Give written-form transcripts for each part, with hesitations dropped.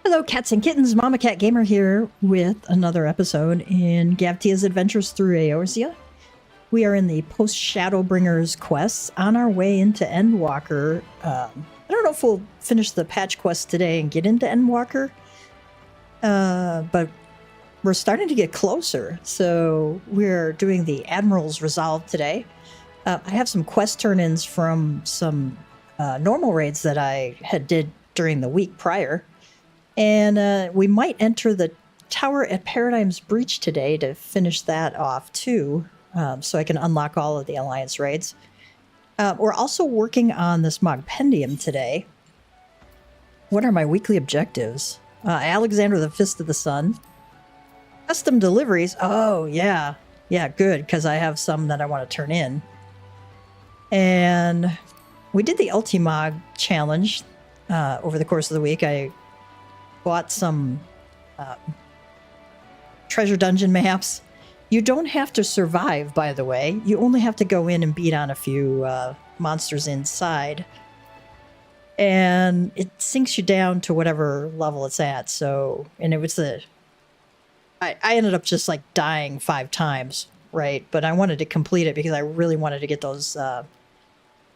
Hello, cats and kittens. Mama Cat Gamer here with another episode in Gavtia's Adventures through Eorzea. We are in the post-Shadowbringers quests on our way into Endwalker. I don't know if we'll finish the patch quest today and get into Endwalker, but we're starting to get closer. So we're doing the Admiral's Resolve today. I have some quest turn-ins from some normal raids that I had did during the week prior. And we might enter the tower at Paradigm's Breach today to finish that off too, so I can unlock all of the Alliance raids. We're also working on this Mogpendium today. What are my weekly objectives? Alexander the Fist of the Sun. Custom deliveries. Oh, yeah. Yeah, good, because I have some that I want to turn in. And we did the Ultimog challenge over the course of the week. I bought some treasure dungeon maps. You don't have to survive, by the way. You only have to go in and beat on a few monsters inside. And it sinks you down to whatever level it's at. So, and it was the... I ended up just like dying 5 times, right? But I wanted to complete it because I really wanted to get those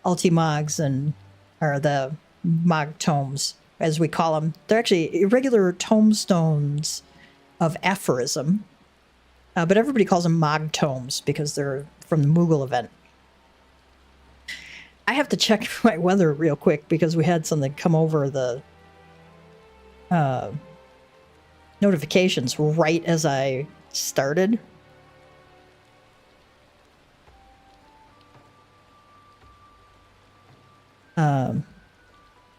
Ultimogs or the Mog Tomes, as we call them. They're actually irregular tombstones of aphorism, but everybody calls them Mog Tomes because they're from the Moogle event. I have to check my weather real quick because we had something come over the notifications right as I started.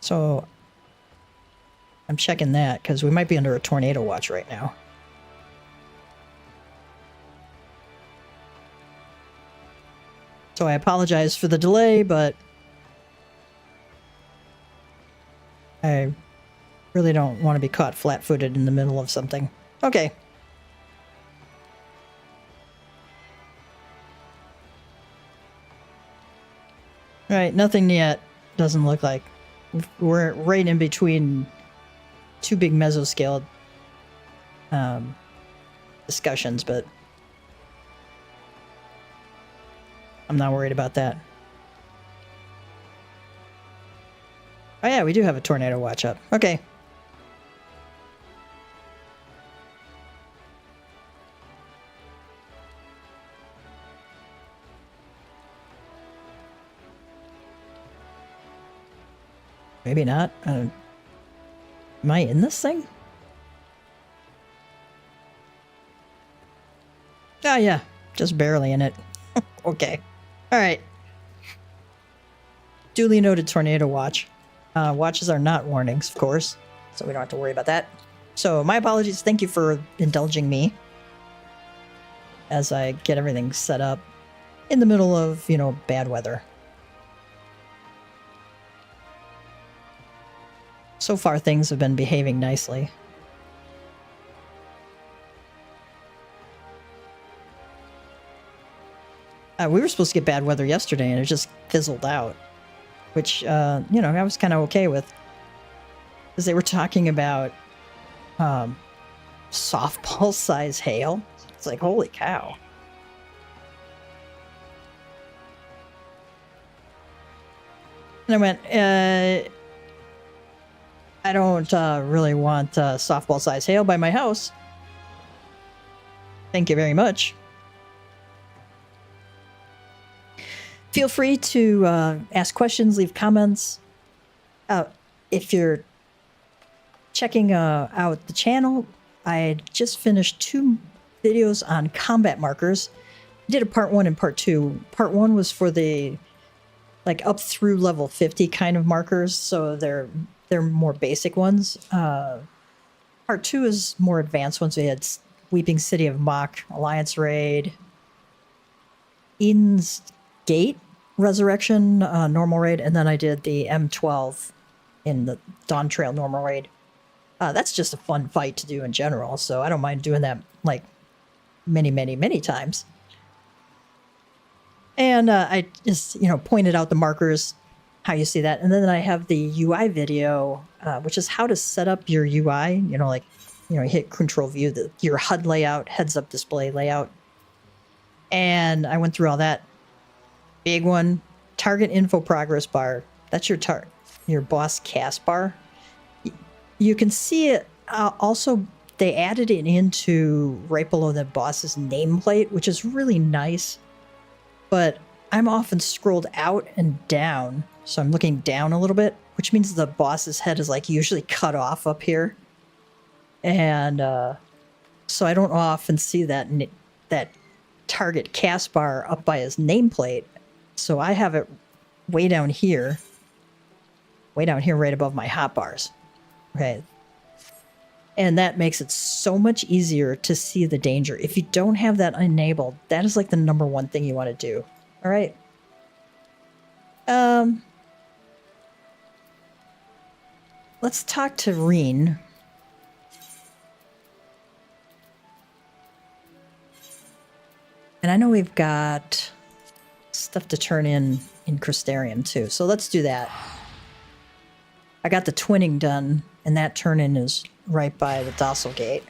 So I'm checking that because we might be under a tornado watch right now. So I apologize for the delay, but I really don't want to be caught flat-footed in the middle of something. Okay. All right, nothing yet. Doesn't look like. We're right in between 2 big mesoscale discussions, but I'm not worried about that. Oh yeah, we do have a tornado watch up. Okay. Maybe not. Am I in this thing? Oh, yeah. Just barely in it. Okay. All right. Duly noted tornado watch. Watches are not warnings, of course, so we don't have to worry about that. So my apologies. Thank you for indulging me as I get everything set up in the middle of, you know, bad weather. So far, things have been behaving nicely. We were supposed to get bad weather yesterday, and it just fizzled out. Which, you know, I was kind of okay with. Because they were talking about softball-size hail. It's like, holy cow. And I went, I don't really want softball-sized hail by my house. Thank you very much. Feel free to ask questions, leave comments. If you're checking out the channel, I just finished 2 videos on combat markers. I did a part 1 and part 2. Part 1 was for the like up through level 50 kind of markers, so they're more basic ones. Part 2 is more advanced ones. We had Weeping City of Mach, Alliance Raid, Eden's Gate, Resurrection, normal raid, and then I did the M12 in the Dawn Trail normal raid. That's just a fun fight to do in general, so I don't mind doing that like many times. And I just, you know, pointed out the markers how you see that. And then I have the UI video, which is how to set up your UI. You know, like, you know, hit Control View, your HUD layout, heads-up display layout. And I went through all that. Big one, target info progress bar. That's your boss cast bar. You can see it. Also, they added it into right below the boss's nameplate, which is really nice. But I'm often scrolled out and down, so I'm looking down a little bit, which means the boss's head is like usually cut off up here. And so I don't often see that target cast bar up by his nameplate. So I have it way down here right above my hotbars. Okay. And that makes it so much easier to see the danger. If you don't have that enabled, that is like the number one thing you want to do. All right. Let's talk to Reen. And I know we've got stuff to turn in Crystarium too. So let's do that. I got the twinning done, and that turn-in is right by the docile gate.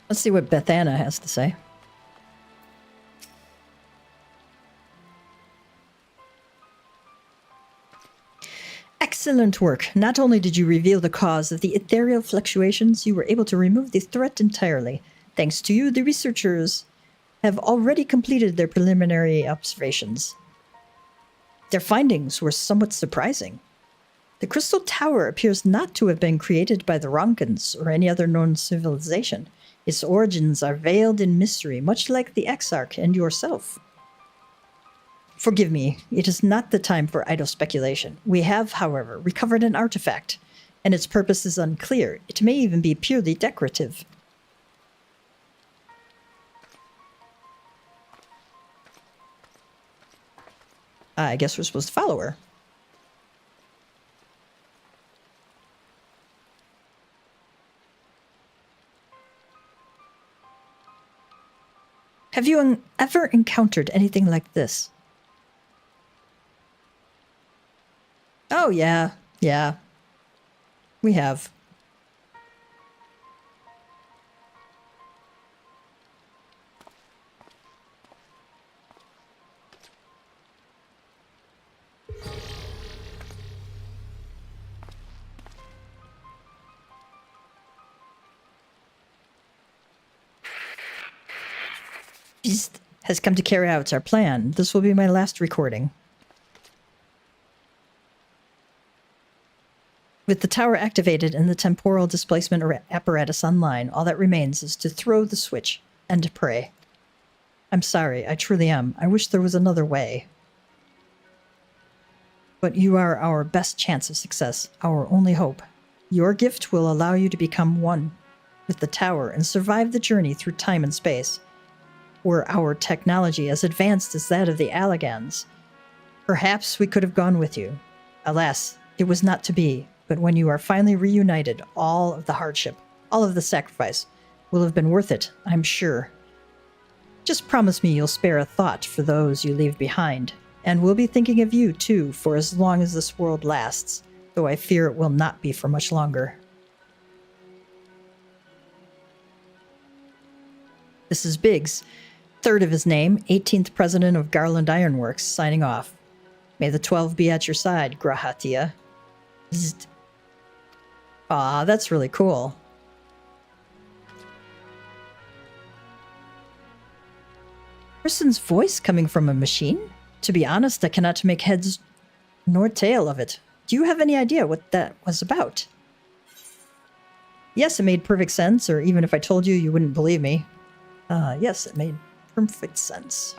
Let's see what Bethana has to say. Excellent work. Not only did you reveal the cause of the ethereal fluctuations, you were able to remove the threat entirely. Thanks to you, the researchers have already completed their preliminary observations. Their findings were somewhat surprising. The Crystal Tower appears not to have been created by the Ronkans or any other known civilization. Its origins are veiled in mystery, much like the Exarch and yourself. Forgive me, it is not the time for idle speculation. We have, however, recovered an artifact, and its purpose is unclear. It may even be purely decorative. I guess we're supposed to follow her. Have you ever encountered anything like this? Oh, yeah. Yeah. We have. Beast has come to carry out our plan. This will be my last recording. With the tower activated and the temporal displacement apparatus online, all that remains is to throw the switch and to pray. I'm sorry, I truly am. I wish there was another way. But you are our best chance of success, our only hope. Your gift will allow you to become one with the tower and survive the journey through time and space. Were our technology as advanced as that of the Allagans, perhaps we could have gone with you. Alas, it was not to be. But when you are finally reunited, all of the hardship, all of the sacrifice, will have been worth it, I'm sure. Just promise me you'll spare a thought for those you leave behind, and we'll be thinking of you, too, for as long as this world lasts, though I fear it will not be for much longer. This is Biggs, third of his name, 18th president of Garland Ironworks, signing off. May the 12 be at your side, Grahatia. Zzzt. Aw, that's really cool. Person's voice coming from a machine? To be honest, I cannot make heads nor tail of it. Do you have any idea what that was about? Yes, it made perfect sense, or even if I told you, you wouldn't believe me. Yes, it made perfect sense.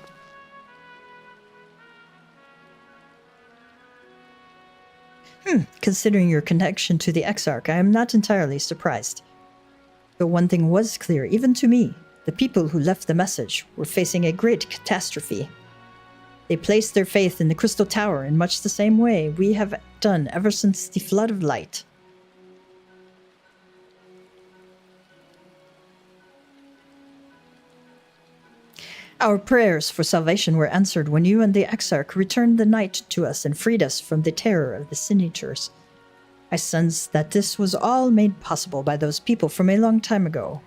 Considering your connection to the Exarch, I am not entirely surprised. But one thing was clear, even to me. The people who left the message were facing a great catastrophe. They placed their faith in the Crystal Tower in much the same way we have done ever since the Flood of Light. Our prayers for salvation were answered when you and the Exarch returned the night to us and freed us from the terror of the Signatures. I sense that this was all made possible by those people from a long time ago,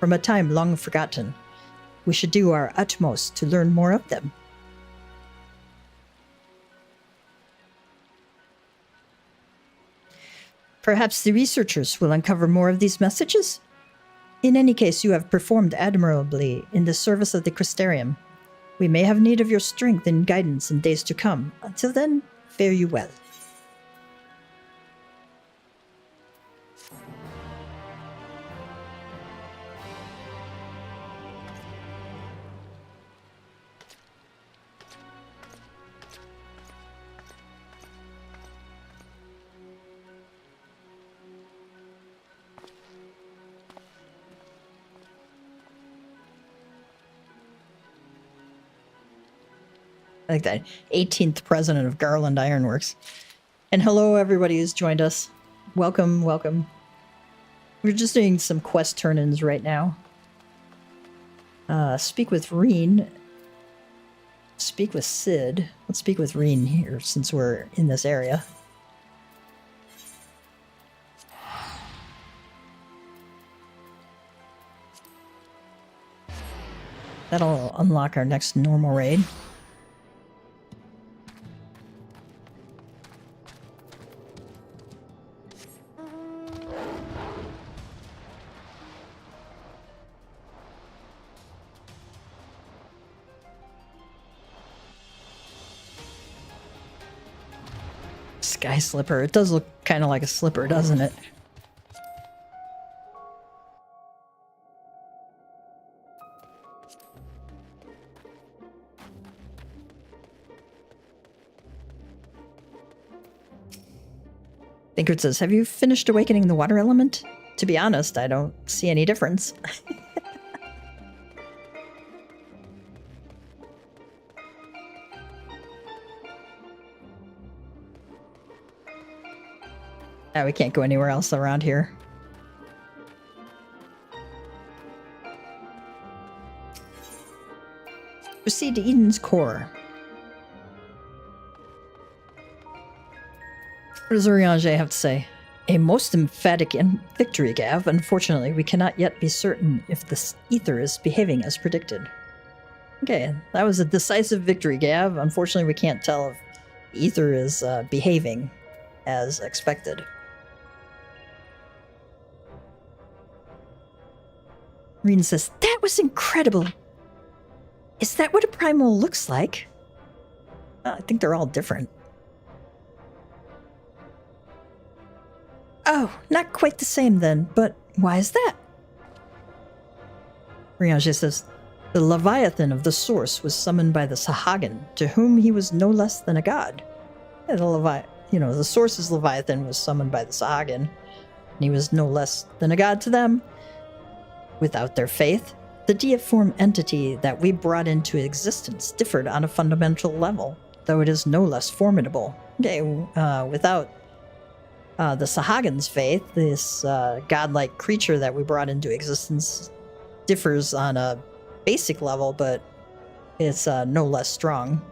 from a time long forgotten. We should do our utmost to learn more of them. Perhaps the researchers will uncover more of these messages? In any case, you have performed admirably in the service of the Crystarium. We may have need of your strength and guidance in days to come. Until then, fare you well. I think that 18th president of Garland Ironworks. And hello, everybody who's joined us. Welcome, welcome. We're just doing some quest turn-ins right now. Speak with Reen. Speak with Sid. Let's speak with Reen here, since we're in this area. That'll unlock our next normal raid. Sky slipper. It does look kind of like a slipper, doesn't it? Thinkard says, have you finished awakening the water element? To be honest, I don't see any difference. We can't go anywhere else around here. Proceed to Eden's core. What does Eorzea have to say? A most emphatic victory, Gav. Unfortunately, we cannot yet be certain if this ether is behaving as predicted. Okay, that was a decisive victory, Gav. Unfortunately, we can't tell if ether is behaving as expected. Reen says, that was incredible. Is that what a primal looks like? I think they're all different. Oh, not quite the same then, but why is that? Eorzea says, the Leviathan of the Source was summoned by the Sahagin, to whom he was no less than a god. Yeah, the Source's Leviathan was summoned by the Sahagin, and he was no less than a god to them. Without their faith, the deiform entity that we brought into existence differed on a fundamental level, though it is no less formidable. Okay, without the Sahagin's faith, this godlike creature that we brought into existence differs on a basic level, but it's no less strong.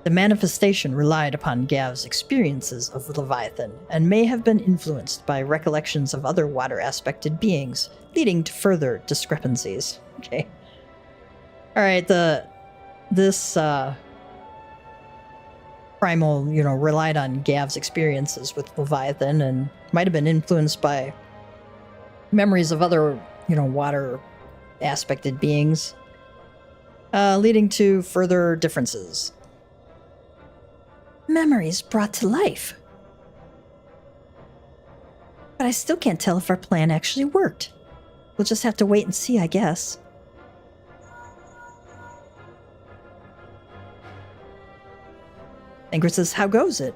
The manifestation relied upon Gav's experiences of Leviathan and may have been influenced by recollections of other water-aspected beings, leading to further discrepancies. Okay. Alright, this primal, relied on Gav's experiences with Leviathan and might have been influenced by memories of other, water-aspected beings, leading to further differences. Memories brought to life. But I still can't tell if our plan actually worked. We'll just have to wait and see, I guess. Thinkard says, how goes it?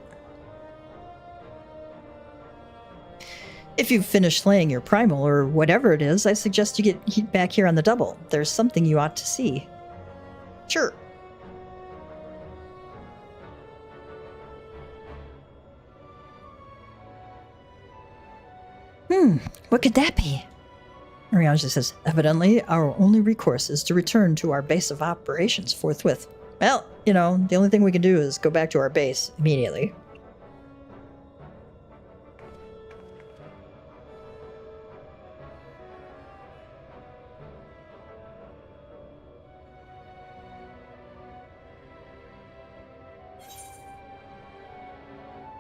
If you've finished slaying your primal, or whatever it is, I suggest you get back here on the double. There's something you ought to see. Sure. What could that be? Eorzea says, evidently, our only recourse is to return to our base of operations forthwith. Well, you know, the only thing we can do is go back to our base immediately.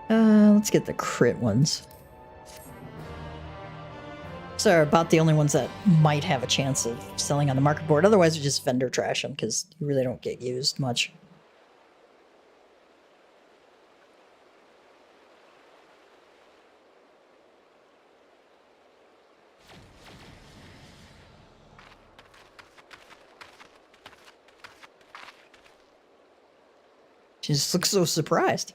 Let's get the crit ones. So about the only ones that might have a chance of selling on the market board. Otherwise, we just vendor trash them because you really don't get used much. She just looks so surprised.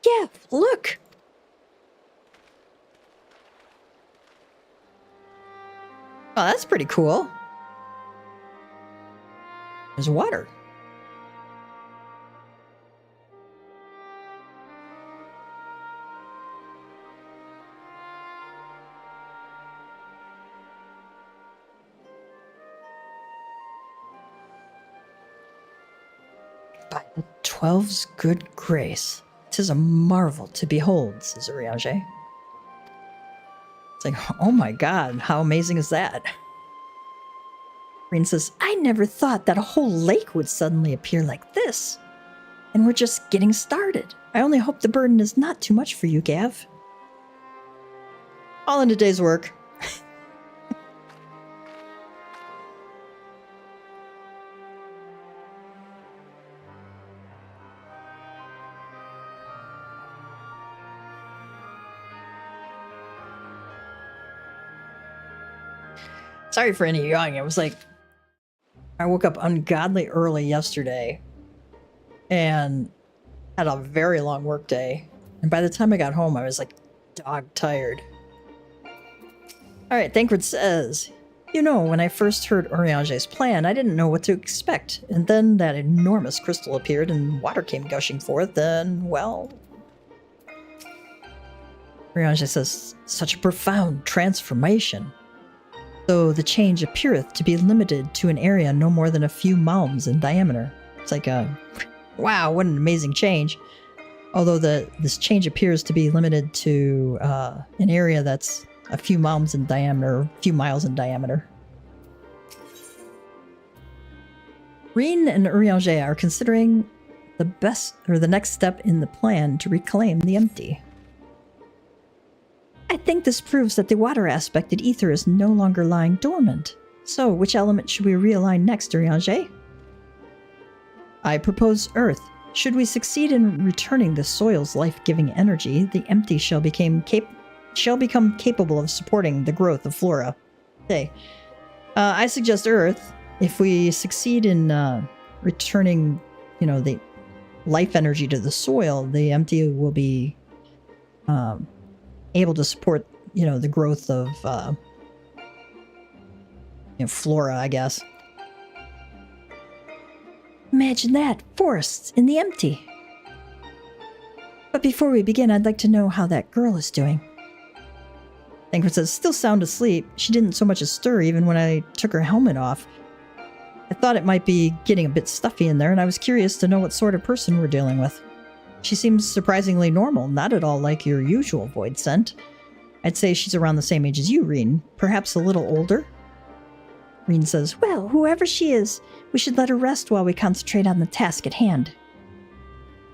Yeah, look! Oh, that's pretty cool. There's water. By the 12's good grace, 'tis a marvel to behold, says Eorzea. It's like, oh my god, how amazing is that? Green says, I never thought that a whole lake would suddenly appear like this. And we're just getting started. I only hope the burden is not too much for you, Gav. All in a day's work. Sorry for any yawning. It was like, I woke up ungodly early yesterday and had a very long work day. And by the time I got home, I was like dog tired. All right, Thancred says, you know, when I first heard Eorzea's plan, I didn't know what to expect. And then that enormous crystal appeared and water came gushing forth. And, well, Eorzea says, such a profound transformation. Though the change appeareth to be limited to an area no more than a few malms in diameter. It's like wow, what an amazing change. Although this change appears to be limited to an area that's a few malms in diameter, a few miles in diameter. Reen and Eorzea are considering the next step in the plan to reclaim the empty. I think this proves that the water aspected ether is no longer lying dormant. So, which element should we realign next, Eorzea? I propose Earth. Should we succeed in returning the soil's life-giving energy, the empty shall become capable of supporting the growth of flora. Okay. I suggest Earth. If we succeed in returning, you know, the life energy to the soil, the empty will be able to support, you know, the growth of flora, I guess. Imagine that, forests in the empty. But before we begin, I'd like to know how that girl is doing. Thancred says, still sound asleep. She didn't so much as stir even when I took her helmet off. I thought it might be getting a bit stuffy in there, and I was curious to know what sort of person we're dealing with. She seems surprisingly normal, not at all like your usual void scent. I'd say she's around the same age as you, Reen. Perhaps a little older? Reen says, well, whoever she is, we should let her rest while we concentrate on the task at hand.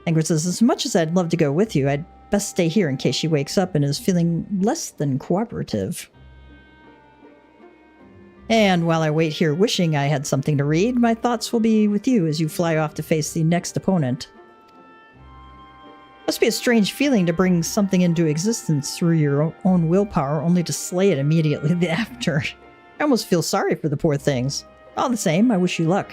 Thancred says, as much as I'd love to go with you, I'd best stay here in case she wakes up and is feeling less than cooperative. And while I wait here wishing I had something to read, my thoughts will be with you as you fly off to face the next opponent. Must be a strange feeling to bring something into existence through your own willpower only to slay it immediately after. I almost feel sorry for the poor things. All the same, I wish you luck.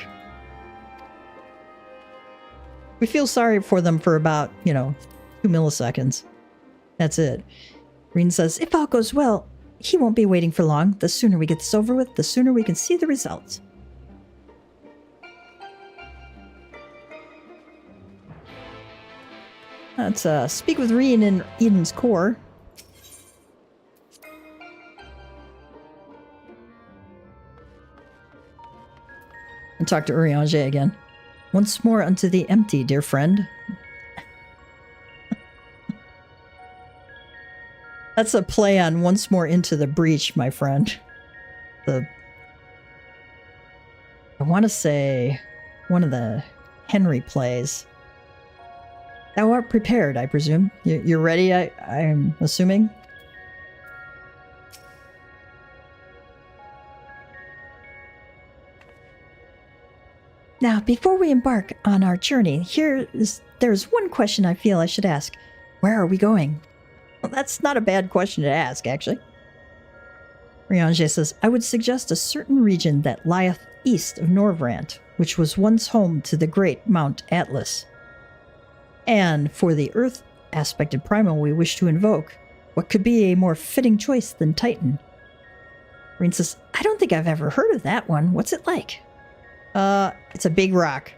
We feel sorry for them for about, 2 milliseconds. That's it. Reen says, if all goes well, he won't be waiting for long. The sooner we get this over with, the sooner we can see the results. Let's speak with Reen in Eden's core. talk to Eorzea again. Once more unto the empty, dear friend. That's a play on once more into the breach, my friend. I want to say one of the Henry plays. Thou art prepared, I presume. You're ready, I'm assuming? Now, before we embark on our journey, there's one question I feel I should ask. Where are we going? Well, that's not a bad question to ask, actually. Eorzea says, I would suggest a certain region that lieth east of Norvrant, which was once home to the great Mount Atlas. And for the Earth-aspected primal we wish to invoke, what could be a more fitting choice than Titan? Reen says, I don't think I've ever heard of that one. What's it like? It's a big rock.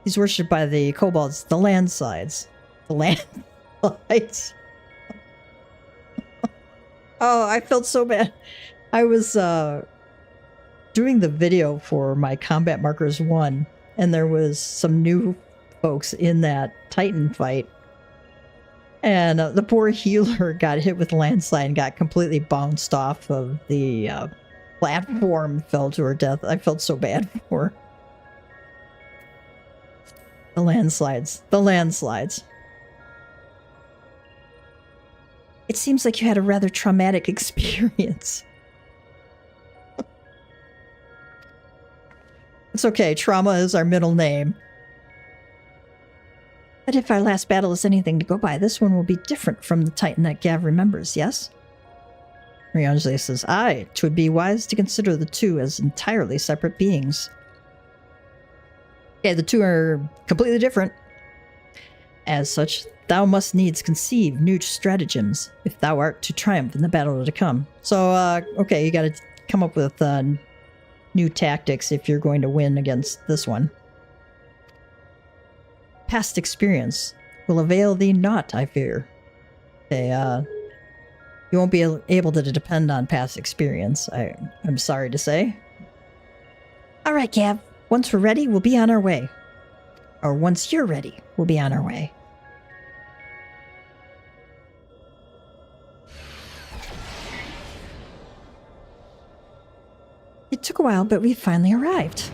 He's worshipped by the kobolds, the landsides. The landsides. Oh, I felt so bad. I was doing the video for my Combat Markers 1, and there was some new folks in that Titan fight. And the poor healer got hit with a landslide and got completely bounced off of the platform, fell to her death. I felt so bad for her. The landslides. The landslides. It seems like you had a rather traumatic experience. It's okay. Trauma is our middle name. But if our last battle is anything to go by, this one will be different from the Titan that Gav remembers, yes? Eorzea says, aye, 'twould be wise to consider the two as entirely separate beings. Okay, the two are completely different. As such, thou must needs conceive new stratagems, if thou art to triumph in the battle to come. So, okay, you gotta come up with new tactics if you're going to win against this one. Past experience will avail thee naught, I fear. Okay, you won't be able to depend on past experience, I'm sorry to say. Alright, Gav. Once we're ready, we'll be on our way. Or once you're ready, we'll be on our way. It took a while, but we finally arrived.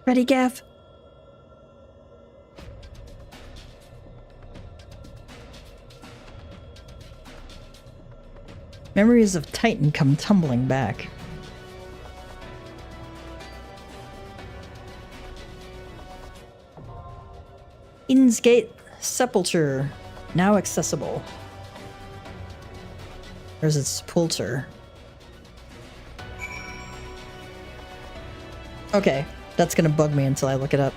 Ready, Gav? Memories of Titan come tumbling back. Innsgate Sepulture, now accessible. There's its sepulture. Okay, that's gonna bug me until I look it up.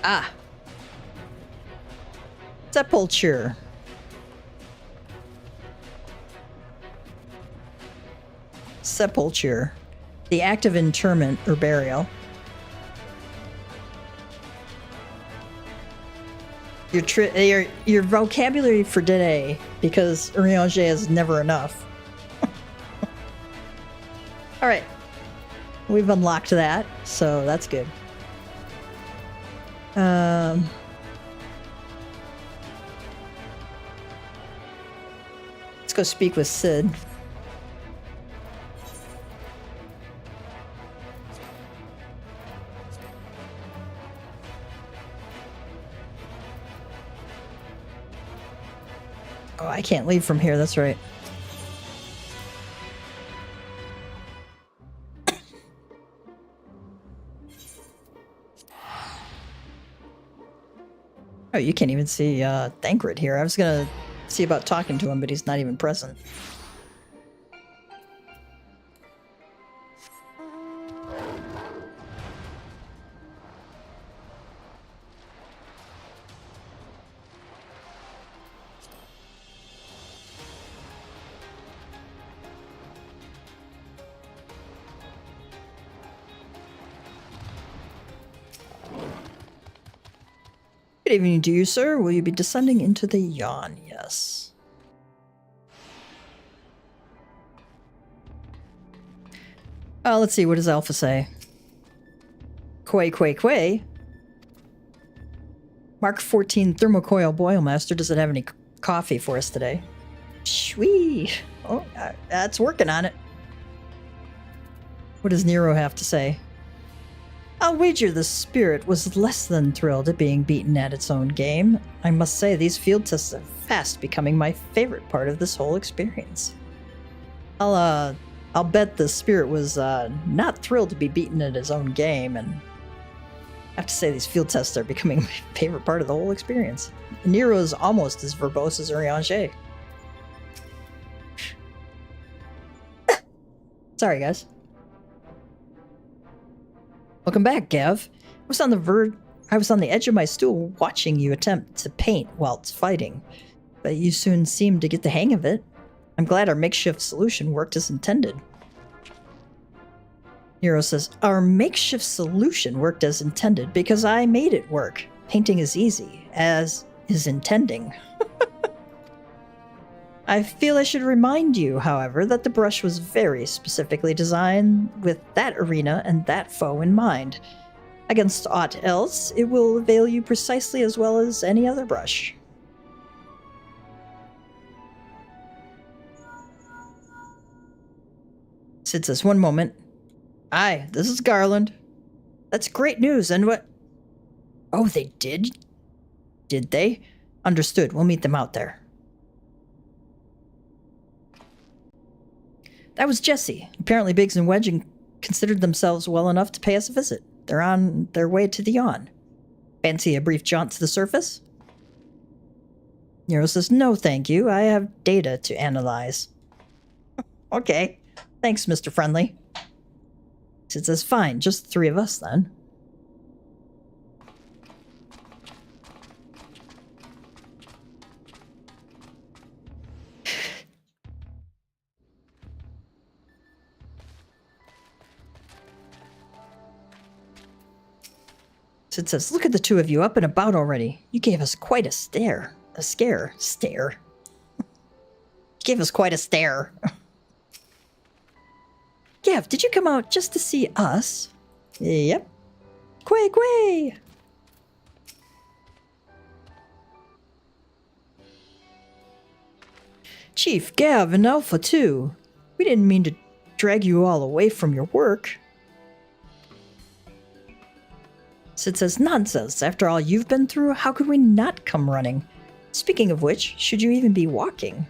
Ah. Sepulture. Sepulture. The act of interment or burial. Your vocabulary for today, because Eorzea is never enough. Alright. We've unlocked that, so that's good. Let's go speak with Sid. Oh, I can't leave from here, that's right. Oh, you can't even see Thancred here. I was gonna see about talking to him, but he's not even present. Good evening to you, sir. Will you be descending into the yawn? Yes. Let's see. What does Alpha say? Quay. Mark 14 Thermocoil Boilmaster doesn't have any coffee for us today. Sweet. Oh, that's working on it. What does Nero have to say? I'll wager the Spirit was less than thrilled at being beaten at its own game. I must say, these field tests are fast becoming my favorite part of this whole experience. I'll bet the Spirit was not thrilled to be beaten at his own game, and I have to say these field tests are becoming my favorite part of the whole experience. Nero is almost as verbose as Eorzea. Sorry, guys. Welcome back, Gav. I was on the edge of my stool watching you attempt to paint whilst fighting, but you soon seemed to get the hang of it. I'm glad our makeshift solution worked as intended. Nero says, our makeshift solution worked as intended because I made it work. Painting is easy, as is intending. I feel I should remind you, however, that the brush was very specifically designed with that arena and that foe in mind. Against aught else, it will avail you precisely as well as any other brush. Sid says, one moment. Aye, this is Garland. That's great news, and what? Oh, they did? Did they? Understood, we'll meet them out there. That was Jesse. Apparently Biggs and Wedge considered themselves well enough to pay us a visit. They're on their way to the yawn. Fancy a brief jaunt to the surface? Nero says, no thank you. I have data to analyze. Okay. Thanks, Mr. Friendly. Sid says, fine. Just the three of us, then. Sid says, look at the two of you up and about already. You gave us quite a stare. A scare. Stare. Gave us quite a stare. Gav, did you come out just to see us? Yep. Quay. Chief, Gav, and Alpha, too. We didn't mean to drag you all away from your work. Sid says, nonsense. After all you've been through, how could we not come running? Speaking of which, should you even be walking?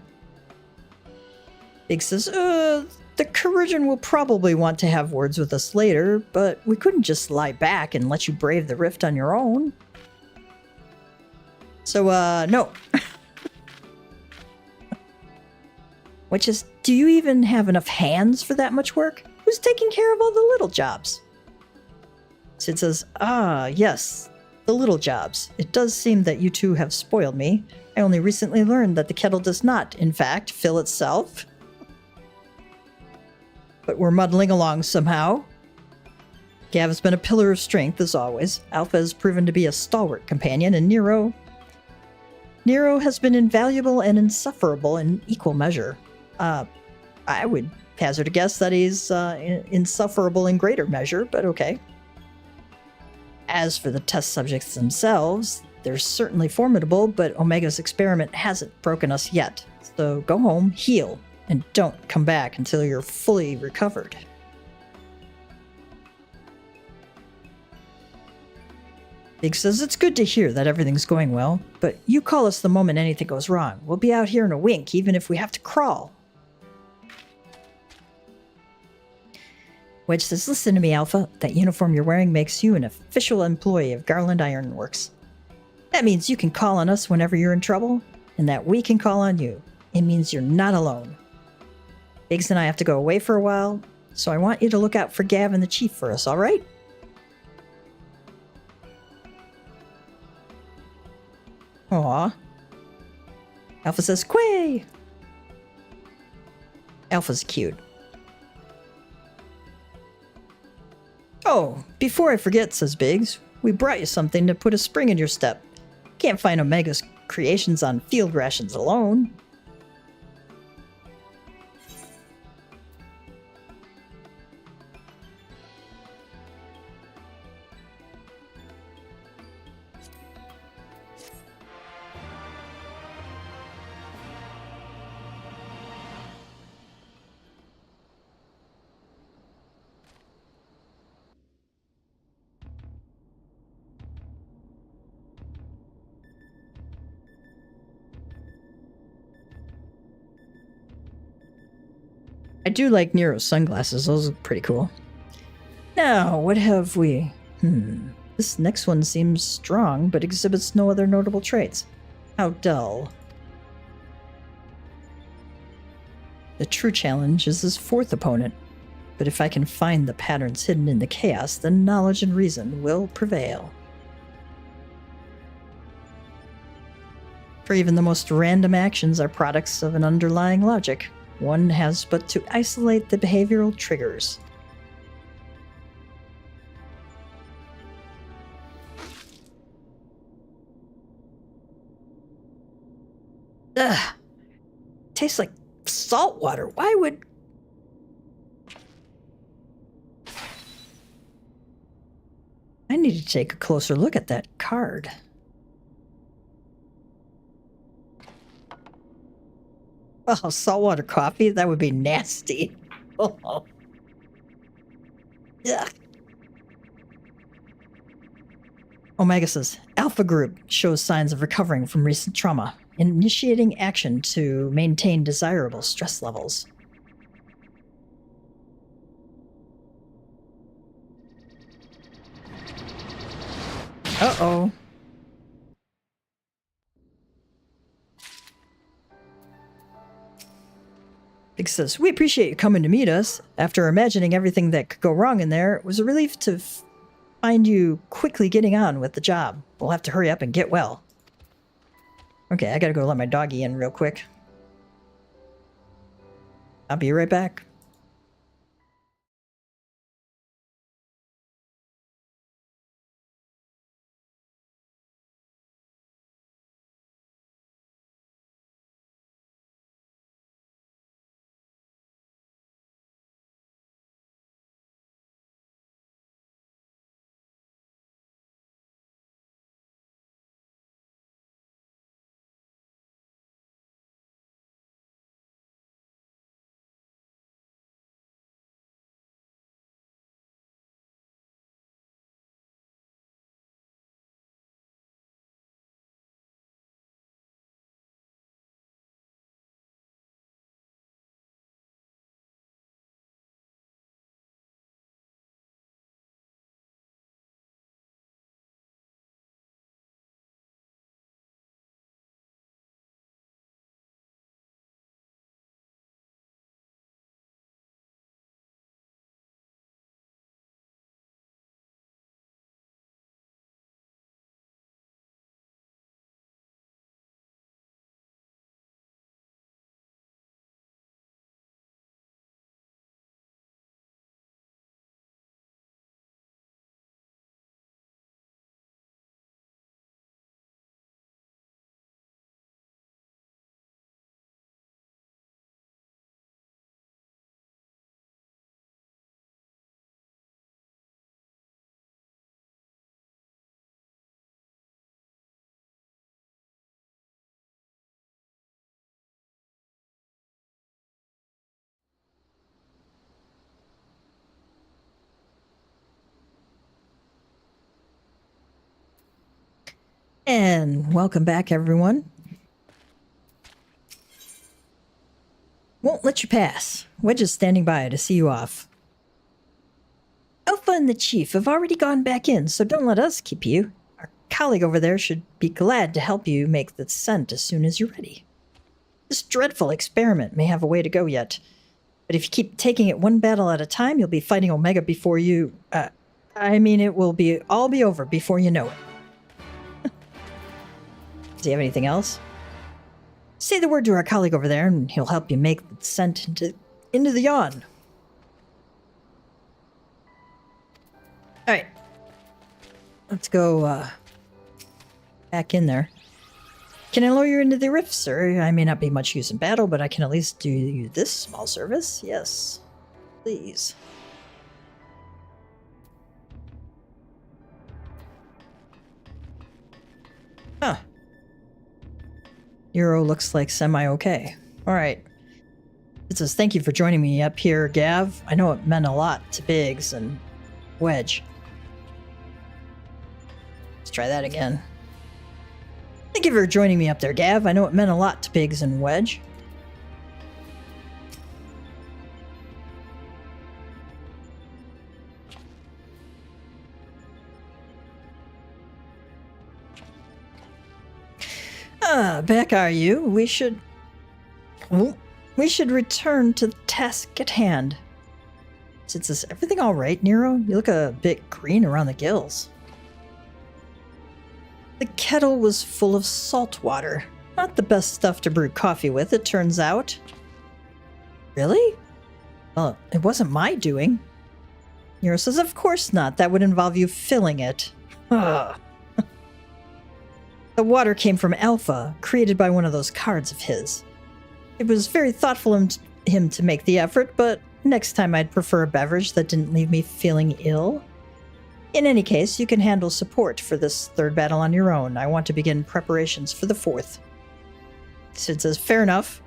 Big says, the Corrigan will probably want to have words with us later, but we couldn't just lie back and let you brave the rift on your own. So, no. Which is, do you even have enough hands for that much work? Who's taking care of all the little jobs? Sid says, yes, the little jobs. It does seem that you two have spoiled me. I only recently learned that the kettle does not, in fact, fill itself. But we're muddling along somehow. Gav has been a pillar of strength, as always. Alpha has proven to be a stalwart companion, and Nero has been invaluable and insufferable in equal measure. I would hazard a guess that he's insufferable in greater measure, but okay. As for the test subjects themselves, they're certainly formidable, but Omega's experiment hasn't broken us yet. So go home, heal, and don't come back until you're fully recovered. Big says, it's good to hear that everything's going well, but you call us the moment anything goes wrong. We'll be out here in a wink, even if we have to crawl. Wedge says, listen to me, Alpha. That uniform you're wearing makes you an official employee of Garland Ironworks. That means you can call on us whenever you're in trouble, and that we can call on you. It means you're not alone. Biggs and I have to go away for a while, so I want you to look out for Gav and the Chief for us, all right? Aw. Alpha says, Quay! Alpha's cute. Oh, before I forget, says Biggs, we brought you something to put a spring in your step. can't find Omega's creations on field rations alone. I do like Nero's sunglasses. Those look pretty cool. Now, what have we? This next one seems strong, but exhibits no other notable traits. How dull. The true challenge is his fourth opponent, but if I can find the patterns hidden in the chaos, then knowledge and reason will prevail. For even the most random actions are products of an underlying logic. One has but to isolate the behavioral triggers. Ugh. Tastes like salt water. Why would... I need to take a closer look at that card. Oh, saltwater coffee? That would be nasty. Oh. Ugh. Omega says, Alpha Group shows signs of recovering from recent trauma, initiating action to maintain desirable stress levels. Uh-oh. Big says, we appreciate you coming to meet us. After imagining everything that could go wrong in there, it was a relief to find you quickly getting on with the job. We'll have to hurry up and get well. Okay, I gotta go let my doggy in real quick. I'll be right back. And welcome back, everyone. Won't let you pass. Wedge is standing by to see you off. Alpha and the Chief have already gone back in, so don't let us keep you. Our colleague over there should be glad to help you make the descent as soon as you're ready. This dreadful experiment may have a way to go yet, but if you keep taking it one battle at a time, you'll be fighting Omega before you... it will all be over before you know it. Does he have anything else? Say the word to our colleague over there, and he'll help you make the descent into the yawn. All right. Let's go back in there. Can I lower you into the rift, sir? I may not be much use in battle, but I can at least do you this small service. Yes, please. Huh. Euro looks like semi-okay. Alright. It says, thank you for joining me up here, Gav. I know it meant a lot to Biggs and Wedge. Let's try that again. Thank you for joining me up there, Gav. I know it meant a lot to Biggs and Wedge. Back are you? We should return to the task at hand. Is everything all right, Nero? You look a bit green around the gills. The kettle was full of salt water. Not the best stuff to brew coffee with, it turns out. Really? Well, it wasn't my doing. Nero says, of course not. That would involve you filling it. Ugh. The water came from Alpha, created by one of those cards of his. It was very thoughtful of him to make the effort, but next time I'd prefer a beverage that didn't leave me feeling ill. In any case, you can handle support for this third battle on your own. I want to begin preparations for the fourth. Sid says, fair enough.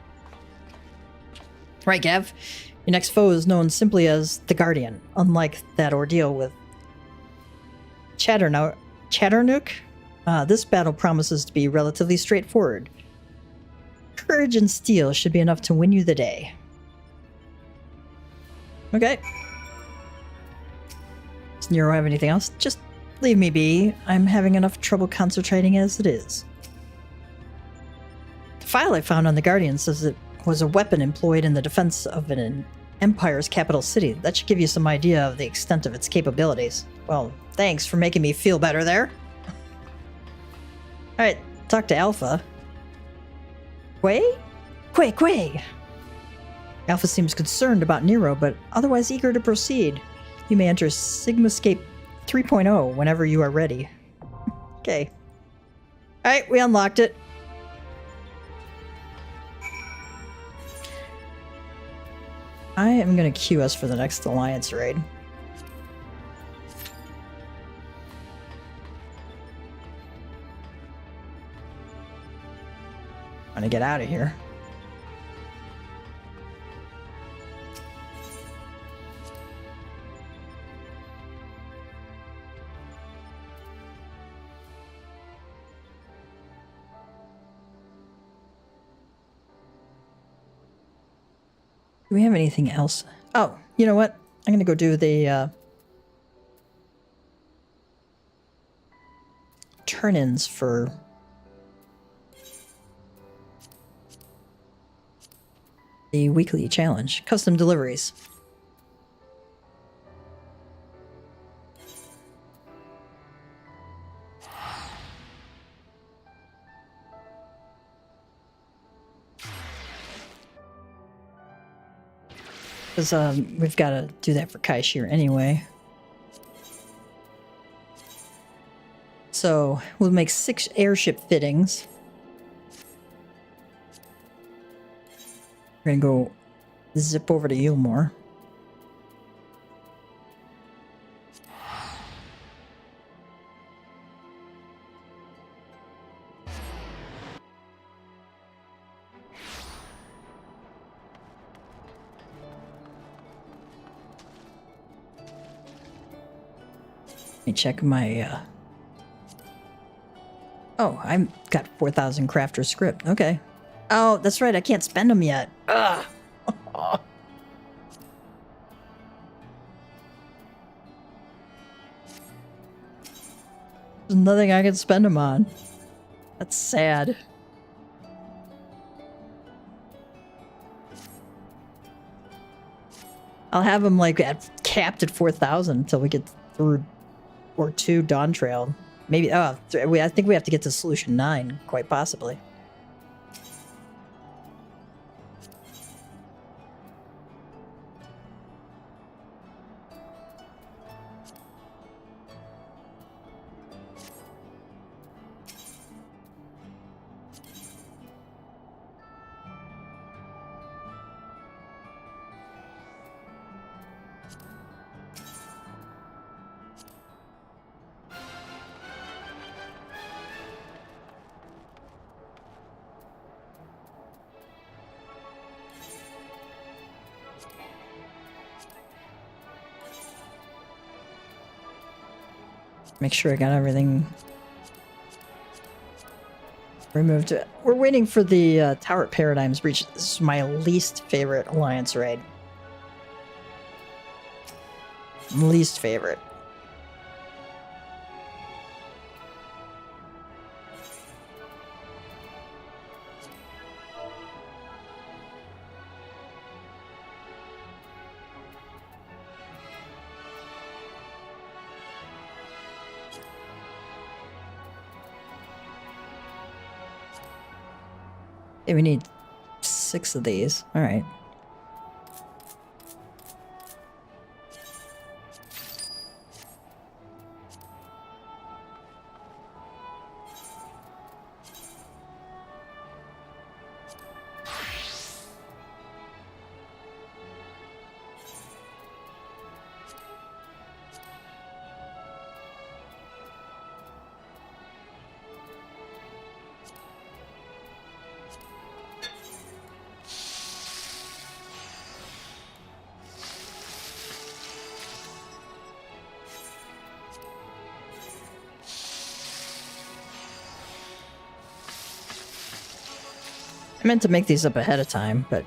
Right, Gav. Your next foe is known simply as the Guardian, unlike that ordeal with Chatternook. This battle promises to be relatively straightforward. Courage and steel should be enough to win you the day. Okay. Does Nero have anything else? Just leave me be. I'm having enough trouble concentrating as it is. The file I found on the Guardian says it was a weapon employed in the defense of an empire's capital city. That should give you some idea of the extent of its capabilities. Well, thanks for making me feel better there. Alright, talk to Alpha. Quay? Alpha seems concerned about Nero, but otherwise eager to proceed. You may enter Sigmascape 3.0 whenever you are ready. Okay. Alright, we unlocked it. I am going to queue us for the next Alliance raid. To get out of here. Do we have anything else? Oh, you know what? I'm gonna go do the turn-ins for the weekly challenge. Custom deliveries. Because we've got to do that for Kaishir anyway. So we'll make 6 airship fittings. We're gonna go zip over to Yulmore. Let me check my oh, I've got 4,000 crafter script. Okay. Oh, that's right. I can't spend them yet. Ugh. There's nothing I can spend them on. That's sad. I'll have them like capped at 4,000 until we get through or 2 Dawn Trail. Maybe, I think we have to get to Solution 9, quite possibly. Make sure I got everything removed. We're waiting for the Tower at Paradigm's Breach. This is my least favorite Alliance raid. Least favorite. Okay, we need 6 of these. All right. I meant to make these up ahead of time, but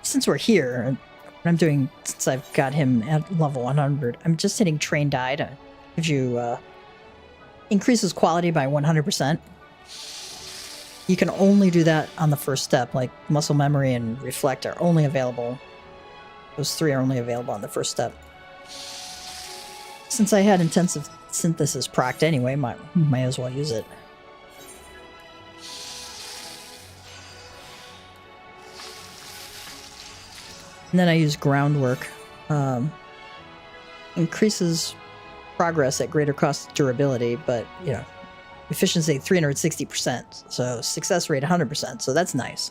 since we're here, and what I'm doing since I've got him at level 100, I'm just hitting train die to give you increases quality by 100%. You can only do that on the first step, like muscle memory and reflect are only available. Those 3 are only available on the first step. Since I had intensive synthesis procced anyway, might as well use it. And then I use groundwork. Increases progress at greater cost durability, but, you know, efficiency 360%, so success rate 100%, so that's nice.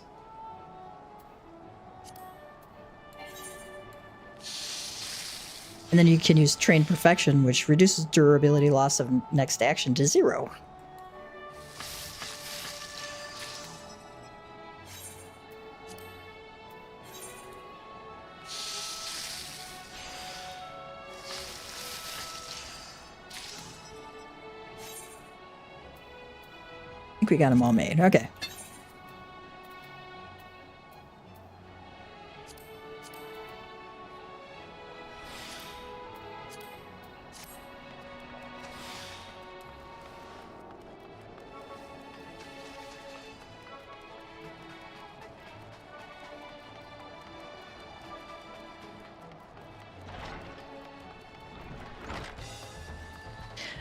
And then you can use Train Perfection, which reduces durability loss of next action to 0. I think we got them all made. Okay.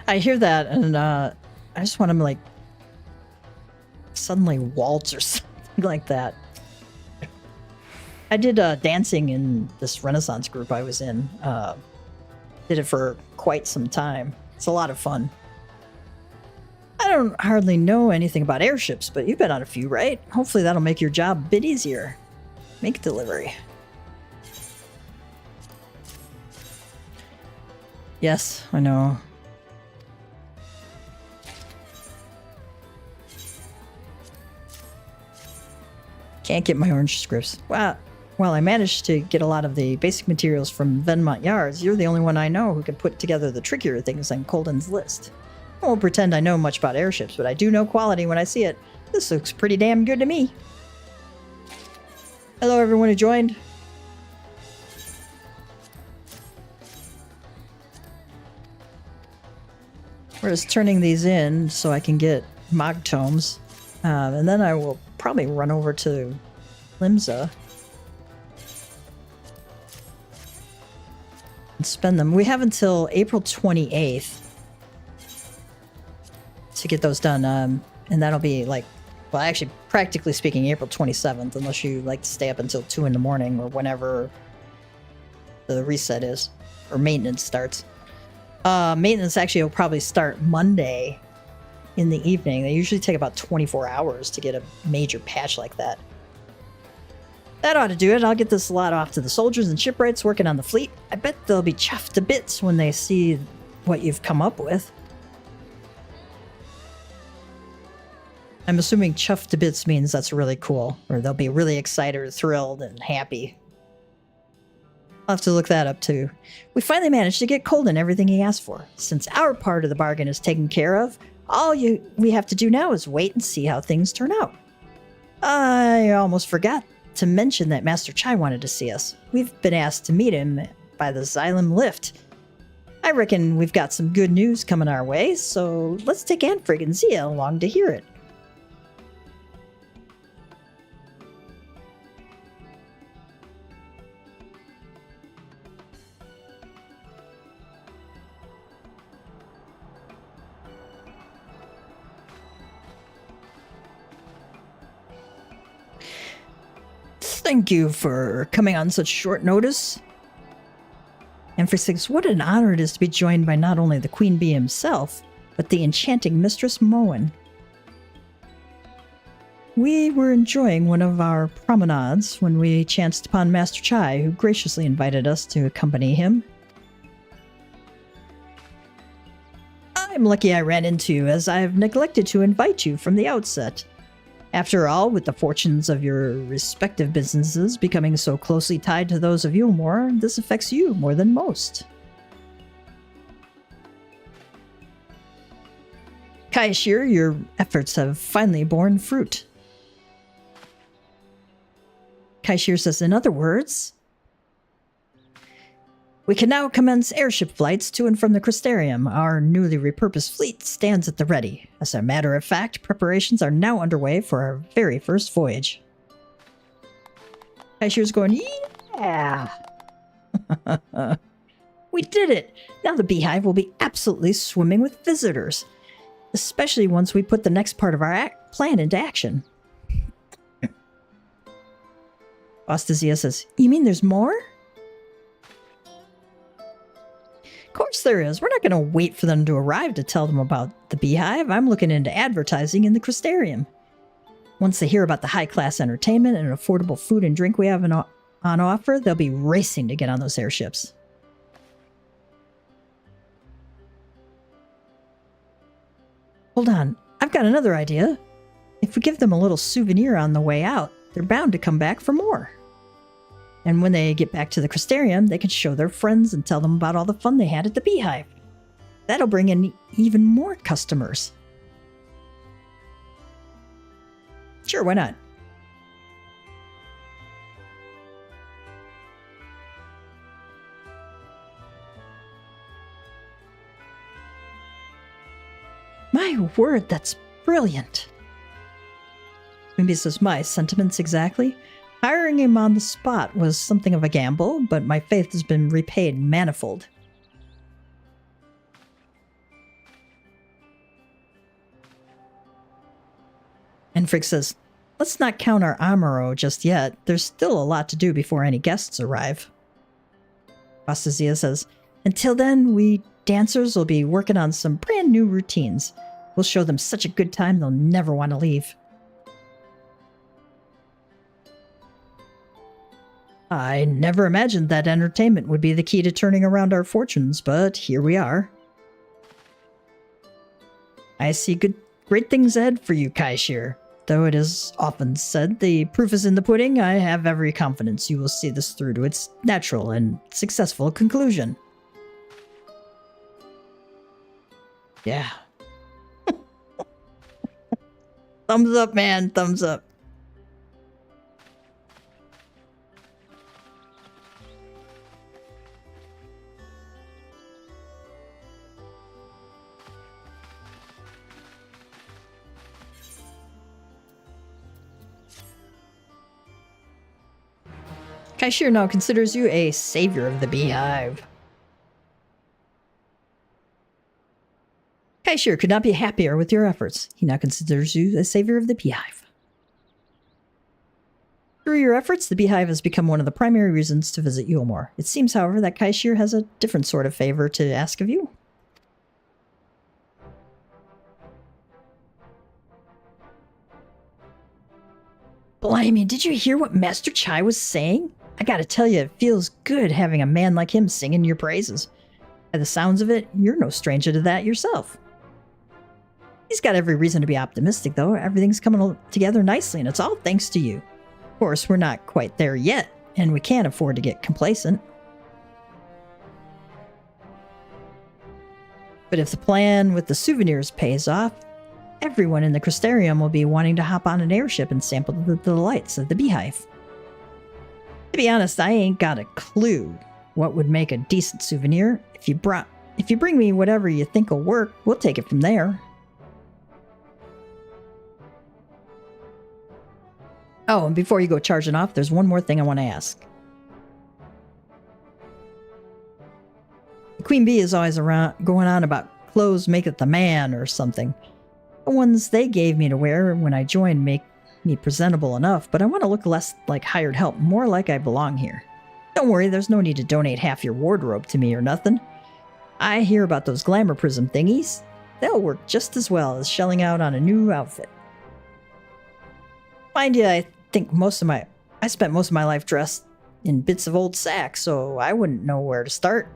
I hear that, and I just want to like suddenly waltz or something like that. I did dancing in this Renaissance group I was in. Did it for quite some time. It's a lot of fun. I don't hardly know anything about airships, but you've been on a few, right? Hopefully that'll make your job a bit easier. Make delivery. Yes, I know. Can't get my orange scripts. Wow. Well, I managed to get a lot of the basic materials from Venmont Yards. You're the only one I know who can put together the trickier things on Colden's list. I won't pretend I know much about airships, but I do know quality when I see it. This looks pretty damn good to me. Hello, everyone who joined. We're just turning these in so I can get Mog Tomes. And then I will probably run over to Limsa and spend them. We have until April 28th to get those done. And that'll be like, well, actually, practically speaking, April 27th, unless you like to stay up until 2 in the morning or whenever the reset is or maintenance starts. Maintenance actually will probably start Monday in the evening. They usually take about 24 hours to get a major patch like that. That ought to do it. I'll get this lot off to the soldiers and shipwrights working on the fleet. I bet they'll be chuffed to bits when they see what you've come up with. I'm assuming chuffed to bits means that's really cool, or they'll be really excited or thrilled and happy. I'll have to look that up too. We finally managed to get Colden everything he asked for. Since our part of the bargain is taken care of, we have to do now is wait and see how things turn out. I almost forgot to mention that Master Chai wanted to see us. We've been asked to meet him by the Xylem lift. I reckon we've got some good news coming our way, so let's take Anfrig and Zia along to hear it. Thank you for coming on such short notice. Anfrig says, what an honor it is to be joined by not only the Queen Bee himself, but the enchanting Mistress Moen. We were enjoying one of our promenades when we chanced upon Master Chai, who graciously invited us to accompany him. I'm lucky I ran into you, as I've neglected to invite you from the outset. After all, with the fortunes of your respective businesses becoming so closely tied to those of Eorzea, this affects you more than most. Kaishir, your efforts have finally borne fruit. Kaishir says, in other words, we can now commence airship flights to and from the Crystarium. Our newly repurposed fleet stands at the ready. As a matter of fact, preparations are now underway for our very first voyage. Kaishir's going, yeah! We did it! Now the beehive will be absolutely swimming with visitors. Especially once we put the next part of our plan into action. Ostazia says, you mean there's more? Of course there is. We're not going to wait for them to arrive to tell them about the beehive. I'm looking into advertising in the Crystarium. Once they hear about the high-class entertainment and affordable food and drink we have on offer, they'll be racing to get on those airships. Hold on. I've got another idea. If we give them a little souvenir on the way out, they're bound to come back for more. And when they get back to the Crystarium, they can show their friends and tell them about all the fun they had at the beehive. That'll bring in even more customers. Sure, why not? My word, that's brilliant. Maybe this is my sentiments exactly. Hiring him on the spot was something of a gamble, but my faith has been repaid manifold. Anfrig says, let's not count our Admiral just yet. There's still a lot to do before any guests arrive. Ostazia says, until then, we dancers will be working on some brand new routines. We'll show them such a good time they'll never want to leave. I never imagined that entertainment would be the key to turning around our fortunes, but here we are. I see great things ahead for you, Kaishir. Though it is often said the proof is in the pudding, I have every confidence you will see this through to its natural and successful conclusion. Yeah. Thumbs up, man. Thumbs up. Kaishir now considers you a savior of the beehive. Kaishir could not be happier with your efforts. He now considers you a savior of the beehive. Through your efforts, the beehive has become one of the primary reasons to visit Eorzea. It seems, however, that Kaishir has a different sort of favor to ask of you. Blimey, did you hear what Master Chai was saying? I gotta tell you, it feels good having a man like him singing your praises. By the sounds of it, you're no stranger to that yourself. He's got every reason to be optimistic, though. Everything's coming together nicely, and it's all thanks to you. Of course, we're not quite there yet, and we can't afford to get complacent. But if the plan with the souvenirs pays off, everyone in the Crystarium will be wanting to hop on an airship and sample the delights of the beehive. To be honest, I ain't got a clue what would make a decent souvenir. If you bring me whatever you think will work, we'll take it from there. Oh, and before you go charging off, there's one more thing I want to ask. The Queen Bee is always around going on about clothes maketh the man or something. The ones they gave me to wear when I joined make me presentable enough, but I want to look less like hired help, more like I belong here. Don't worry, there's no need to donate half your wardrobe to me or nothing. I hear about those glamour prism thingies. They'll work just as well as shelling out on a new outfit. Mind you, I spent most of my life dressed in bits of old sack, so I wouldn't know where to start.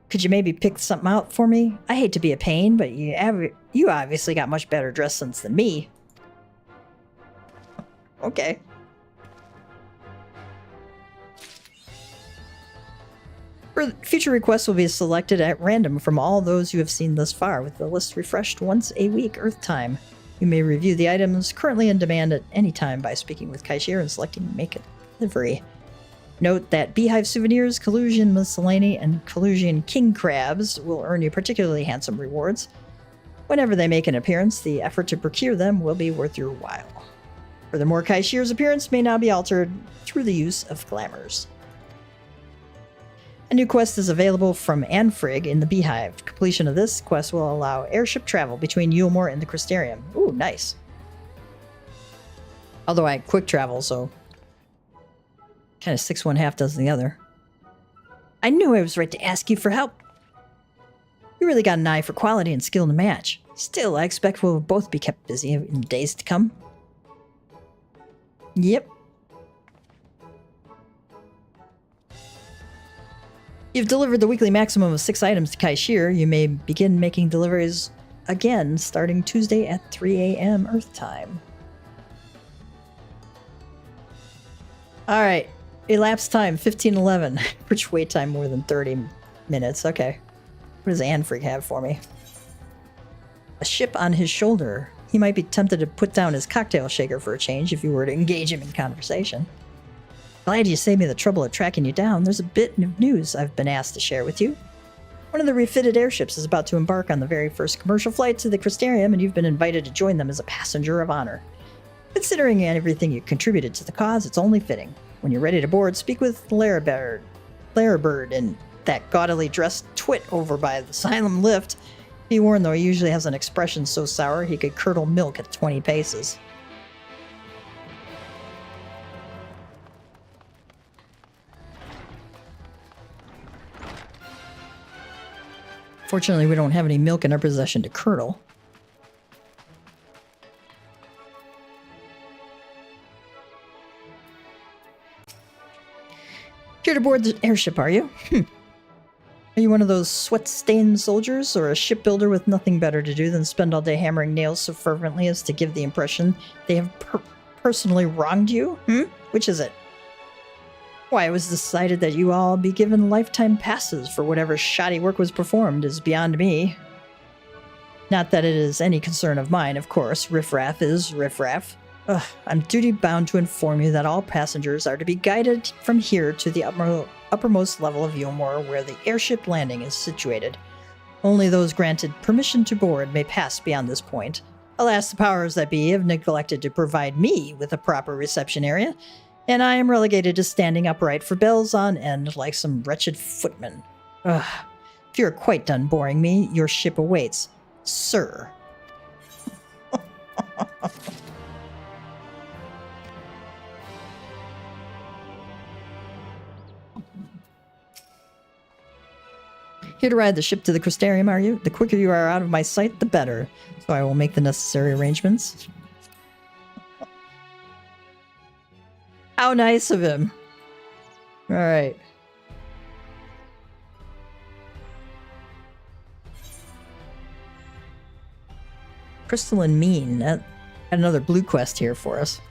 Could you maybe pick something out for me? I hate to be a pain, but you obviously got much better dress sense than me. Okay. Future requests will be selected at random from all those you have seen thus far, with the list refreshed once a week Earth time. You may review the items currently in demand at any time by speaking with Kaishir and selecting Make a Delivery. Note that Beehive Souvenirs, Collusion Miscellany, and Collusion King Crabs will earn you particularly handsome rewards. Whenever they make an appearance, the effort to procure them will be worth your while. Furthermore, Kaishir's appearance may now be altered through the use of glamours. A new quest is available from Anfrig in the Beehive. Completion of this quest will allow airship travel between Yulmore and the Crystarium. Ooh, nice. Although I quick travel, so kind of 6 1/2 does the other. I knew I was right to ask you for help. You really got an eye for quality and skill to match. Still, I expect we'll both be kept busy in the days to come. Yep. You've delivered the weekly maximum of 6 items to Kaishir. You may begin making deliveries again starting Tuesday at 3 a.m. Earth time. Alright. Elapsed time, 15:11. Average wait time more than 30 minutes. Okay. What does Anfrig have for me? A ship on his shoulder. He might be tempted to put down his cocktail shaker for a change if you were to engage him in conversation. Glad you saved me the trouble of tracking you down. There's a bit of news I've been asked to share with you. One of the refitted airships is about to embark on the very first commercial flight to the Crystarium, and you've been invited to join them as a passenger of honor. Considering everything you contributed to the cause, it's only fitting. When you're ready to board, speak with Larabird and that gaudily dressed twit over by the Asylum lift. Be warned, though, he usually has an expression so sour he could curdle milk at 20 paces. Fortunately, we don't have any milk in our possession to curdle. Here to board the airship, are you? Are you one of those sweat-stained soldiers, or a shipbuilder with nothing better to do than spend all day hammering nails so fervently as to give the impression they have personally wronged you? Which is it? Why it was decided that you all be given lifetime passes for whatever shoddy work was performed is beyond me. Not that it is any concern of mine, of course. Riffraff is riffraff. I'm duty-bound to inform you that all passengers are to be guided from here to the uppermost level of Yulmore, where the airship landing is situated. Only those granted permission to board may pass beyond this point. Alas, the powers that be have neglected to provide me with a proper reception area, and I am relegated to standing upright for bells on end like some wretched footman. If you're quite done boring me, your ship awaits, sir. Here to ride the ship to the Crystarium, are you? The quicker you are out of my sight, the better. So I will make the necessary arrangements. How nice of him. Alright. Crystalline Mean. Got another blue quest here for us.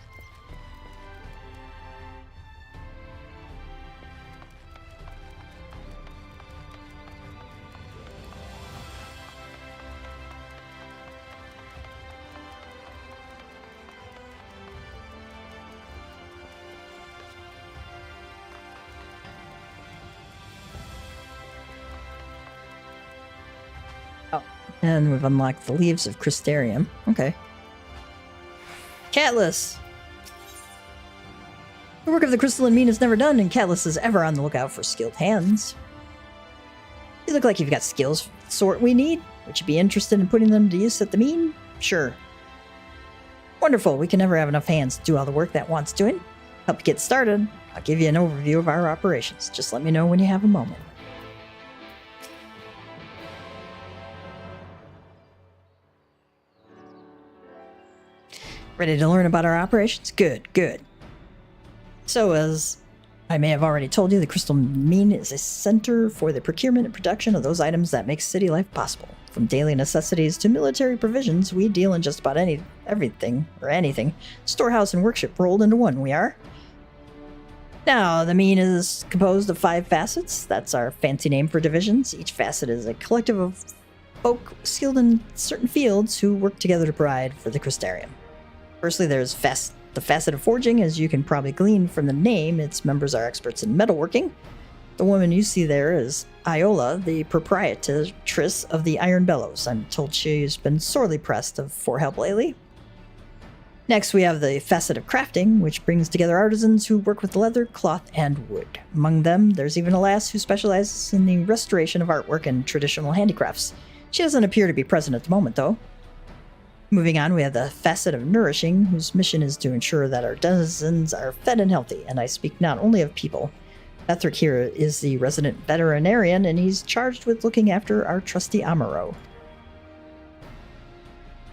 And we've unlocked the leaves of Crystarium. Okay. Catless! The work of the crystalline mean is never done, and Catless is ever on the lookout for skilled hands. You look like you've got skills for the sort we need. Would you be interested in putting them to use at the mean? Sure. Wonderful. We can never have enough hands to do all the work that wants doing. Help you get started. I'll give you an overview of our operations. Just let me know when you have a moment. Ready to learn about our operations? Good, good. So, as I may have already told you, the Crystal Mean is a center for the procurement and production of those items that make city life possible. From daily necessities to military provisions, we deal in just about everything. Storehouse and workshop rolled into one, we are. Now, the Mean is composed of 5 facets. That's our fancy name for divisions. Each facet is a collective of folk skilled in certain fields who work together to provide for the Crystarium. Firstly, there's the facet of forging. As you can probably glean from the name, its members are experts in metalworking. The woman you see there is Iola, the proprietress of the Iron Bellows. I'm told she's been sorely pressed for help lately. Next, we have the facet of crafting, which brings together artisans who work with leather, cloth, and wood. Among them, there's even a lass who specializes in the restoration of artwork and traditional handicrafts. She doesn't appear to be present at the moment, though. Moving on, we have the facet of nourishing, whose mission is to ensure that our denizens are fed and healthy, and I speak not only of people. Ethric here is the resident veterinarian, and he's charged with looking after our trusty Amaro.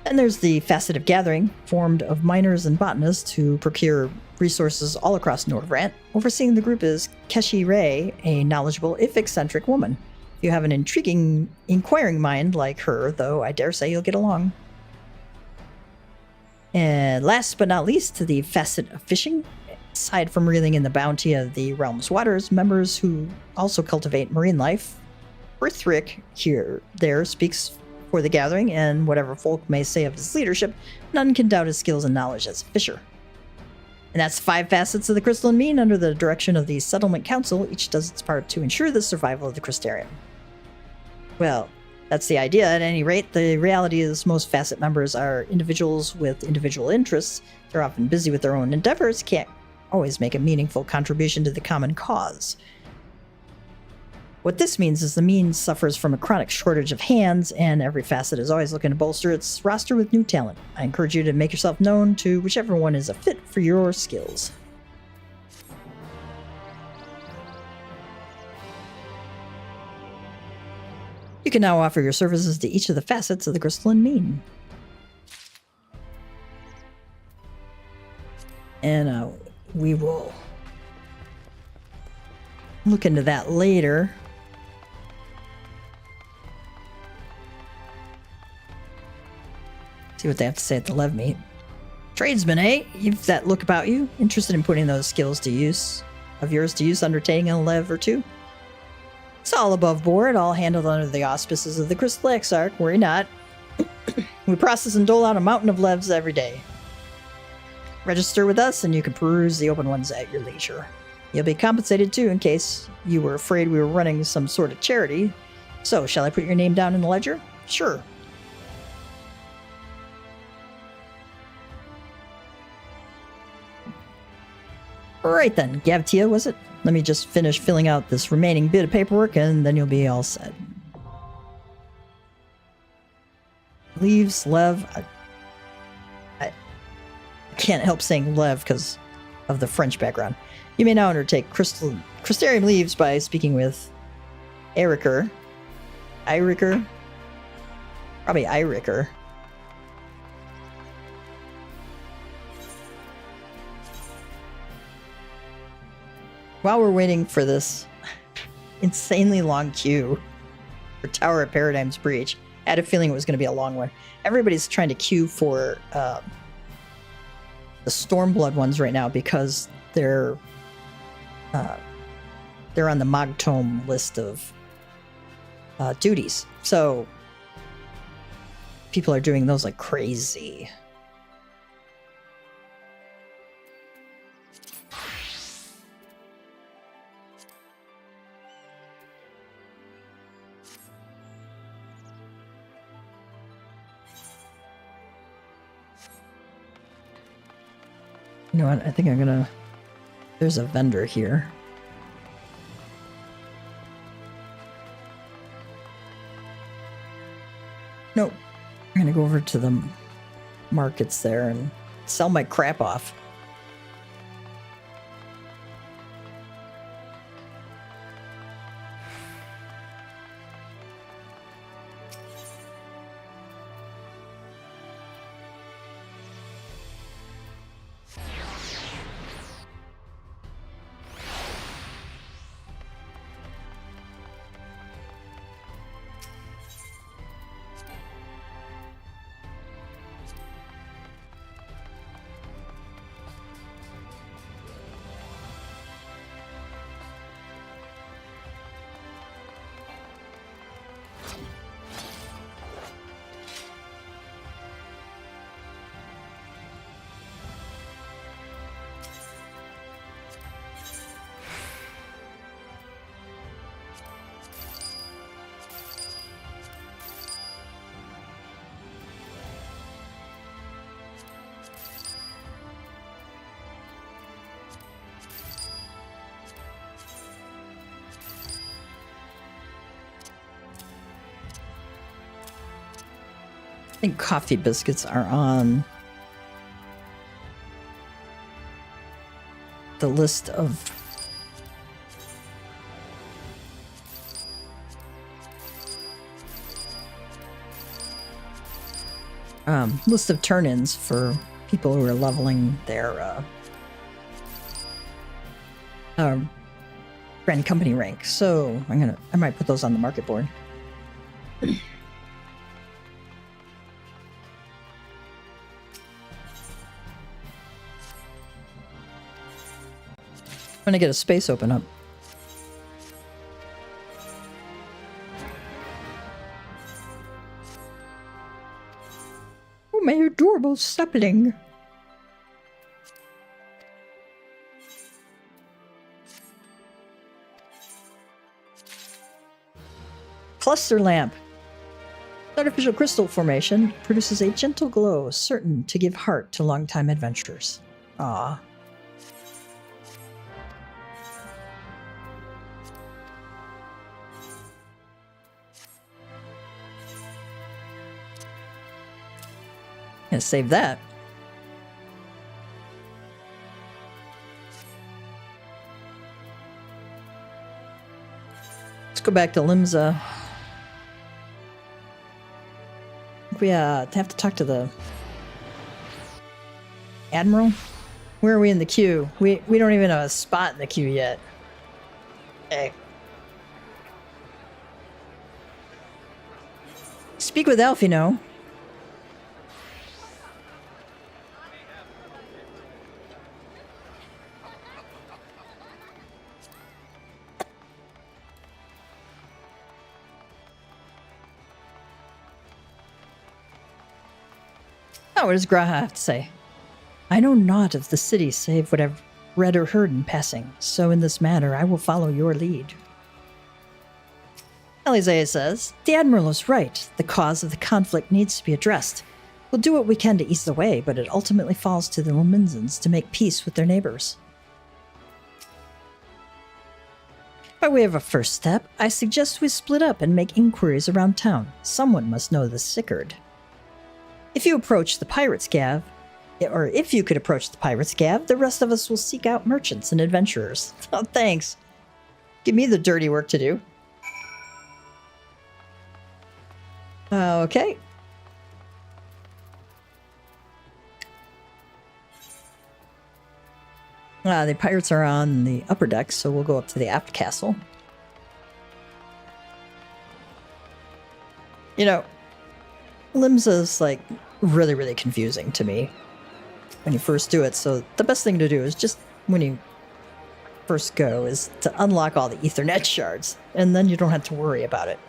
Then there's the facet of gathering, formed of miners and botanists who procure resources all across Norvrant. Overseeing the group is Keshi Ray, a knowledgeable, if eccentric woman. If you have an inquiring mind like her, though, I dare say you'll get along. And last but not least, to the facet of fishing. Aside from reeling in the bounty of the realm's waters, members who also cultivate marine life, Ethric there speaks for the gathering, and whatever folk may say of his leadership, none can doubt his skills and knowledge as a fisher. And that's 5 facets of the Crystalline Mean under the direction of the Settlement Council. Each does its part to ensure the survival of the Crystarium. Well, that's the idea. At any rate, the reality is most facet members are individuals with individual interests. They're often busy with their own endeavors, can't always make a meaningful contribution to the common cause. What this means is the Mean suffers from a chronic shortage of hands, and every facet is always looking to bolster its roster with new talent. I encourage you to make yourself known to whichever one is a fit for your skills. You can now offer your services to each of the facets of the Crystalline Mean. And we will look into that later. See what they have to say at the Lev meet. Tradesman, eh? You've that look about you. Interested in putting those skills to use, of yours to use, undertaking a Lev or two? It's all above board, all handled under the auspices of the Crystal Exarch. Worry not. We process and dole out a mountain of Levs every day. Register with us and you can peruse the open ones at your leisure. You'll be compensated too in case you were afraid we were running some sort of charity. So, shall I put your name down in the ledger? Sure. Right then, Gavtia, was it? Let me just finish filling out this remaining bit of paperwork and then you'll be all set. Leaves, Lev. I can't help saying Lev because of the French background. You may now undertake Crystarium leaves by speaking with Eriker. Probably Iriker. While we're waiting for this insanely long queue for Tower of Paradigm's Breach, I had a feeling it was going to be a long one. Everybody's trying to queue for the Stormblood ones right now because they're on the Mogtome list of duties. So people are doing those like crazy. You know what? I think I'm gonna... There's a vendor here. Nope. I'm gonna go over to the markets there and sell my crap off. I think coffee biscuits are on the list of turn-ins for people who are leveling their brand company rank. So I might put those on the market board. I'm gonna get a space open up. Oh, my adorable sapling. Cluster lamp. Artificial crystal formation produces a gentle glow, certain to give heart to longtime adventurers. Ah. Gonna save that. Let's go back to Limza. We have to talk to the Admiral. Where are we in the queue? We don't even have a spot in the queue yet. Okay. Speak with Elf, you know. Oh, what does Graha have to say? I know naught of the city save what I've read or heard in passing, so in this matter I will follow your lead. Eorzea says, the Admiral is right. The cause of the conflict needs to be addressed. We'll do what we can to ease the way, but it ultimately falls to the Lominzans to make peace with their neighbors. By way of a first step, I suggest we split up and make inquiries around town. Someone must know the Sickard. If you approach the Pirates' Gav, or if you could approach the Pirates' Gav, the rest of us will seek out merchants and adventurers. Oh, thanks. Give me the dirty work to do. Okay. The pirates are on the upper deck, so we'll go up to the aft castle. You know, Limza's like really, really confusing to me when you first do it. So the best thing to do is just when you first go is to unlock all the Ethernet shards, and then you don't have to worry about it.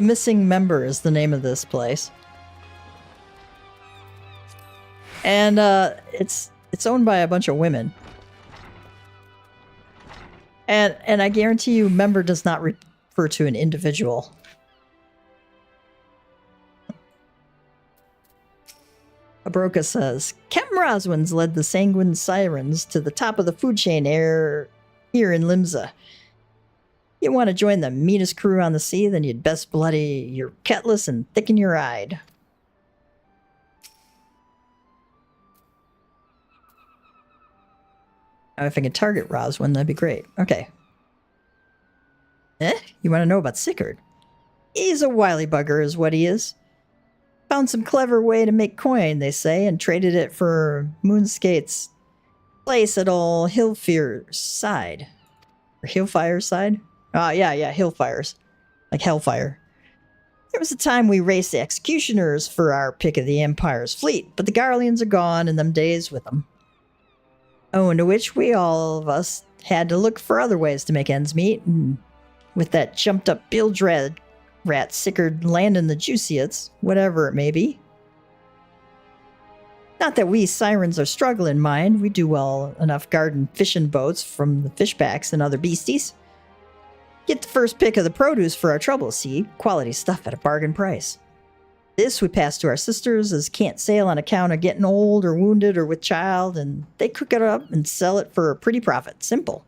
The Missing Member is the name of this place. And it's owned by a bunch of women. And I guarantee you, member does not refer to an individual. Abroka says, Captain Roswin's led the Sanguine Sirens to the top of the food chain here in Limsa. You want to join the meanest crew on the sea, then you'd best bloody your cutlass and thicken your hide. Now, if I can target Roswin, that'd be great. Okay. You want to know about Sickard? He's a wily bugger is what he is. Found some clever way to make coin, they say, and traded it for Moonskate's place at old Hillfire's side. Or Hillfire's side? Yeah, Hillfire's. Like Hellfire. There was a time we raced the Executioners for our pick of the Empire's fleet, but the Garleans are gone and them days with them. Owing to which we all of us had to look for other ways to make ends meet, and with that jumped up bilge rat Sickard landing the juiciest, whatever it may be. Not that we sirens are struggling, mind. We do well enough guarding fishing boats from the fishbacks and other beasties. Get the first pick of the produce for our trouble, see? Quality stuff at a bargain price. This we pass to our sisters as can't sail on account of getting old or wounded or with child, and they cook it up and sell it for a pretty profit. Simple.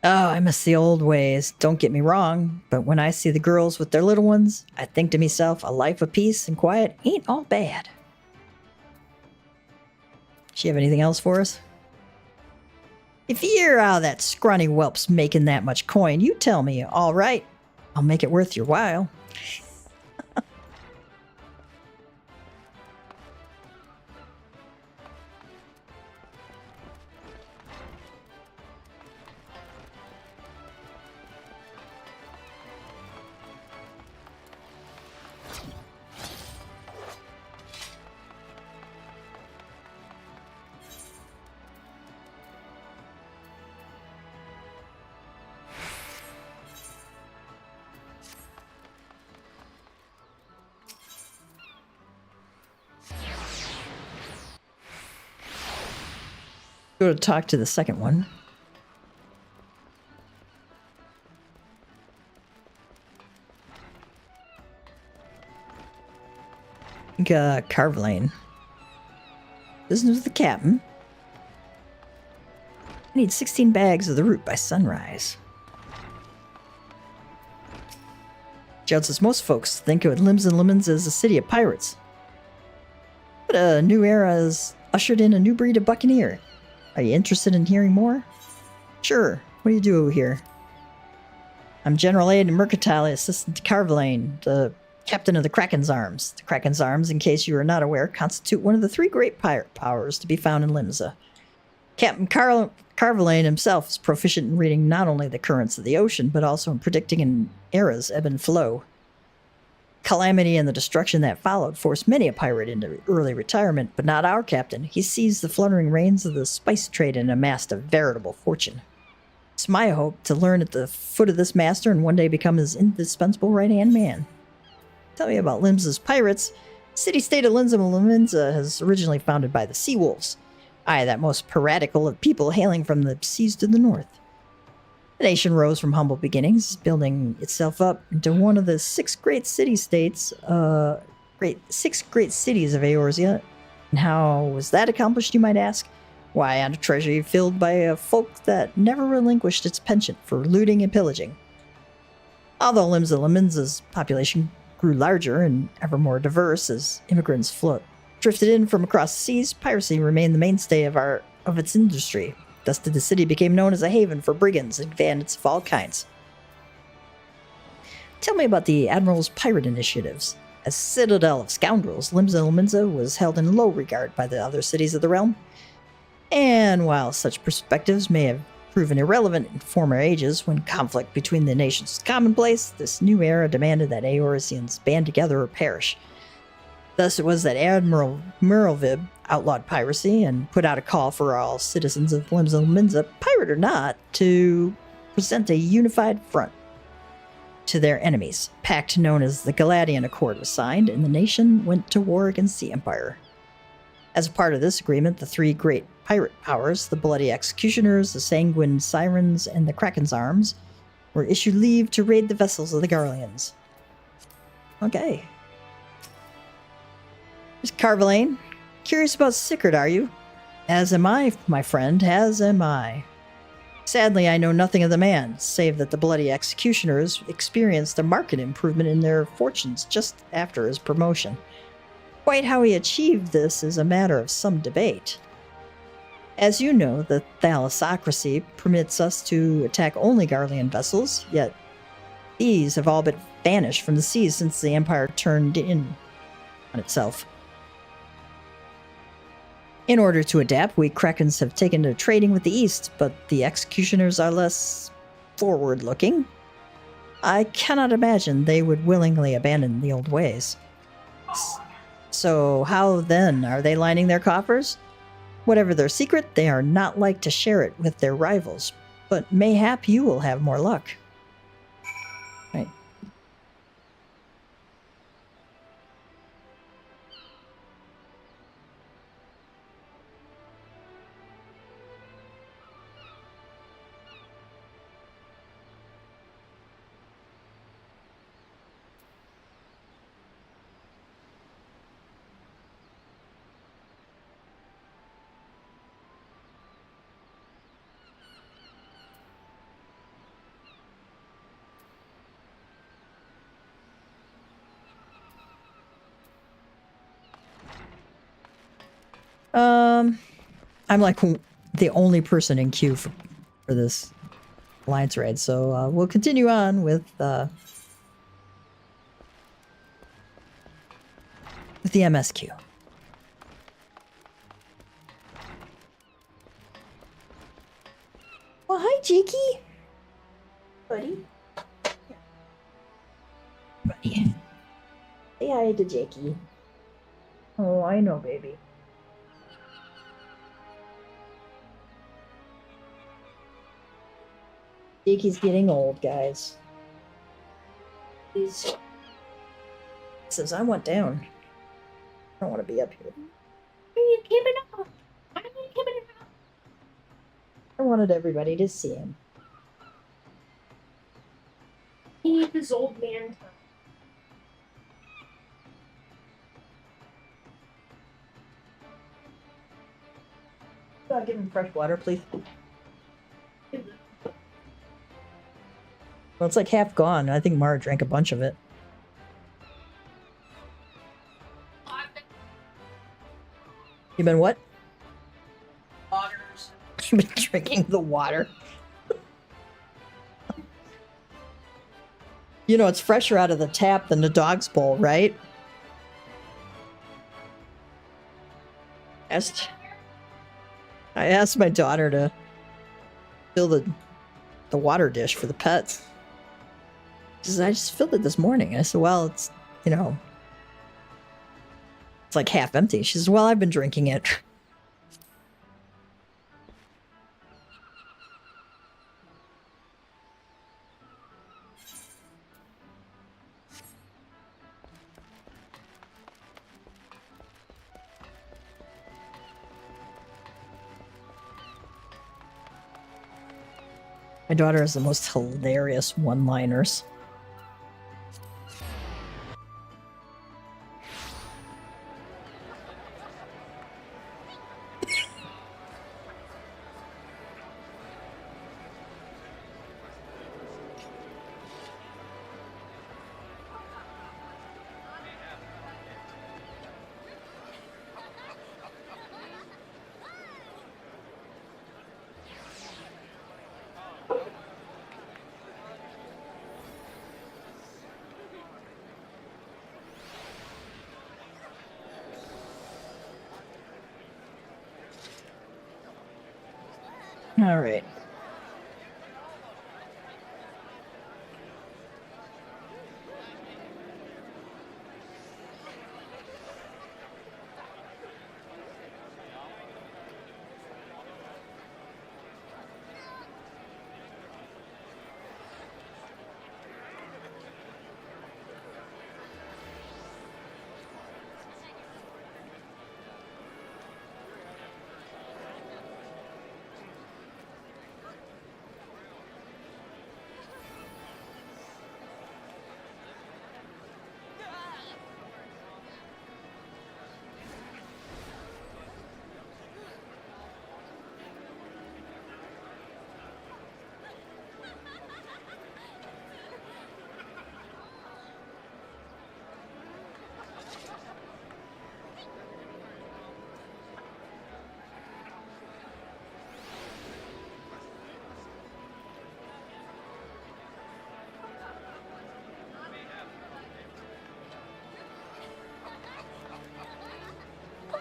Oh, I miss the old ways, don't get me wrong, but when I see the girls with their little ones, I think to myself, a life of peace and quiet ain't all bad. She have anything else for us? If you hear how that scrawny whelp's making that much coin, you tell me, all right, I'll make it worth your while. Go to talk to the second one. Carvelane. Business with the captain. I need 16 bags of the root by sunrise. Judd says most folks think of Limbs and Lemons as a city of pirates. But a new era has ushered in a new breed of buccaneer. Are you interested in hearing more? Sure. What do you do here? I'm General Aid and Mercantile Assistant to Carvelane, the captain of the Kraken's Arms. The Kraken's Arms, in case you are not aware, constitute one of the three great pirate powers to be found in Limsa. Captain Carvelane himself is proficient in reading not only the currents of the ocean, but also in predicting an era's ebb and flow. Calamity and the destruction that followed forced many a pirate into early retirement, but not our captain. He seized the fluttering reins of the spice trade and amassed a veritable fortune. It's my hope to learn at the foot of this master and one day become his indispensable right-hand man. Tell me about Limsa's pirates. The city-state of Limsa is originally founded by the Sea Wolves. Aye, that most piratical of people hailing from the seas to the north. The nation rose from humble beginnings, building itself up into one of the six great cities of Eorzea. And how was that accomplished, you might ask? Why, on a treasury filled by a folk that never relinquished its penchant for looting and pillaging. Although Limsa's population grew larger and ever more diverse as immigrants drifted in from across the seas, piracy remained the mainstay of its industry. Thus did the city became known as a haven for brigands and bandits of all kinds. Tell me about the Admiral's pirate initiatives. As citadel of scoundrels, Limsa was held in low regard by the other cities of the realm. And while such perspectives may have proven irrelevant in former ages when conflict between the nations was commonplace, this new era demanded that Eorzeans band together or perish. Thus it was that Admiral Merylvib outlawed piracy and put out a call for all citizens of Limsa, pirate or not, to present a unified front. to their enemies. A pact known as the Galadian Accord was signed, and the nation went to war against the Empire. As a part of this agreement, the three great pirate powers, the Bloody Executioners, the Sanguine Sirens, and the Kraken's Arms, were issued leave to raid the vessels of the Garleans. Okay. Miss Carvalane, curious about Sickard, are you? As am I, my friend, as am I. Sadly, I know nothing of the man, save that the Bloody Executioners experienced a marked improvement in their fortunes just after his promotion. Quite how he achieved this is a matter of some debate. As you know, the thalassocracy permits us to attack only Garlean vessels, yet these have all but vanished from the seas since the Empire turned in on itself. In order to adapt, we Krakens have taken to trading with the East, but the Executioners are less forward-looking. I cannot imagine they would willingly abandon the old ways. So how then? Are they lining their coffers? Whatever their secret, they are not like to share it with their rivals, but mayhap you will have more luck. Right. I'm like the only person in queue for this alliance raid, so we'll continue on with the MSQ. Well, hi, Jakey. Buddy. Buddy. Say hi to Jakey. Oh, I know, baby. Jakey's getting old, guys. He says, I want down. I don't want to be up here. Are you keeping up? Are you keeping up? I wanted everybody to see him. He needs his old man time. Give him fresh water, please. Well, it's like half gone. I think Mara drank a bunch of it. You been what? Waters. You've been drinking the water. You know, it's fresher out of the tap than the dog's bowl, right? I asked my daughter to fill the water dish for the pets. She says, I just filled it this morning. I said, well, it's, you know, it's like half empty. She says, well, I've been drinking it. My daughter has the most hilarious one-liners. All right.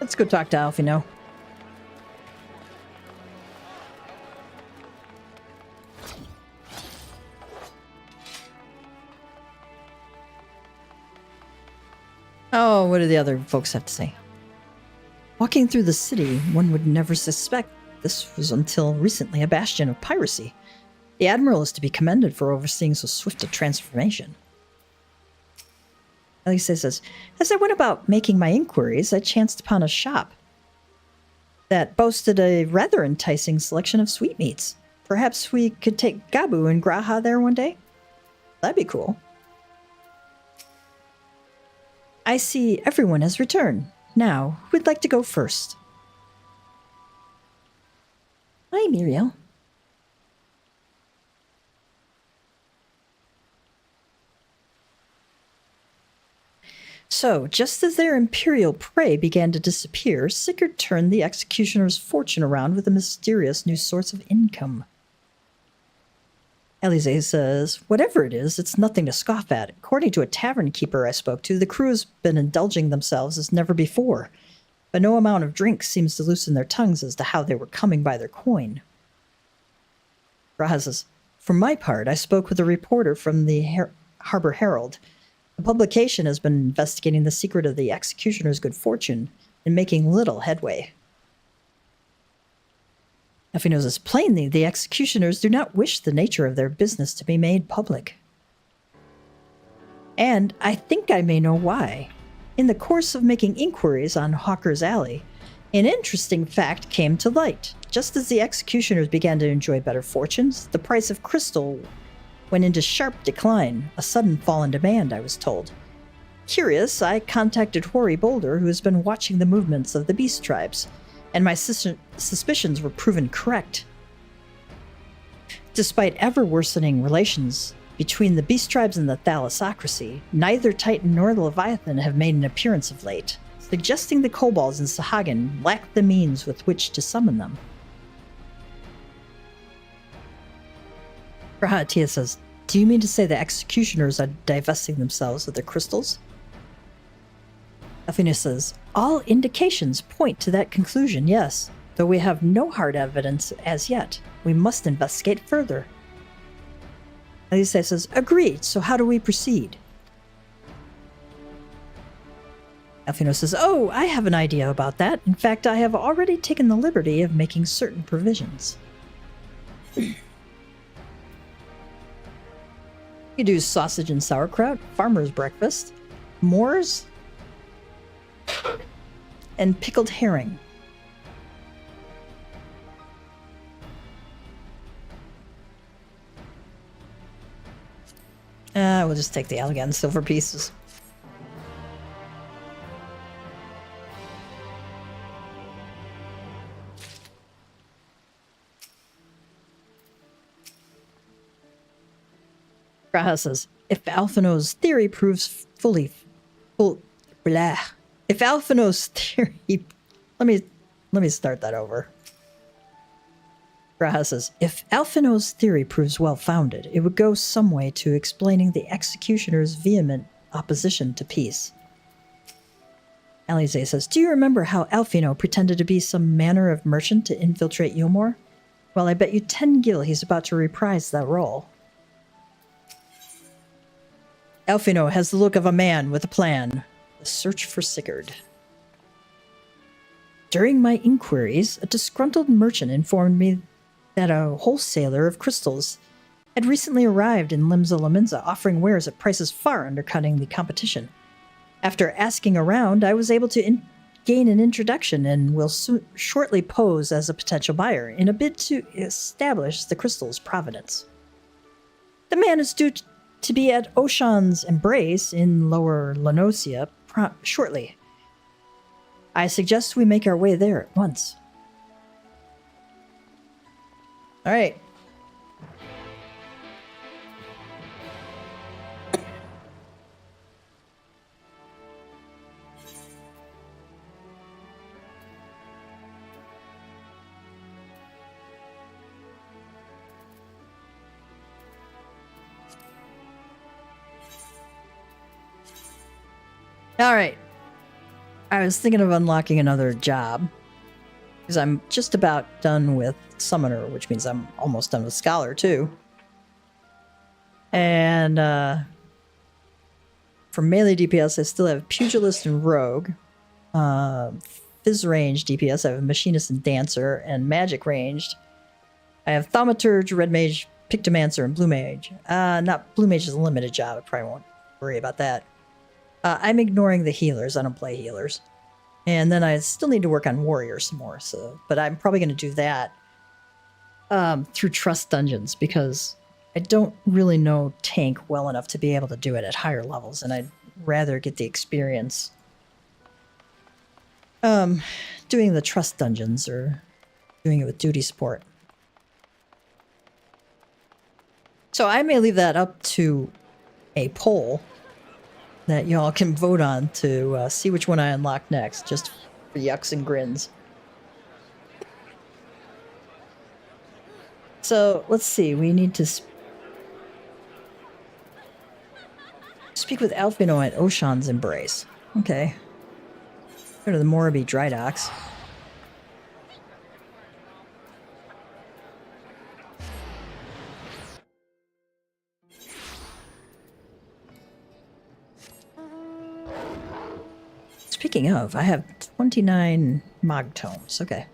Let's go talk to Alfie now. Oh, what do the other folks have to say? Walking through the city, one would never suspect this was until recently a bastion of piracy. The Admiral is to be commended for overseeing so swift a transformation. Elise says, as I went about making my inquiries, I chanced upon a shop that boasted a rather enticing selection of sweetmeats. Perhaps we could take Gabu and Graha there one day? That'd be cool. I see everyone has returned. Now, who'd like to go first? Hi, Muriel. So, just as their imperial prey began to disappear, Sigurd turned the executioner's fortune around with a mysterious new source of income. Elise says, whatever it is, it's nothing to scoff at. According to a tavern keeper I spoke to, the crew has been indulging themselves as never before, but no amount of drink seems to loosen their tongues as to how they were coming by their coin. Raha says, for my part, I spoke with a reporter from the Harbor Herald. The publication has been investigating the secret of the executioner's good fortune and making little headway. Effie knows this plainly, the executioners do not wish the nature of their business to be made public. And I think I may know why. In the course of making inquiries on Hawker's Alley, an interesting fact came to light. Just as the executioners began to enjoy better fortunes, the price of crystal went into sharp decline, a sudden fall in demand, I was told. Curious, I contacted Hoary Boulder, who has been watching the movements of the beast tribes, and my suspicions were proven correct. Despite ever-worsening relations between the beast tribes and the thalassocracy, neither Titan nor the Leviathan have made an appearance of late, suggesting the kobolds in Sahagin lack the means with which to summon them. Rahatia says, do you mean to say the executioners are divesting themselves of their crystals? Athena says, all indications point to that conclusion, yes, though we have no hard evidence as yet. We must investigate further. Elise says, agreed, so how do we proceed? Alfino says, oh, I have an idea about that. In fact, I have already taken the liberty of making certain provisions. You do sausage and sauerkraut, farmer's breakfast, Moors, and pickled herring. We'll just take the elegant silver pieces. Graha says, if Alphino's theory proves if Alphino's theory, let me start that over. Graha says, if Alphino's theory proves well-founded, it would go some way to explaining the executioner's vehement opposition to peace. Alize says, do you remember how Alphino pretended to be some manner of merchant to infiltrate Yulmore? Well, I bet you 10 gil he's about to reprise that role. Alphino has the look of a man with a plan. The search for Sigurd. During my inquiries, a disgruntled merchant informed me that a wholesaler of crystals had recently arrived in Limsa Laminza, offering wares at prices far undercutting the competition. After asking around, I was able to gain an introduction and will shortly pose as a potential buyer in a bid to establish the crystal's provenance. The man is due to be at Oshan's Embrace in Lower Lenosia shortly. I suggest we make our way there at once. All right. All right. I was thinking of unlocking another job because I'm just about done with Summoner, which means I'm almost done with Scholar too. And for melee DPS, I still have Pugilist and Rogue. Phys range DPS, I have Machinist and Dancer, and Magic ranged. I have Thaumaturge, Red Mage, Pictomancer, and Blue Mage. Not Blue Mage is a limited job. I probably won't worry about that. I'm ignoring the healers. I don't play healers. And then I still need to work on Warriors some more. But I'm probably going to do that through Trust Dungeons because I don't really know Tank well enough to be able to do it at higher levels, and I'd rather get the experience doing the Trust Dungeons or doing it with duty support. So I may leave that up to a poll that y'all can vote on to see which one I unlock next, just for yucks and grins. So let's see, we need to speak with Alfino at Oshan's Embrace. Okay. Go to the Moraby Dry Docks. Speaking of, I have 29 Mog Tomes. Okay.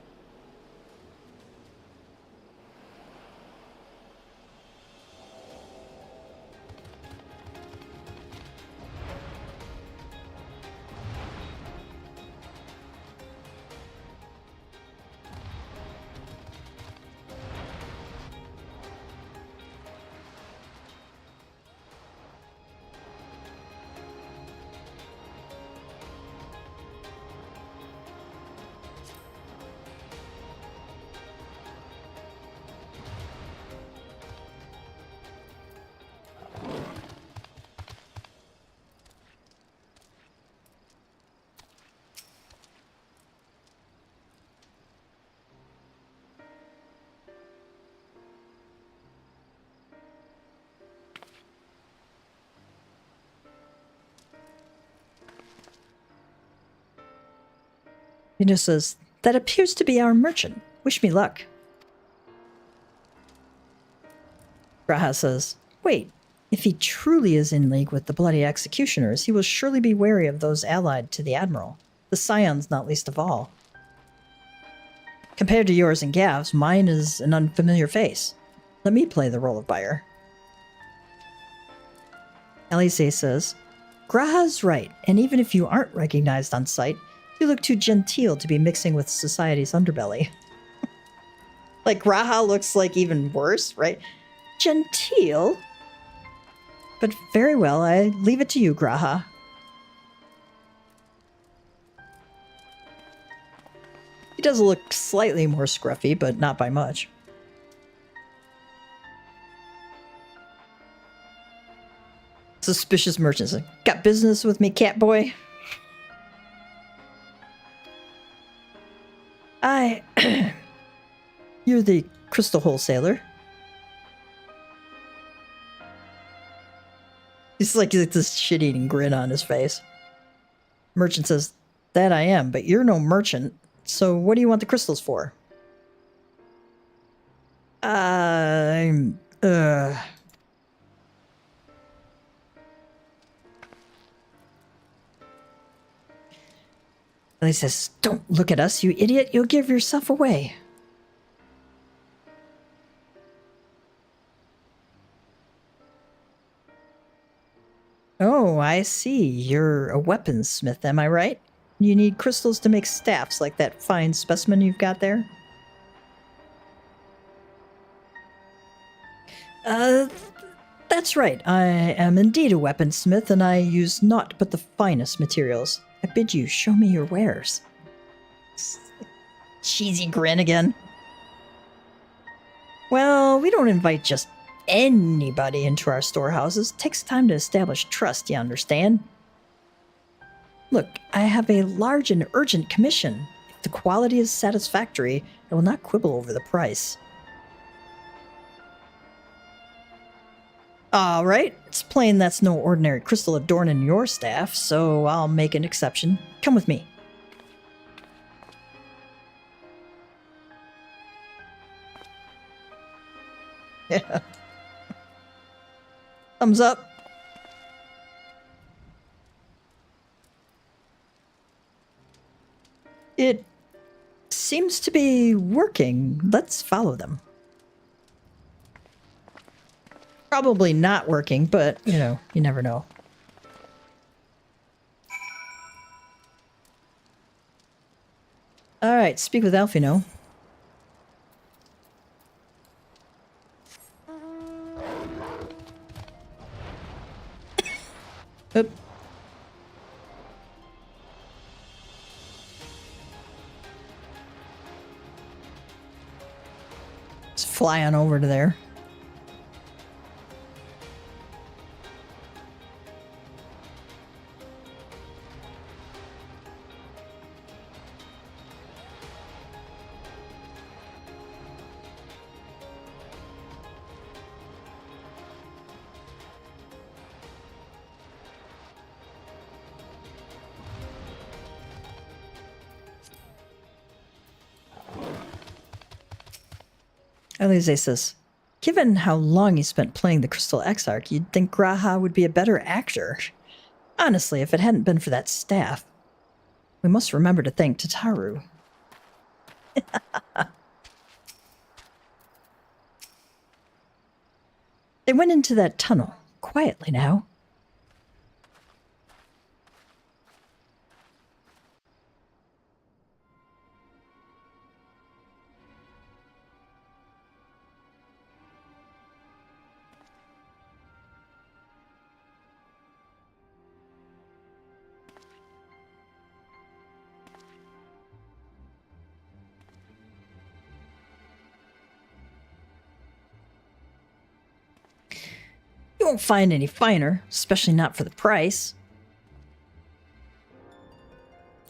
He just says, that appears to be our merchant. Wish me luck. Graha says, wait, if he truly is in league with the bloody executioners, he will surely be wary of those allied to the Admiral. The Scions not least of all. Compared to yours and Gav's, mine is an unfamiliar face. Let me play the role of buyer. Elise says, Graha's right, and even if you aren't recognized on sight, you look too genteel to be mixing with society's underbelly. Like, Graha looks like even worse, right? Genteel? But very well, I leave it to you, Graha. He does look slightly more scruffy, but not by much. Suspicious merchants. Got business with me, Catboy? You're the crystal wholesaler. He's like this shit-eating grin on his face. Merchant says, that I am, but you're no merchant, so what do you want the crystals for? He says, don't look at us, you idiot. You'll give yourself away. Oh, I see. You're a weaponsmith, am I right? You need crystals to make staffs like that fine specimen you've got there? That's right. I am indeed a weaponsmith, and I use naught but the finest materials. I bid you, show me your wares. Cheesy grin again. Well, we don't invite just anybody into our storehouses. It takes time to establish trust, you understand? Look, I have a large and urgent commission. If the quality is satisfactory, I will not quibble over the price. All right, it's plain that's no ordinary crystal adorning your staff, so I'll make an exception. Come with me. Yeah. Thumbs up. It seems to be working. Let's follow them. Probably not working, but, you know, you never know. All right, speak with Alfino. Oop. Let's fly on over to there. Eorzea says, given how long he spent playing the Crystal Exarch, you'd think Graha would be a better actor. Honestly, if it hadn't been for that staff, we must remember to thank Tataru. They went into that tunnel, quietly now. You won't find any finer, especially not for the price.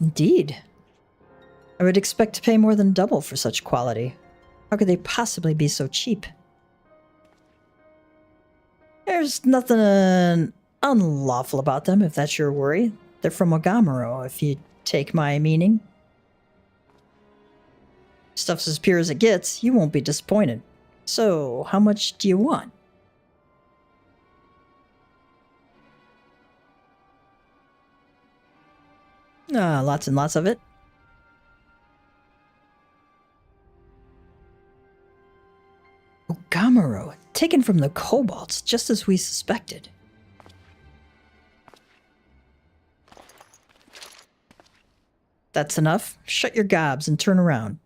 Indeed. I would expect to pay more than double for such quality. How could they possibly be so cheap? There's nothing unlawful about them, if that's your worry. They're from Ogamaro, if you take my meaning. Stuff's as pure as it gets, you won't be disappointed. So, how much do you want? Lots and lots of it. Ogamaro, taken from the kobolds, just as we suspected. That's enough. Shut your gobs and turn around.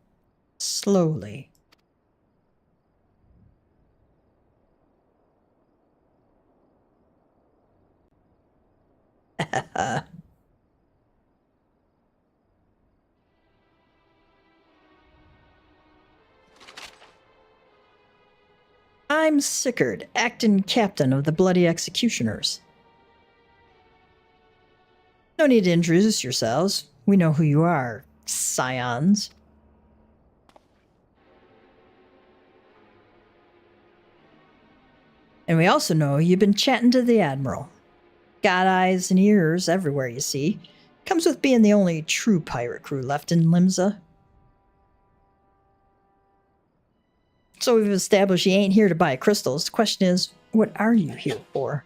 Slowly. I'm Sickard, acting captain of the Bloody Executioners. No need to introduce yourselves. We know who you are, scions. And we also know you've been chatting to the Admiral. Got eyes and ears everywhere, you see. Comes with being the only true pirate crew left in Limsa. So we've established you ain't here to buy crystals. The question is, what are you here for?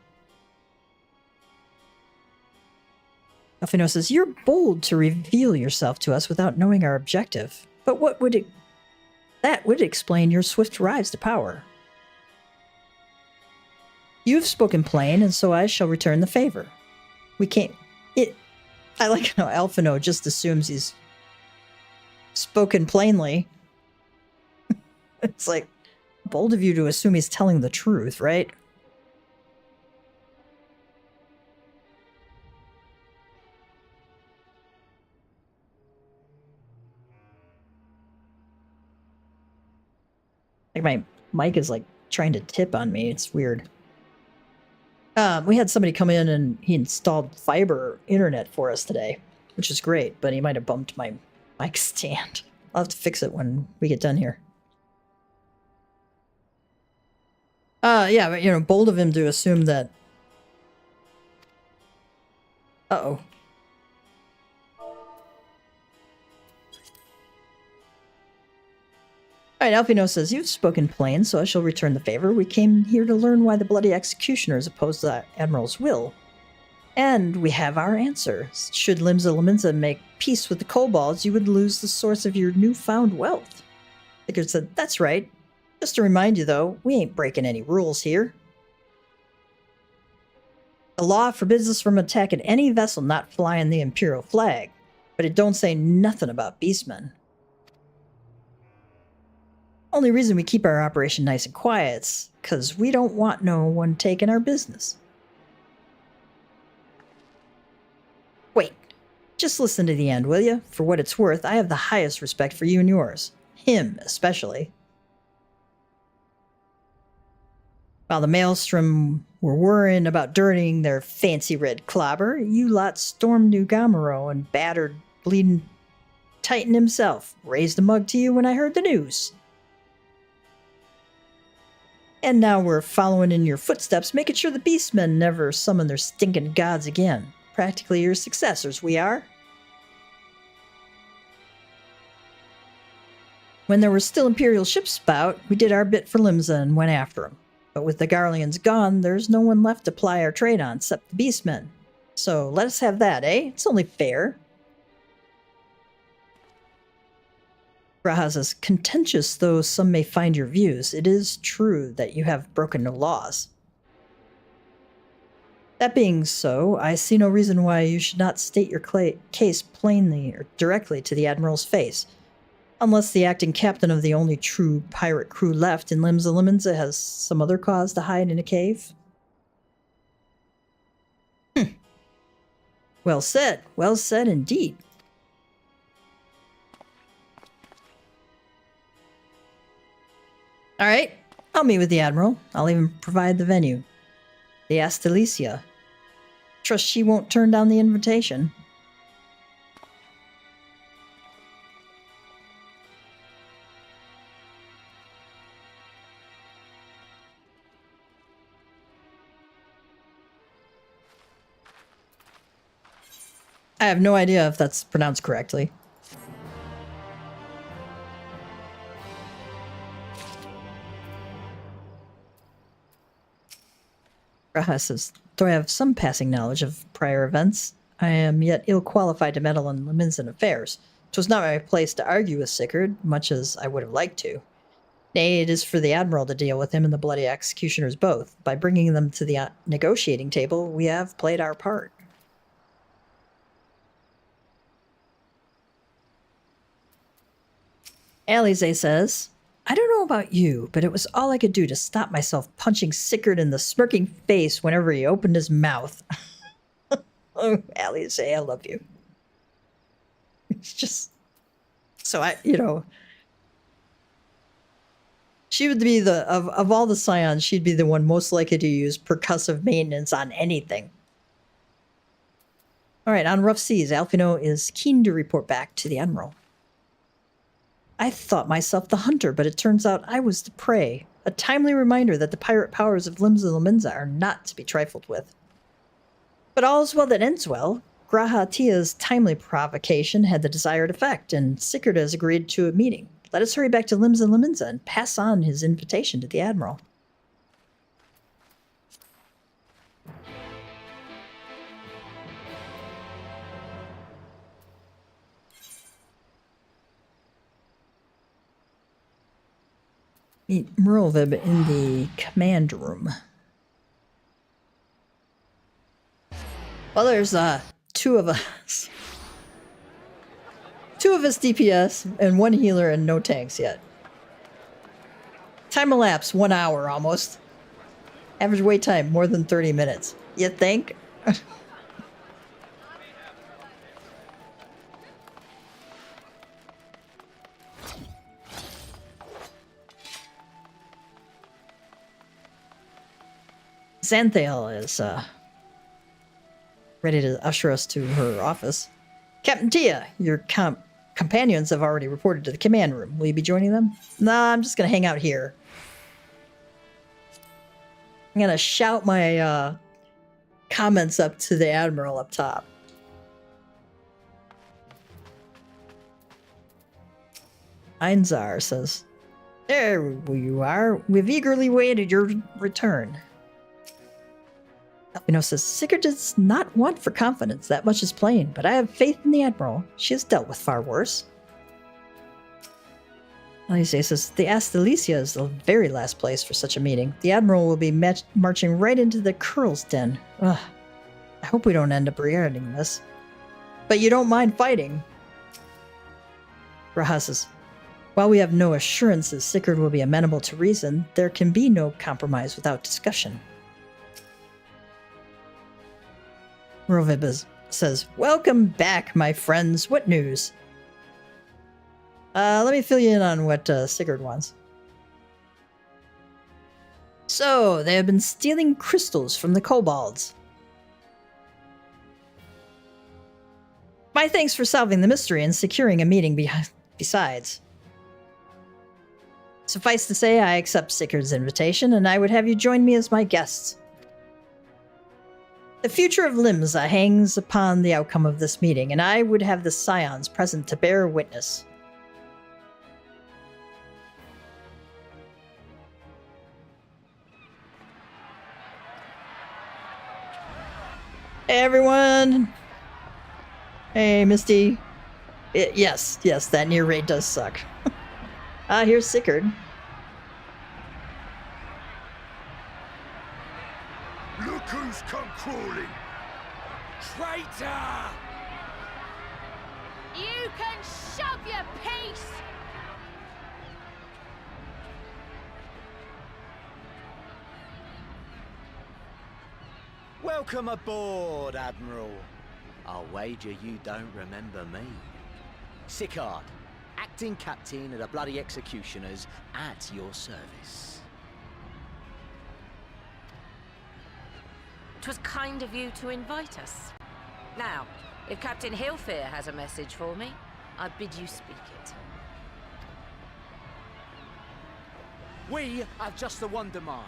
Alfino says, you're bold to reveal yourself to us without knowing our objective. But what would it... That would explain your swift rise to power. You've spoken plain, and so I shall return the favor. We can't... I like how Alfino just assumes he's spoken plainly. It's like, bold of you to assume he's telling the truth, right? Like my mic is like trying to tip on me. It's weird. We had somebody come in and he installed fiber internet for us today, which is great, but he might have bumped my mic stand. I'll have to fix it when we get done here. Yeah, but, you know, bold of him to assume that... Uh-oh. All right, Alfino says, you've spoken plain, so I shall return the favor. We came here to learn why the bloody executioners opposed the Admiral's will. And we have our answer. Should Limsa Lominsa make peace with the kobolds, you would lose the source of your newfound wealth. Sigurd said, that's right. Just to remind you, though, we ain't breaking any rules here. The law forbids us from attacking any vessel not flying the Imperial flag, but it don't say nothing about beastmen. Only reason we keep our operation nice and quiet's because we don't want no one taking our business. Wait, just listen to the end, will you? For what it's worth, I have the highest respect for you and yours. Him, especially. While the Maelstrom were worrying about dirtying their fancy red clobber, you lot stormed New Gamero and battered bleeding Titan himself. Raised a mug to you when I heard the news. And now we're following in your footsteps, making sure the beastmen never summon their stinking gods again. Practically your successors, we are. When there were still Imperial ships about, we did our bit for Limsa and went after them. But with the Garleans gone, there's no one left to ply our trade on except the beastmen. So let us have that, eh? It's only fair. Graha says, contentious though some may find your views, it is true that you have broken no laws. That being so, I see no reason why you should not state your case plainly or directly to the Admiral's face. Unless the acting captain of the only true pirate crew left in Limsa Lominsa has some other cause to hide in a cave. Well said indeed. All right, I'll meet with the Admiral. I'll even provide the venue. The Astalicia. Trust she won't turn down the invitation. I have no idea if that's pronounced correctly. Graha says, though I have some passing knowledge of prior events, I am yet ill-qualified to meddle in Lominsan affairs. 'Twas not my place to argue with Sigurd, much as I would have liked to. Nay, it is for the Admiral to deal with him and the bloody executioners both. By bringing them to the negotiating table, we have played our part. Alize says, I don't know about you, but it was all I could do to stop myself punching Sigurd in the smirking face whenever he opened his mouth. Oh, Alize, I love you. It's just... So she would be of all the scions, she'd be the one most likely to use percussive maintenance on anything. All right, on rough seas, Alfino is keen to report back to the Admiral. I thought myself the hunter, but it turns out I was the prey. A timely reminder that the pirate powers of Limsa Lominsa are not to be trifled with. But all is well that ends well. Graha Tia's timely provocation had the desired effect, and Sigurd has agreed to a meeting. Let us hurry back to Limsa Lominsa and pass on his invitation to the Admiral. Meet Merlvib in the command room. Well, there's two of us. Two of us DPS and one healer and no tanks yet. Time elapsed 1 hour almost. Average wait time more than 30 minutes. You think? Xanthael is ready to usher us to her office. Captain Tia, your companions have already reported to the command room. Will you be joining them? Nah, I'm just going to hang out here. I'm going to shout my comments up to the Admiral up top. Einzar says, There you are. We've eagerly waited your return. Albino says, Sigurd does not want for confidence, that much is plain, but I have faith in the Admiral. She has dealt with far worse. Alice says, the Astalicia is the very last place for such a meeting. The Admiral will be marching right into the Curl's den. Ugh. I hope we don't end up regretting this. But you don't mind fighting? Raha says, while we have no assurances Sigurd will be amenable to reason, there can be no compromise without discussion. Rovib says, welcome back, my friends. What news? Let me fill you in on what Sigurd wants. So, they have been stealing crystals from the kobolds. My thanks for solving the mystery and securing a meeting besides. Suffice to say, I accept Sigurd's invitation, and I would have you join me as my guests. The future of Limsa hangs upon the outcome of this meeting, and I would have the scions present to bear witness. Hey, everyone! Hey, Misty. Yes, that near raid does suck. Here's Sigurd. Look who's come crawling! Traitor! You can shove your piece! Welcome aboard, Admiral. I'll wager you don't remember me. Sigurd, acting captain of the bloody executioners, at your service. 'Twas kind of you to invite us. Now, if Captain Hilfear has a message for me, I bid you speak it. We have just the one demand.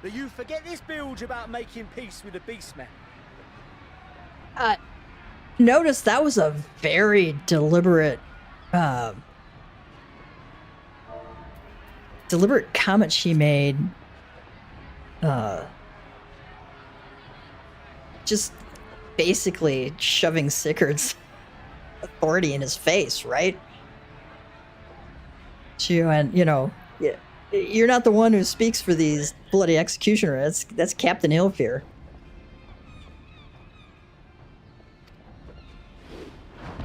That you forget this bilge about making peace with the beastmen. Notice that was a very deliberate comment she made. Just basically shoving Sigurd's authority in his face, right? She went, you're not the one who speaks for these bloody executioners. That's Captain Hilfear.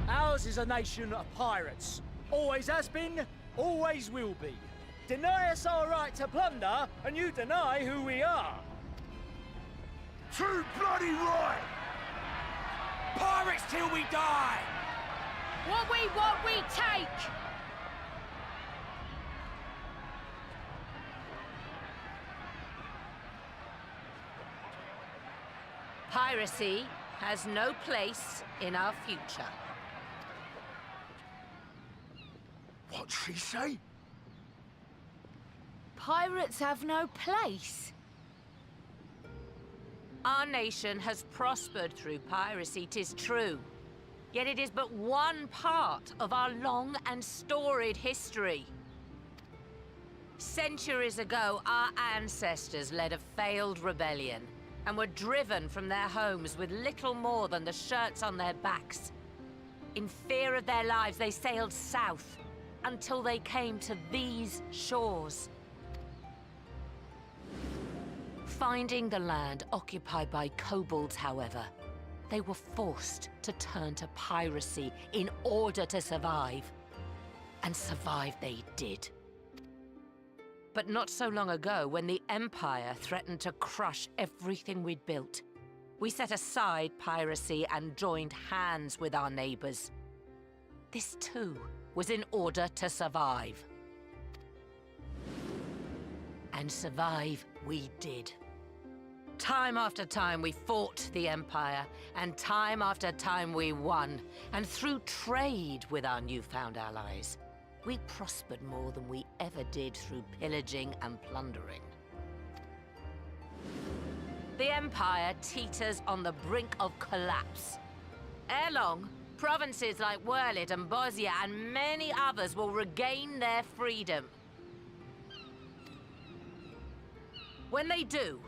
Ours is a nation of pirates. Always has been, always will be. Deny us our right to plunder, and you deny who we are. Too bloody right! Pirates till we die! What we want, we take! Piracy has no place in our future. What'd she say? Pirates have no place. Our nation has prospered through piracy, 'tis true. Yet it is but one part of our long and storied history. Centuries ago, our ancestors led a failed rebellion and were driven from their homes with little more than the shirts on their backs. In fear of their lives, they sailed south until they came to these shores. Finding the land occupied by kobolds, however, they were forced to turn to piracy in order to survive. And survive they did. But not so long ago, when the Empire threatened to crush everything we'd built, we set aside piracy and joined hands with our neighbors. This too was in order to survive. And survive we did. Time after time we fought the Empire, and time after time we won. And through trade with our newfound allies, we prospered more than we ever did through pillaging and plundering. The Empire teeters on the brink of collapse. Ere long, provinces like Werlit and Bosnia and many others will regain their freedom. When they do,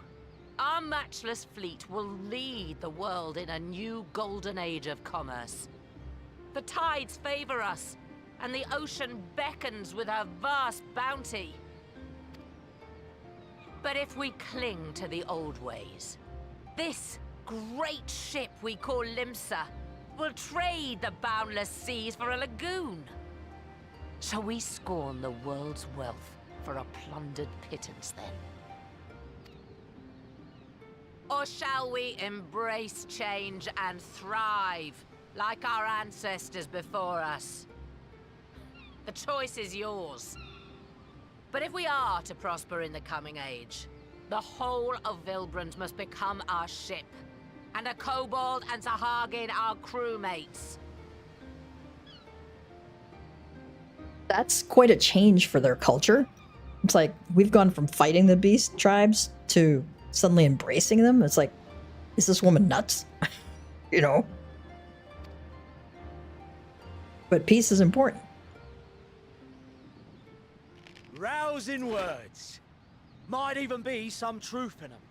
our matchless fleet will lead the world in a new golden age of commerce. The tides favor us, and the ocean beckons with her vast bounty. But if we cling to the old ways, this great ship we call Limsa will trade the boundless seas for a lagoon. Shall we scorn the world's wealth for a plundered pittance then? Or shall we embrace change and thrive, like our ancestors before us? The choice is yours. But if we are to prosper in the coming age, the whole of Vilbrand must become our ship, and a kobold and Sahagin our crewmates. That's quite a change for their culture. It's like we've gone from fighting the beast tribes to suddenly embracing them. It's like, is this woman nuts? You know? But peace is important. Rousing words. Might even be some truth in them.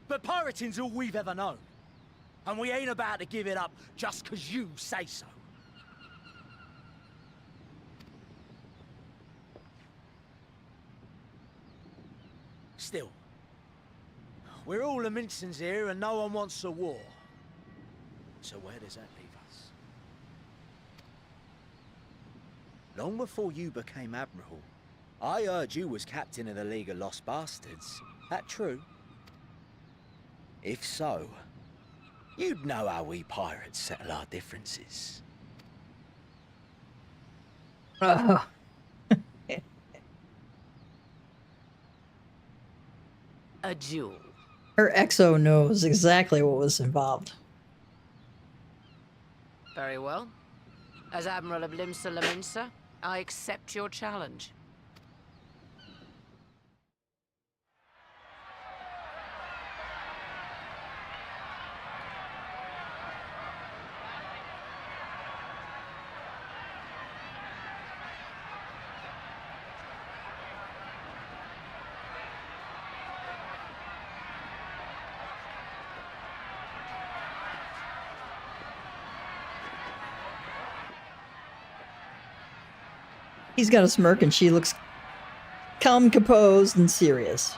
But pirating's all we've ever known. And we ain't about to give it up just 'cause you say so. Still, we're all Laminsons here and no one wants a war. So where does that leave us? Long before you became Admiral, I heard you was captain of the League of Lost Bastards. That true? If so, you'd know how we pirates settle our differences. Oh. A duel. Her exo knows exactly what was involved. Very well. As Admiral of Limsa Laminsa, I accept your challenge. He's got a smirk and she looks calm, composed, and serious.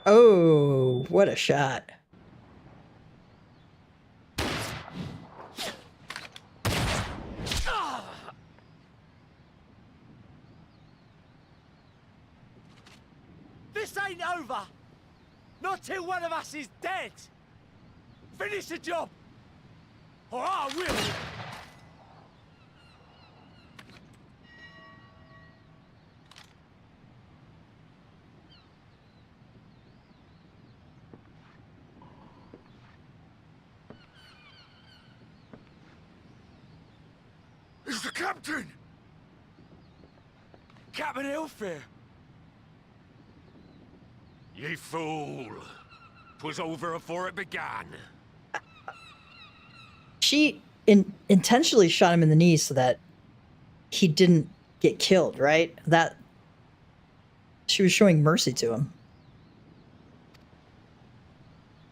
Oh, what a shot. This ain't over! Not till one of us is dead! Finish the job! Or I will! It's the captain! Captain Ilfir! Ye fool! 'Twas over afore it began. She intentionally shot him in the knee so that he didn't get killed, right? That she was showing mercy to him.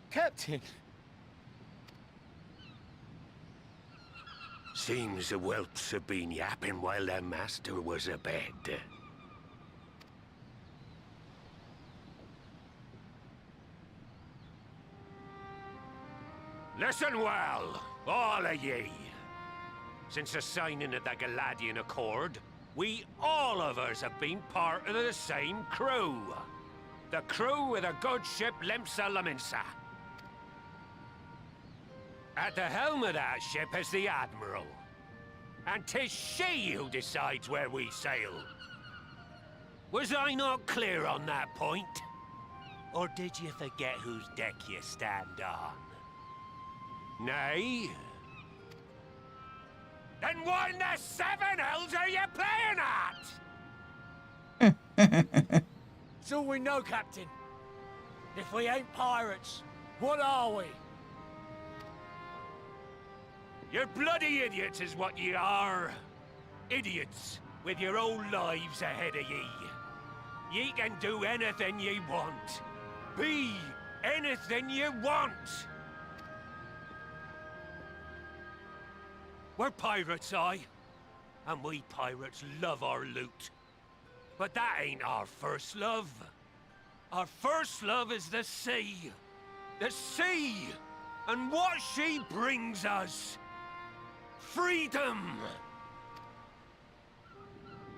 Captain! Seems the whelps have been yapping while their master was abed. Listen well, all of ye. Since the signing of the Galadian Accord, we all of us have been part of the same crew. The crew of the good ship Limsa Laminsa. At the helm of that ship is the Admiral. And 'tis she who decides where we sail. Was I not clear on that point? Or did you forget whose deck you stand on? Nay? Then what in the seven hells are you playing at? It's all we know, Captain. If we ain't pirates, what are we? You're bloody idiots is what ye are. Idiots with your own lives ahead of ye. Ye can do anything ye want. Be anything ye want. We're pirates, aye. And we pirates love our loot. But that ain't our first love. Our first love is the sea. The sea! And what she brings us. Freedom!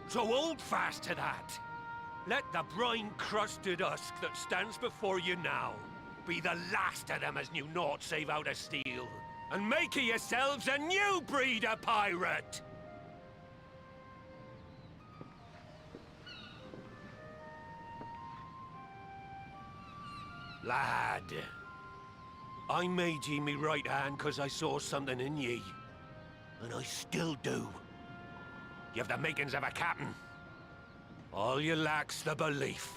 So hold fast to that. Let the brine-crusted husk that stands before you now be the last of them as knew naught save out of steel. And make of yourselves a new breed of pirate! Lad, I made ye me right hand 'cause I saw something in ye. And I still do. You have the makings of a captain. All you lack's the belief.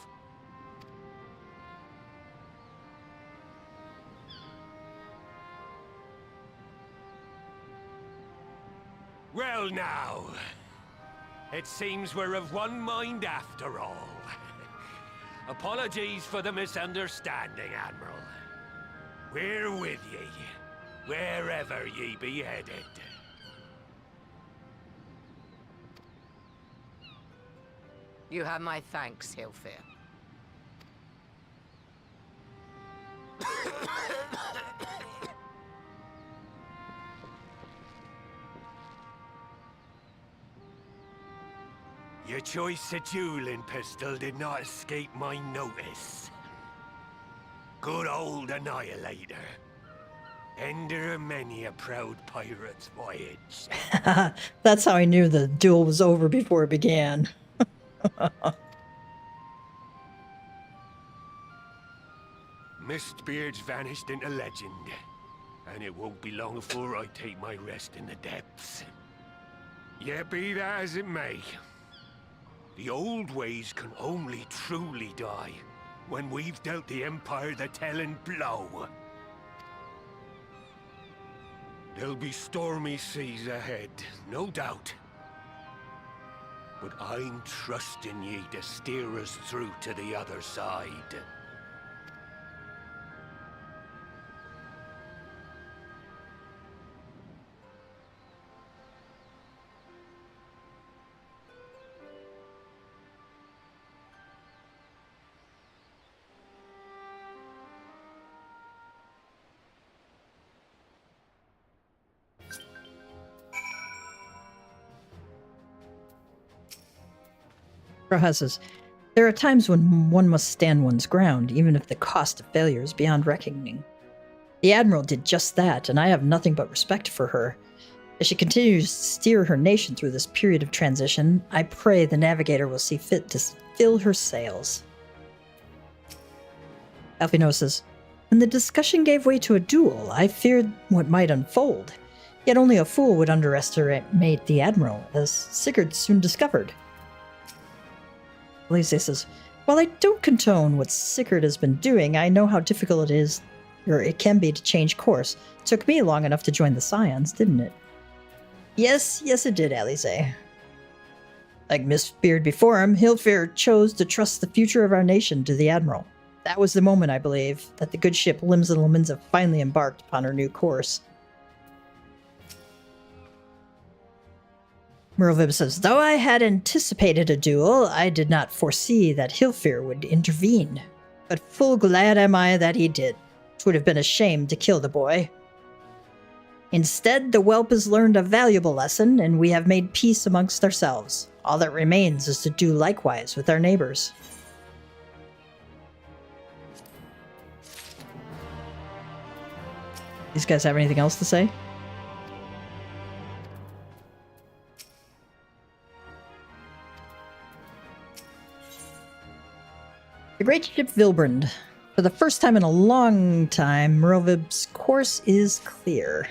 Well now, it seems we're of one mind after all. Apologies for the misunderstanding, Admiral. We're with ye, wherever ye be headed. You have my thanks, Hilfir. Your choice of dueling pistol did not escape my notice. Good old Annihilator. Ender of many a proud pirate's voyage. That's how I knew the duel was over before it began. Mistbeard's vanished into legend, and it won't be long before I take my rest in the depths. Yet be that as it may, the old ways can only truly die when we've dealt the Empire the telling blow. There'll be stormy seas ahead, no doubt. But I'm trusting ye to steer us through to the other side. Raha says, there are times when one must stand one's ground, even if the cost of failure is beyond reckoning. The Admiral did just that, and I have nothing but respect for her. As she continues to steer her nation through this period of transition, I pray the Navigator will see fit to fill her sails. Alfino says, when the discussion gave way to a duel, I feared what might unfold. Yet only a fool would underestimate the Admiral, as Sigurd soon discovered. Eorzea says, while I don't condone what Sigurd has been doing, I know how difficult it is, or it can be, to change course. It took me long enough to join the Scions, didn't it? Yes, it did, Eorzea. Like Mistbeard before him, Hilfir chose to trust the future of our nation to the Admiral. That was the moment, I believe, that the good ship Limbs and Laminza finally embarked upon her new course. Merlvib says, though I had anticipated a duel, I did not foresee that Hilfir would intervene. But full glad am I that he did. 'Twould have been a shame to kill the boy. Instead, the whelp has learned a valuable lesson, and we have made peace amongst ourselves. All that remains is to do likewise with our neighbors. These guys have anything else to say? The great ship Vilbrand. For the first time in a long time, Merlvib's course is clear.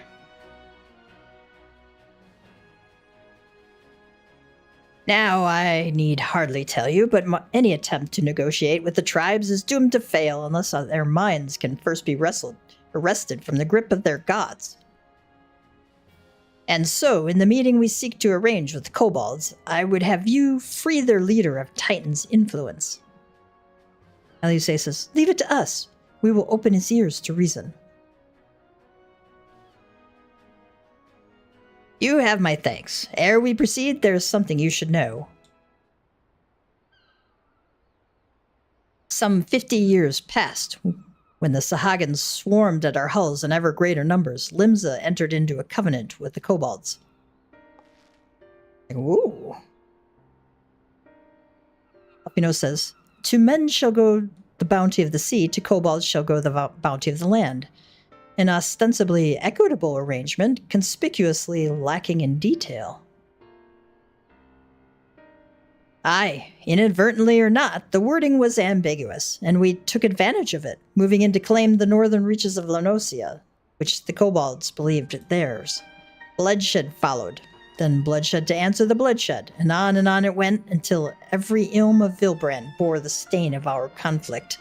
Now, I need hardly tell you, but any attempt to negotiate with the tribes is doomed to fail unless their minds can first be arrested from the grip of their gods. And so, in the meeting we seek to arrange with the kobolds, I would have you free their leader of Titan's influence. Eorzea says, leave it to us. We will open his ears to reason. You have my thanks. Ere we proceed, there is something you should know. Some 50 years passed, when the Sahagins swarmed at our hulls in ever greater numbers. Limsa entered into a covenant with the kobolds. Ooh. Alphino says, to men shall go the bounty of the sea, to kobolds shall go the bounty of the land. An ostensibly equitable arrangement, conspicuously lacking in detail. Aye, inadvertently or not, the wording was ambiguous, and we took advantage of it, moving in to claim the northern reaches of Eorzea, which the kobolds believed theirs. Bloodshed followed, then bloodshed to answer the bloodshed, and on it went until every ilm of Vilbrand bore the stain of our conflict.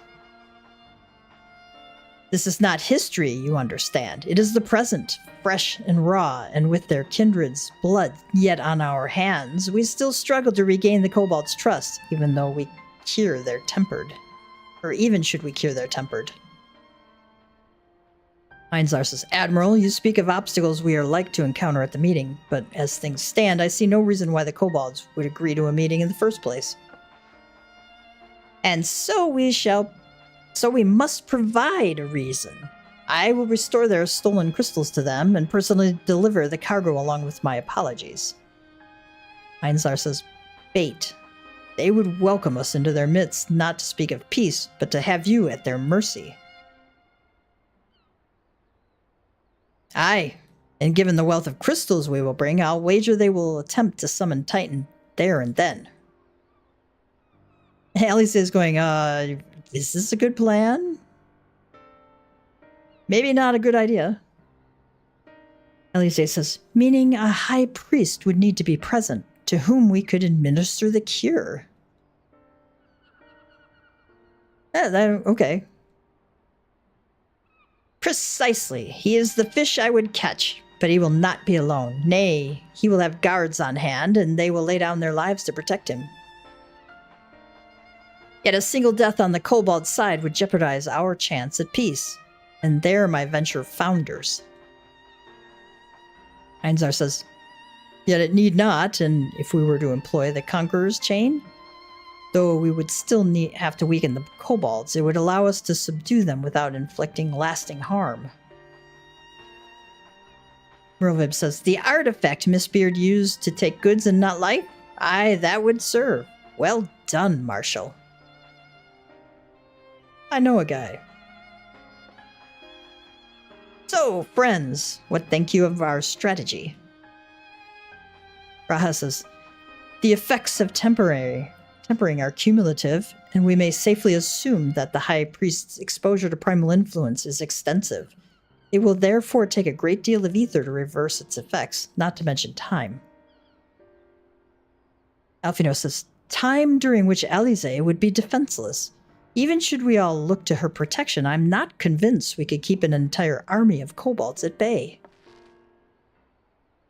This is not history, you understand. It is the present, fresh and raw, and with their kindred's blood yet on our hands, we still struggle to regain the kobolds' trust, even though we cure their tempered. Or even should we cure their tempered. Einzar says, Admiral, you speak of obstacles we are like to encounter at the meeting, but as things stand, I see no reason why the kobolds would agree to a meeting in the first place. And so we must provide a reason. I will restore their stolen crystals to them and personally deliver the cargo along with my apologies. Einzar says, bait. They would welcome us into their midst, not to speak of peace, but to have you at their mercy. Aye, and given the wealth of crystals we will bring, I'll wager they will attempt to summon Titan there and then. Eorzea is going, is this a good plan? Maybe not a good idea. Eorzea says, meaning a high priest would need to be present, to whom we could administer the cure. Okay. Precisely. He is the fish I would catch, but he will not be alone. Nay, he will have guards on hand, and they will lay down their lives to protect him. Yet a single death on the kobold side would jeopardize our chance at peace, and there my venture founders. Einzar says, yet it need not, and if we were to employ the Conqueror's chain, though we would still have to weaken the kobolds, it would allow us to subdue them without inflicting lasting harm. Merlvib says, the artifact Mistbeard used to take goods and not life? Aye, that would serve. Well done, Marshal. I know a guy. So, friends, what think you of our strategy? Raha says, the effects of tempering are cumulative, and we may safely assume that the High Priest's exposure to primal influence is extensive. It will therefore take a great deal of ether to reverse its effects, not to mention time. Alphino says, time during which Eorzea would be defenseless. Even should we all look to her protection, I'm not convinced we could keep an entire army of kobolds at bay.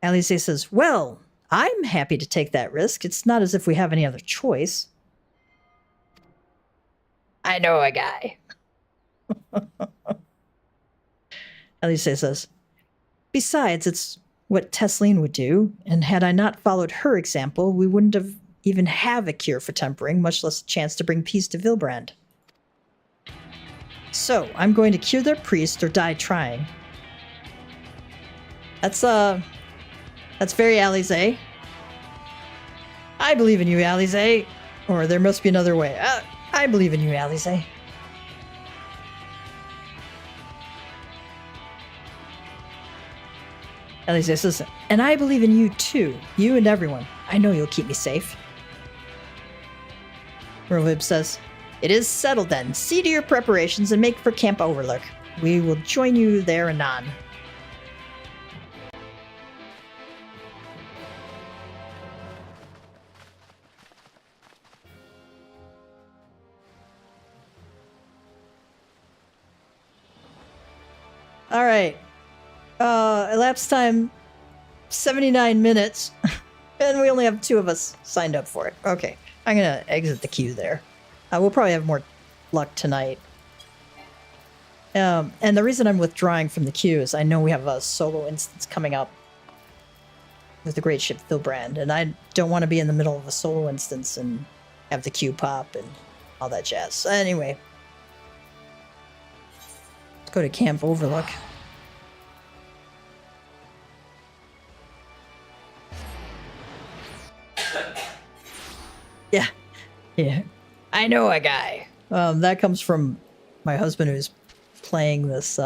Eorzea says, well, I'm happy to take that risk. It's not as if we have any other choice. I know a guy. Eorzea says, besides, it's what Tesleen would do, and had I not followed her example, we wouldn't have even have a cure for tempering, much less a chance to bring peace to Vilbrand. So, I'm going to cure their priest or die trying. That's very Eorzea. I believe in you, Eorzea. Or there must be another way. I believe in you, Eorzea. Eorzea says, and I believe in you too. You and everyone. I know you'll keep me safe. Merlvib says, It is settled then. See to your preparations and make for Camp Overlook. We will join you there anon. All right. Elapsed time 79 minutes. And we only have 2 of us signed up for it. Okay. I'm going to exit the queue there. We'll probably have more luck tonight. And the reason I'm withdrawing from the queue is I know we have a solo instance coming up with the great ship Thilbrand, and I don't want to be in the middle of a solo instance and have the queue pop and all that jazz. Anyway. Let's go to Camp Overlook. Yeah. Yeah. I know a guy. That comes from my husband who's playing this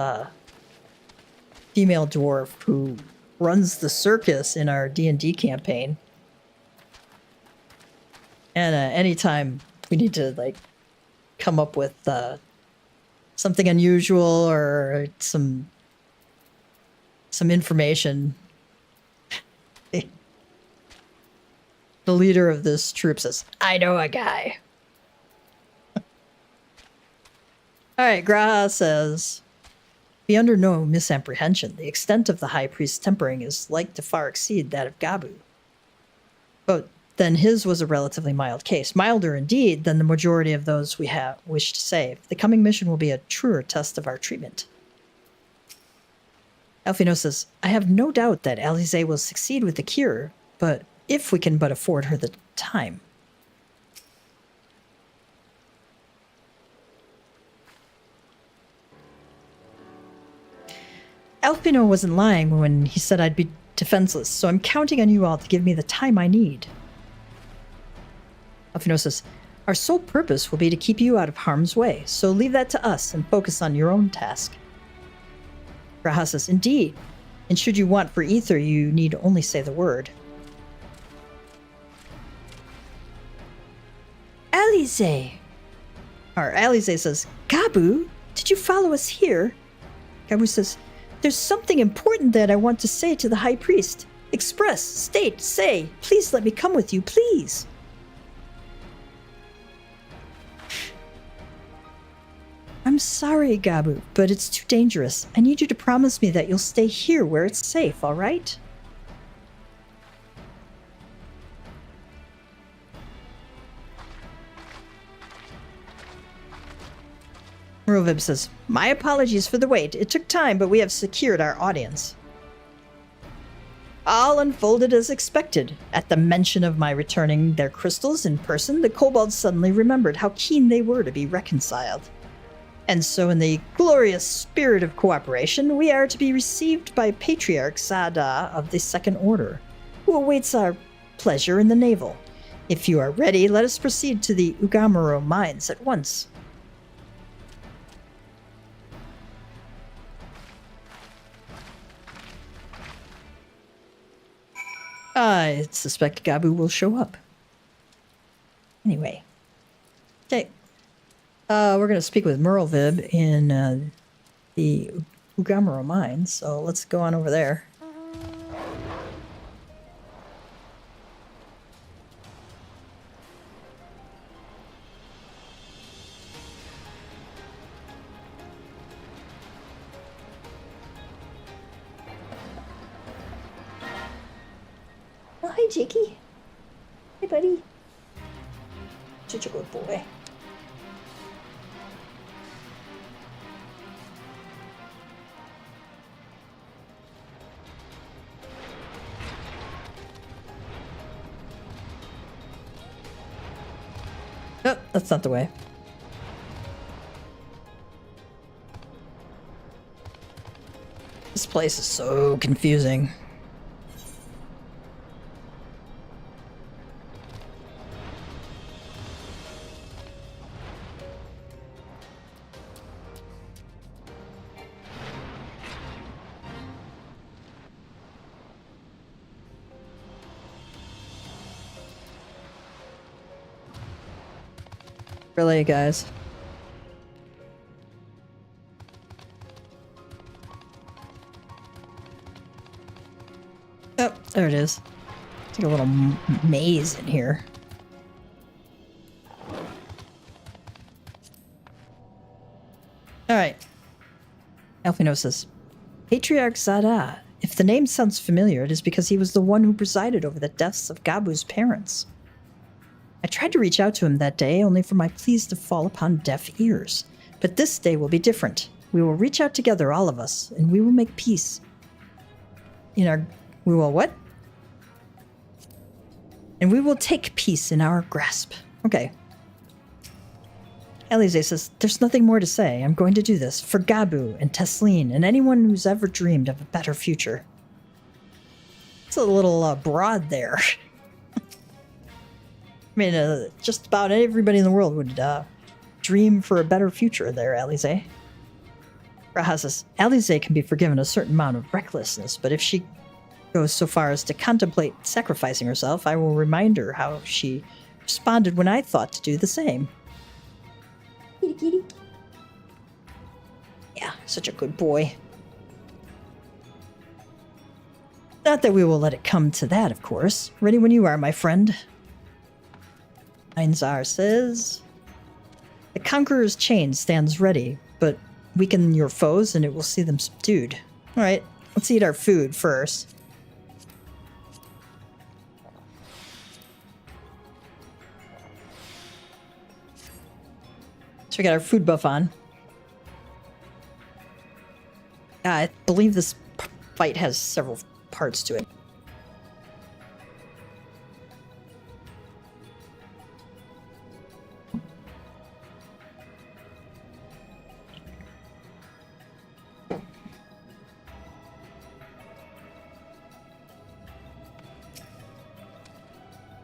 female dwarf who runs the circus in our D&D campaign. And anytime we need to like come up with something unusual or some information, the leader of this troop says, I know a guy. All right, Graha says, be under no misapprehension. The extent of the High Priest's tempering is like to far exceed that of Gabu. But then his was a relatively mild case. Milder, indeed, than the majority of those we wish to save. The coming mission will be a truer test of our treatment. Elfino says, I have no doubt that Eorzea will succeed with the cure, but if we can but afford her the time. Alpino wasn't lying when he said I'd be defenseless, so I'm counting on you all to give me the time I need. Alpino says, our sole purpose will be to keep you out of harm's way, so leave that to us and focus on your own task. Graha says, indeed, and should you want for ether, you need only say the word. Eorzea! Eorzea says, Gabu, did you follow us here? Gabu says, there's something important that I want to say to the High Priest. Express, state, say, please let me come with you, please. I'm sorry, Gabu, but it's too dangerous. I need you to promise me that you'll stay here where it's safe, all right? Rovib says, my apologies for the wait. It took time, but we have secured our audience. All unfolded as expected. At the mention of my returning their crystals in person, the kobolds suddenly remembered how keen they were to be reconciled. And so in the glorious spirit of cooperation, we are to be received by Patriarch Sada of the Second Order, who awaits our pleasure in the navel. If you are ready, let us proceed to the Ugamaro mines at once. I suspect Gabu will show up. Anyway. Okay. We're going to speak with Merlvib in the Ugamaro mines, so let's go on over there. Oh, hi, Jakey. Hey, buddy. Such a good boy. Nope, that's not the way. This place is so confusing. Really, guys? Oh, there it is. It's like a little maze in here. Alright. Alfino says, Patriarch Zada. If the name sounds familiar, it is because he was the one who presided over the deaths of Gabu's parents. I tried to reach out to him that day, only for my pleas to fall upon deaf ears. But this day will be different. We will reach out together, all of us, and we will make peace. We will what? And we will take peace in our grasp. Okay. Eorzea says, there's nothing more to say. I'm going to do this for Gabu and Tesleen and anyone who's ever dreamed of a better future. It's a little broad there. I mean, just about everybody in the world would dream for a better future there, Eorzea. Raha says, Eorzea can be forgiven a certain amount of recklessness, but if she goes so far as to contemplate sacrificing herself, I will remind her how she responded when I thought to do the same. Kitty, kitty. Yeah, such a good boy. Not that we will let it come to that, of course. Ready when you are, my friend. Einzar says, the Conqueror's chain stands ready, but weaken your foes and it will see them subdued. Alright, let's eat our food first. So we got our food buff on. I believe this fight has several parts to it.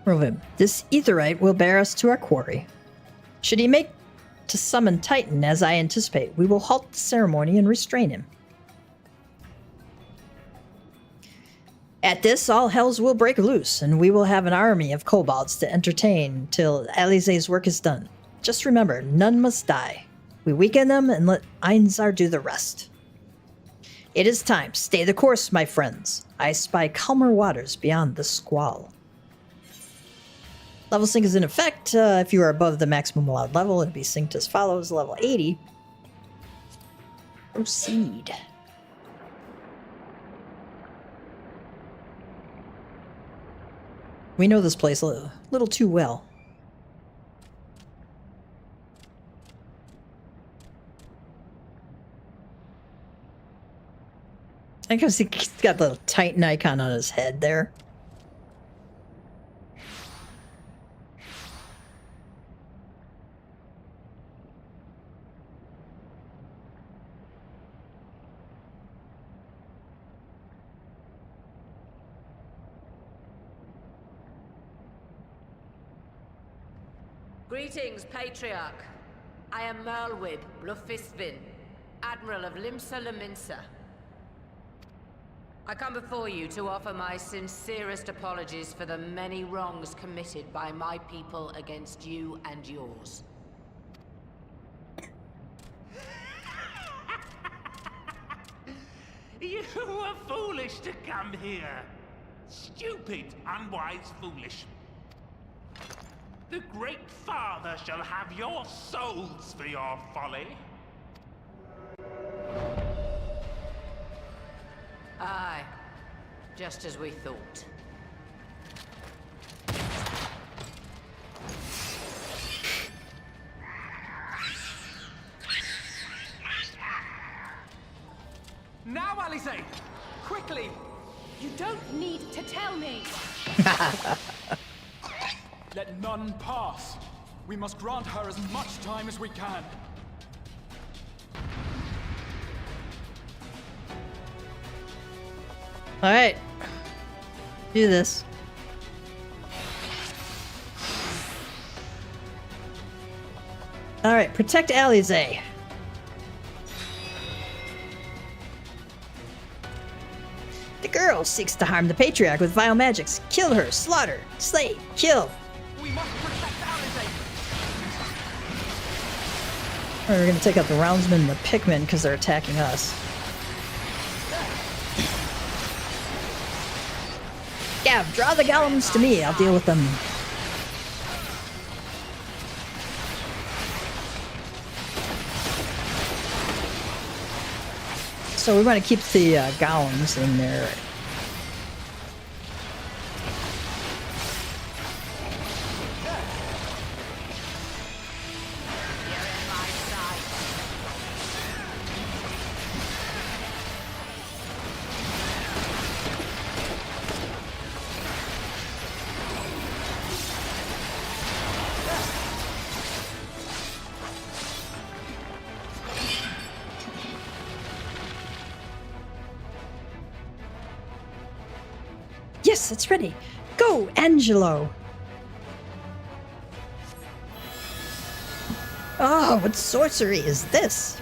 Rovim, this etherite will bear us to our quarry. Should he make to summon Titan, as I anticipate, we will halt the ceremony and restrain him. At this, all hells will break loose, and we will have an army of kobolds to entertain till Eorzea's work is done. Just remember, none must die. We weaken them and let Einzar do the rest. It is time. Stay the course, my friends. I spy calmer waters beyond the squall. Level sync is in effect. If you are above the maximum allowed level, it'll be synced as follows. Level 80. Proceed. We know this place a little too well. I guess he's got the Titan icon on his head there. Greetings, Patriarch. I am Merlwib Blufisvin, Admiral of Limsa Laminsa. I come before you to offer my sincerest apologies for the many wrongs committed by my people against you and yours. You were foolish to come here. Stupid, unwise, foolish. The Great Father shall have your souls for your folly. Aye, just as we thought. Now, Eorzea! Quickly! You don't need to tell me. Let none pass. We must grant her as much time as we can. Alright. Do this. Alright, protect Eorzea. The girl seeks to harm the Patriarch with vile magics. Kill her, slaughter, slay, kill. We must protect Eorzea! We're gonna take out the roundsmen and the pickmen because they're attacking us. Gav, draw the golems to me. I'll deal with them. So we want to keep the golems in there. Yes, it's ready. Go, Angelo. Oh, what sorcery is this?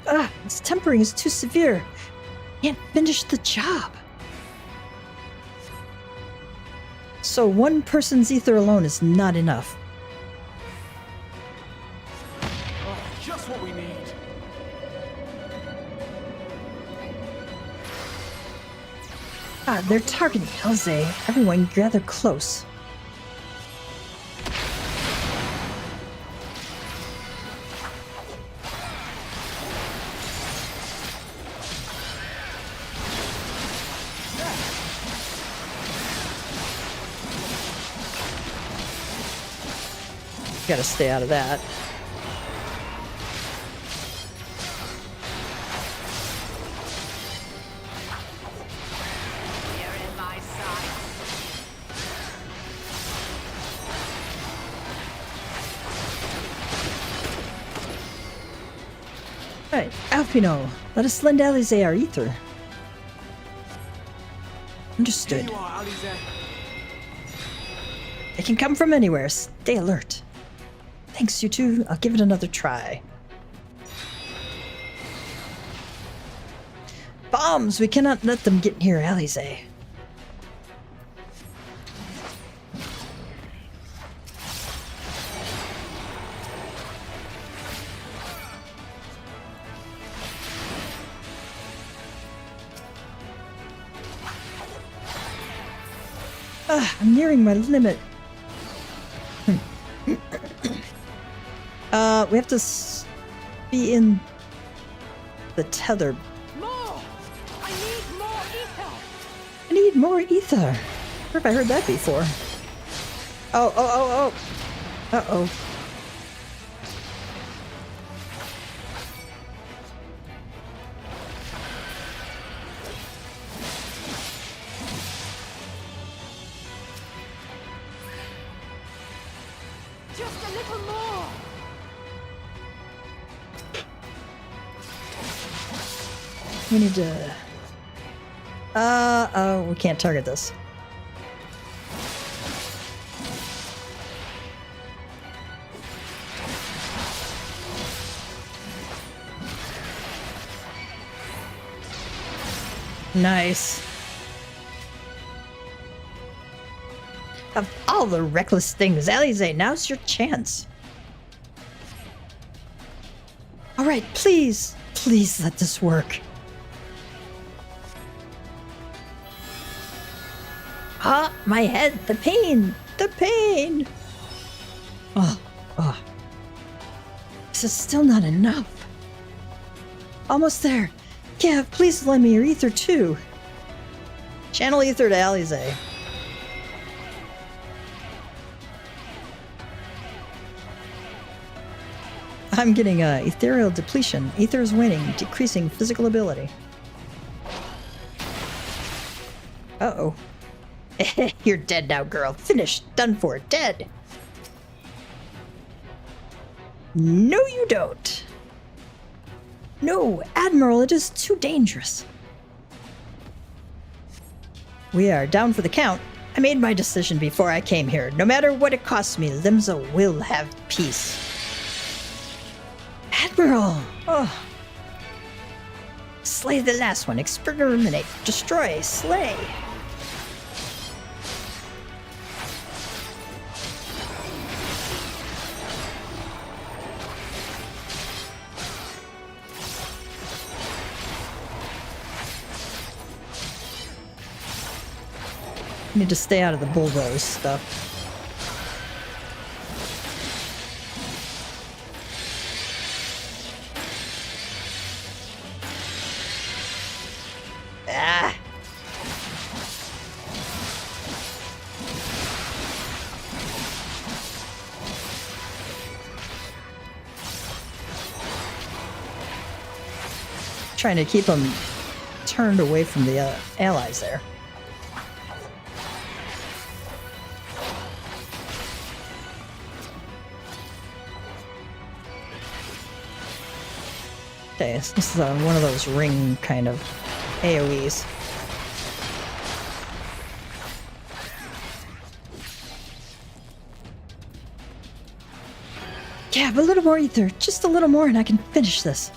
Ah, its tempering is too severe. Can't finish the job. So one person's ether alone is not enough. Oh, just what we need. Ah, they're targeting Eorzea. Everyone gather close. Gotta stay out of that. Right, Alpino, let us lend Eorzea our ether. Understood. Here you are, Eorzea. It can come from anywhere. Stay alert. Thanks, you two. I'll give it another try. Bombs! We cannot let them get near Eorzea. Ah, I'm nearing my limit. We have to be in the tether. More! I need more ether! I need more ether. Where have I heard that before? Oh. Uh-oh. Just a little more! We need to... oh, we can't target this. Nice. Of all the reckless things, Eorzea, now's your chance. All right, please let this work. Ah, my head, the pain. Oh. This is still not enough. Almost there. Yeah, please lend me your ether too. Channel ether to Eorzea. I'm getting ethereal depletion. Ether is waning, decreasing physical ability. Uh-oh. You're dead now, girl. Finished. Done for. Dead. No, you don't. No, Admiral, it is too dangerous. We are down for the count. I made my decision before I came here. No matter what it costs me, Limsa will have peace. Admiral! Oh. Slay the last one. Exterminate. Destroy. Slay. Need to stay out of the bulldoze stuff. Ah! Trying to keep them turned away from the allies there. Okay, this is one of those ring kind of AoEs. Yeah, but a little more ether. Just a little more and I can finish this.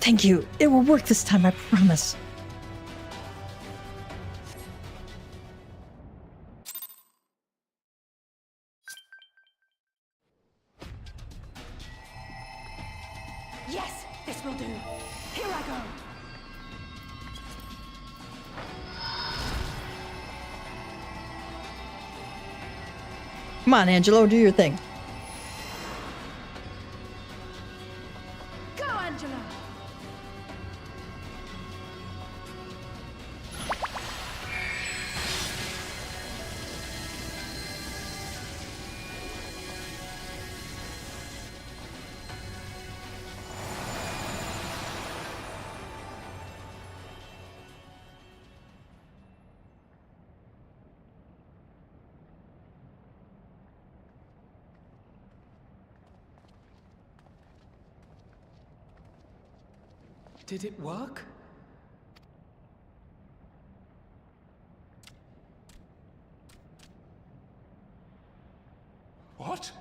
Thank you. It will work this time, I promise. Yes, this will do. Here I go. Come on, Angelo, do your thing. Go, Angela. Did it work? What?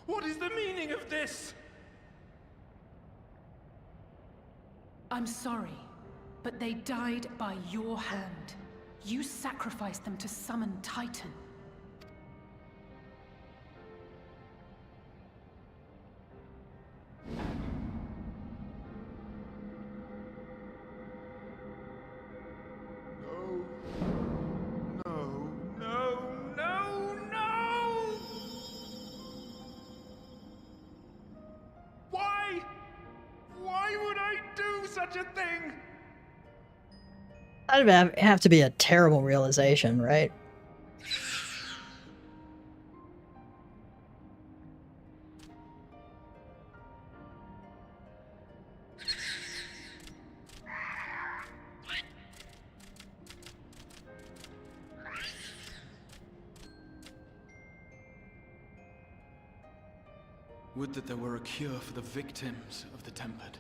What is the meaning of this? I'm sorry, but they died by your hand. You sacrificed them to summon Titan. No! Why would I do such a thing? That'd have to be a terrible realization, right? Would that there were a cure for the victims of the Tempered.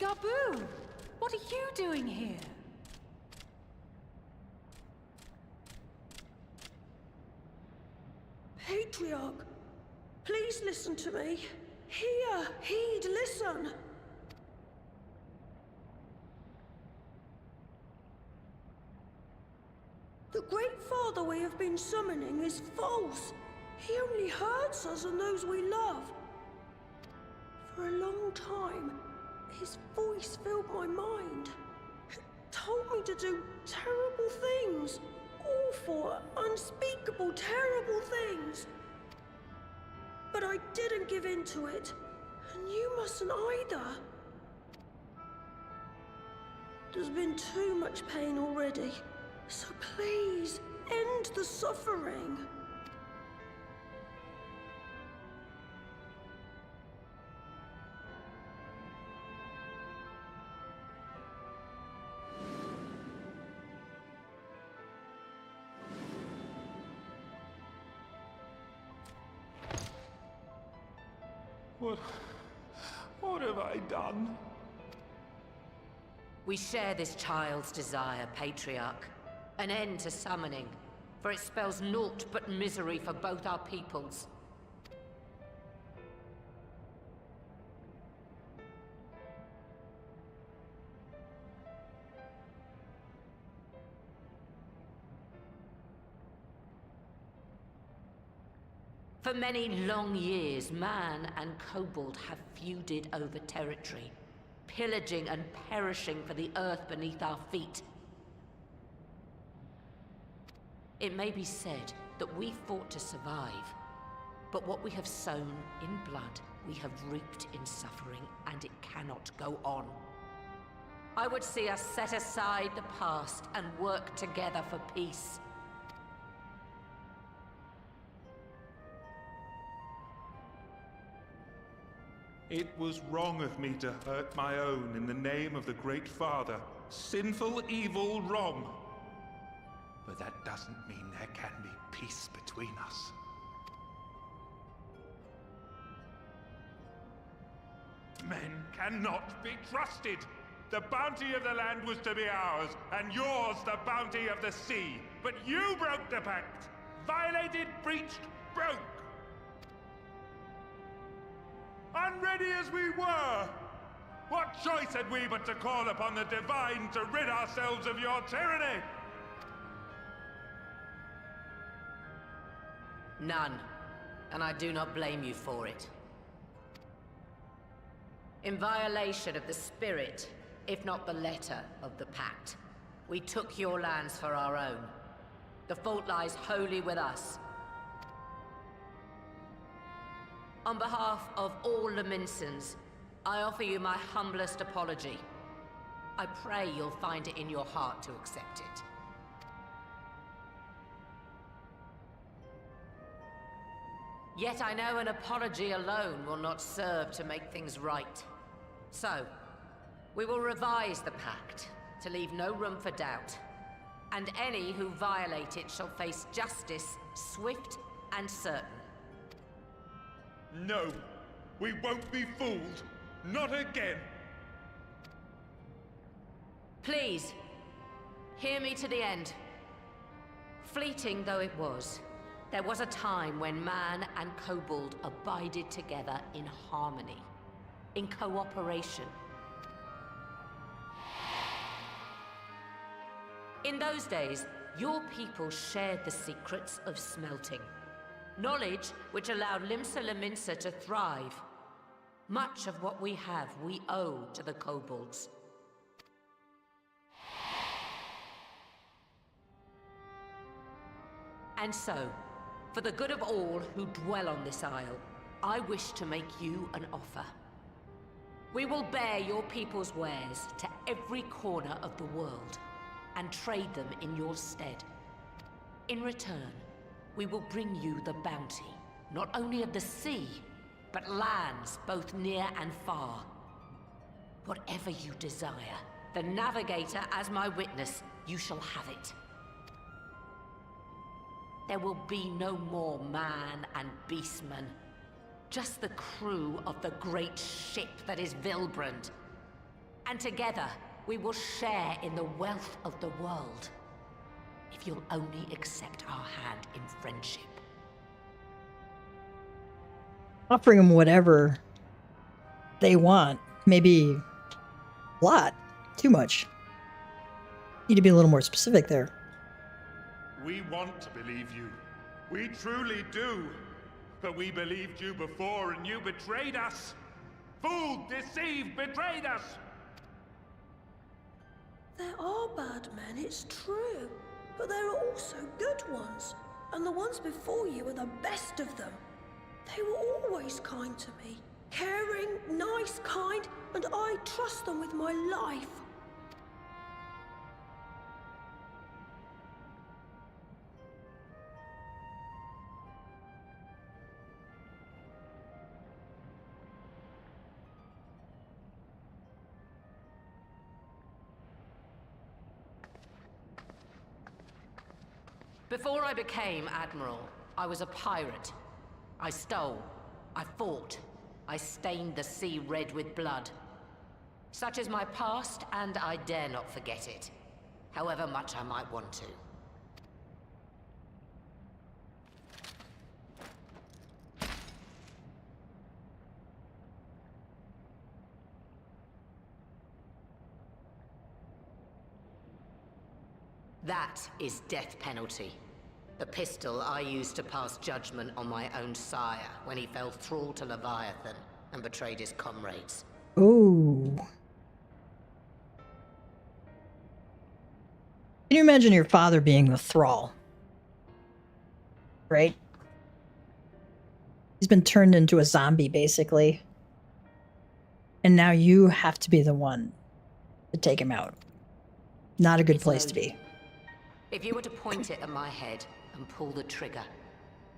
Gabu! What are you doing here? Patriarch, please listen to me. Hear, heed, listen. The Great Father we have been summoning is false. He only hurts us and those we love. For a long time, his voice filled my mind. It told me to do terrible things. Awful, unspeakable, terrible things. But I didn't give in to it. And you mustn't either. There's been too much pain already. So please, end the suffering. What have I done? We share this child's desire, Patriarch. An end to summoning. for it spells naught but misery for both our peoples. For many long years, man and kobold have feuded over territory, pillaging and perishing for the earth beneath our feet. It may be said that we fought to survive, but what we have sown in blood, we have reaped in suffering, and it cannot go on. I would see us set aside the past and work together for peace. It was wrong of me to hurt my own in the name of the Great Father. Sinful, evil, wrong. But that doesn't mean there can be peace between us. Men cannot be trusted. The bounty of the land was to be ours, and yours the bounty of the sea. But you broke the pact. Violated, breached, broke. Unready as we were, what choice had we but to call upon the Divine to rid ourselves of your tyranny? None, and I do not blame you for it. In violation of the spirit, if not the letter of the pact, we took your lands for our own. The fault lies wholly with us. On behalf of all Laminsons, I offer you my humblest apology. I pray you'll find it in your heart to accept it. Yet I know an apology alone will not serve to make things right. So, we will revise the pact to leave no room for doubt. And any who violate it shall face justice, swift and certain. No, we won't be fooled. Not again. Please, hear me to the end. Fleeting though it was, there was a time when man and kobold abided together in harmony, in cooperation. In those days, your people shared the secrets of smelting. Knowledge which allowed Limsa Lominsa to thrive. Much of what we have, we owe to the kobolds. And so, for the good of all who dwell on this isle, I wish to make you an offer. We will bear your people's wares to every corner of the world, and trade them in your stead. In return, we will bring you the bounty, not only of the sea, but lands both near and far. Whatever you desire, the Navigator as my witness, you shall have it. There will be no more man and beastman, just the crew of the great ship that is Vilbrand. And together, we will share in the wealth of the world. If you'll only accept our hand in friendship. Offering them whatever they want, maybe a lot, too much. Need to be a little more specific there. We want to believe you. We truly do. But we believed you before and you betrayed us. Fooled, deceived, betrayed us. There are bad men, it's true. But there are also good ones. And the ones before you are the best of them. They were always kind to me. Caring, nice, kind, and I trust them with my life. Before I became Admiral, I was a pirate. I stole, I fought, I stained the sea red with blood. Such is my past, and I dare not forget it, however much I might want to. That is death penalty. The pistol I used to pass judgment on my own sire when he fell thrall to Leviathan and betrayed his comrades. Oh. Can you imagine your father being the thrall? Right? He's been turned into a zombie, basically. And now you have to be the one to take him out. Not a good place to be. If you were to point it at my head and pull the trigger,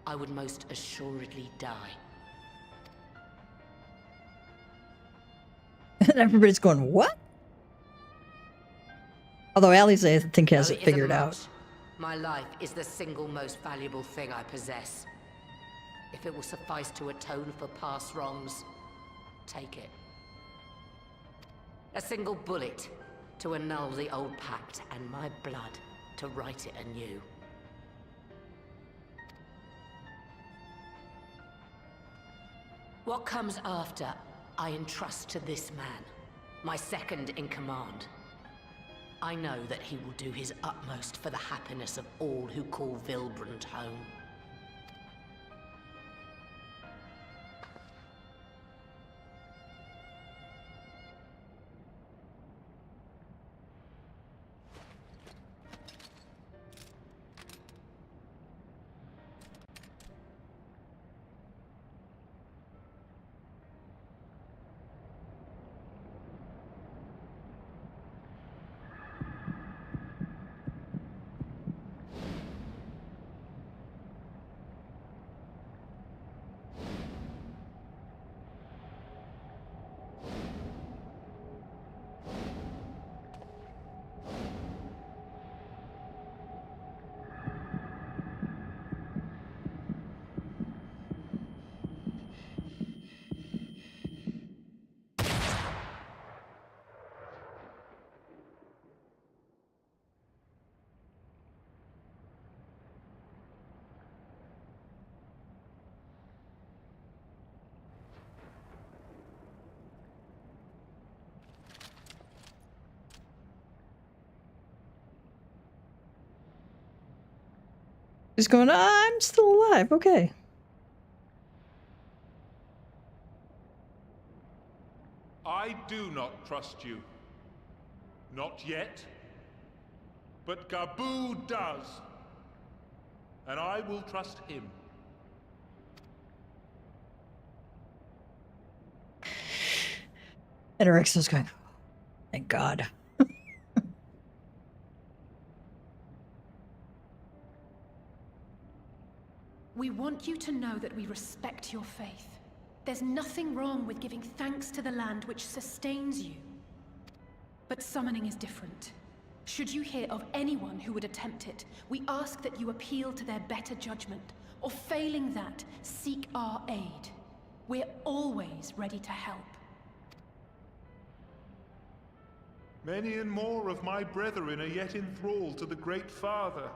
I would most assuredly die. And everybody's going, what? Although Alice, I think, has it figured out. My life is the single most valuable thing I possess. If it will suffice to atone for past wrongs, take it. A single bullet to annul the old pact, and my blood to write it anew. What comes after, I entrust to this man, my second in command. I know that he will do his utmost for the happiness of all who call Vilbrand home. He's going, I'm still alive. Okay. I do not trust you. Not yet. But Gabu does. And I will trust him. And Erexa's going, thank God. We want you to know that we respect your faith. There's nothing wrong with giving thanks to the land which sustains you. But summoning is different. Should you hear of anyone who would attempt it, we ask that you appeal to their better judgment, or failing that, seek our aid. We're always ready to help. Many and more of my brethren are yet enthralled to the Great Father,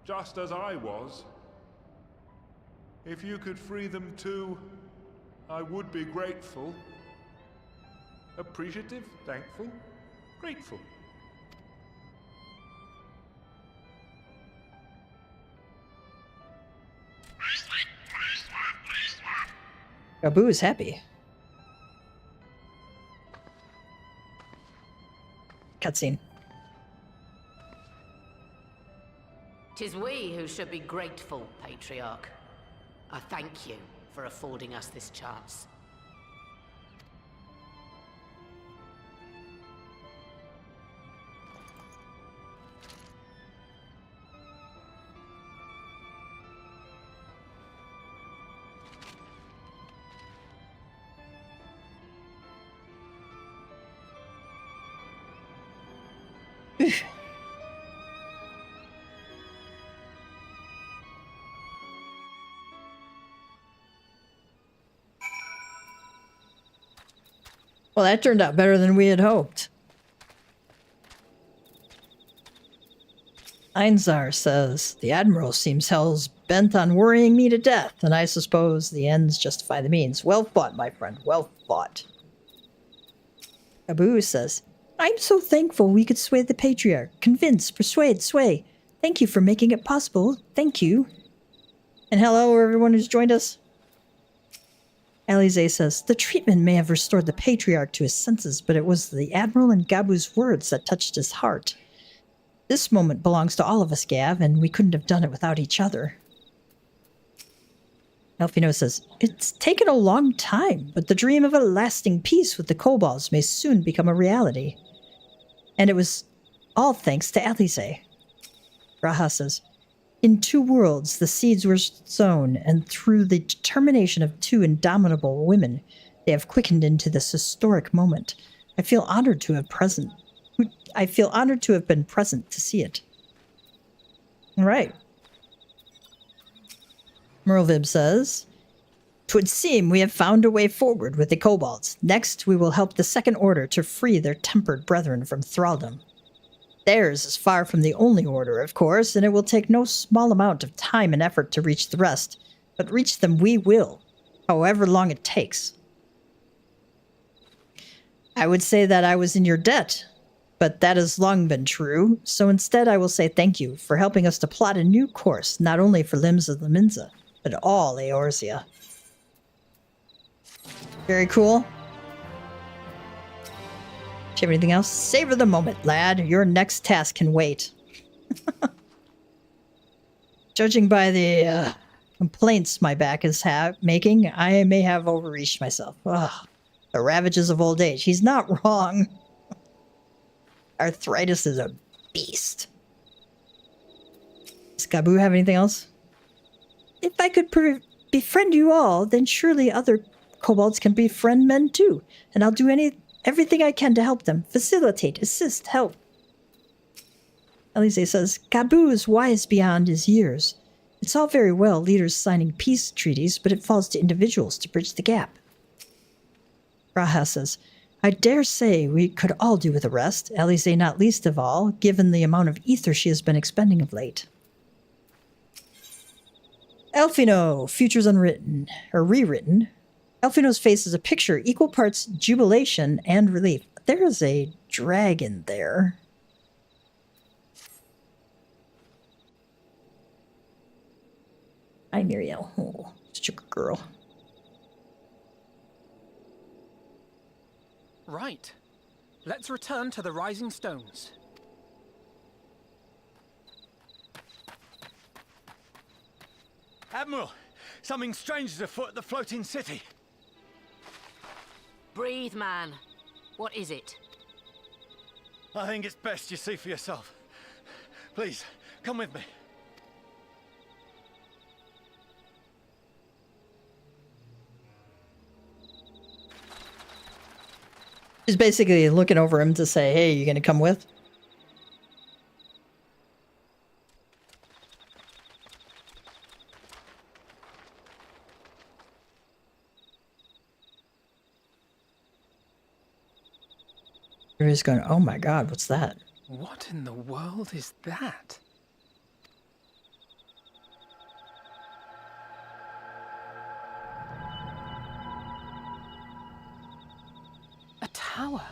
just as I was. If you could free them too, I would be grateful. Appreciative, thankful, grateful. Gabu is happy. Cutscene. 'Tis we who should be grateful, Patriarch. I thank you for affording us this chance. Well, that turned out better than we had hoped. Einzar says, the Admiral seems hell's bent on worrying me to death, and I suppose the ends justify the means. Well fought, my friend, well fought. Gabu says, I'm so thankful we could sway the Patriarch. Convince, persuade, sway. Thank you for making it possible. Thank you. And hello, everyone who's joined us. Eorzea says, the treatment may have restored the Patriarch to his senses, but it was the Admiral and Gabu's words that touched his heart. This moment belongs to all of us, Gav, and we couldn't have done it without each other. Elfino says, it's taken a long time, but the dream of a lasting peace with the kobolds may soon become a reality. And it was all thanks to Eorzea. Raha says, in 2 worlds the seeds were sown, and through the determination of 2 indomitable women, they have quickened into this historic moment. I feel honored to have been present to see it. All right. Merlvib says, 'Twould seem we have found a way forward with the kobolds. Next, we will help the Second Order to free their tempered brethren from thraldom. Theirs is far from the only order, of course, and it will take no small amount of time and effort to reach the rest, but reach them we will, however long it takes. I would say that I was in your debt, but that has long been true, so instead I will say thank you for helping us to plot a new course, not only for Limbs of Laminza, but all Eorzea. Very cool. Do you have anything else? Savor the moment, lad. Your next task can wait. Judging by the complaints my back is making, I may have overreached myself. Ugh, the ravages of old age. He's not wrong. Arthritis is a beast. Does Gabu have anything else? If I could befriend you all, then surely other kobolds can befriend men too, and I'll do everything I can to help them. Facilitate, assist, help. Eorzea says, Gabu is wise beyond his years. It's all very well leaders signing peace treaties, but it falls to individuals to bridge the gap. Raha says, I dare say we could all do with a rest, Eorzea not least of all, given the amount of ether she has been expending of late. Elfino, futures unwritten, or rewritten. Elfino's face is a picture, equal parts jubilation and relief. There is a dragon there. Hi, Muriel. Oh, such a good girl. Right. Let's return to the Rising Stones. Admiral, something strange is afoot at the floating city. Breathe, man. What is it? I think it's best you see for yourself. Please, come with me. She's basically looking over him to say, hey, you gonna come with? Everybody's going, oh my god, what's that? What in the world is that? A tower.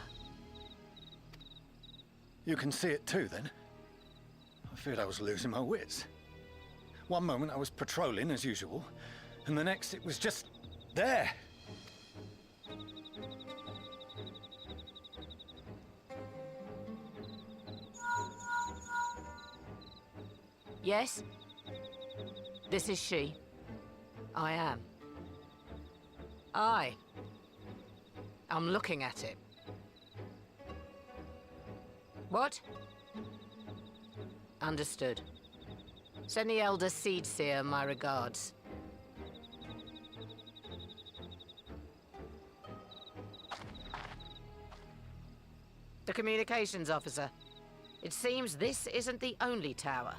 You can see it too, then? I feared I was losing my wits. One moment I was patrolling as usual, and the next it was just there. Yes? This is she. I am. Aye. I'm looking at it. What? Understood. Send the Elder Seedseer my regards. The communications officer. It seems this isn't the only tower.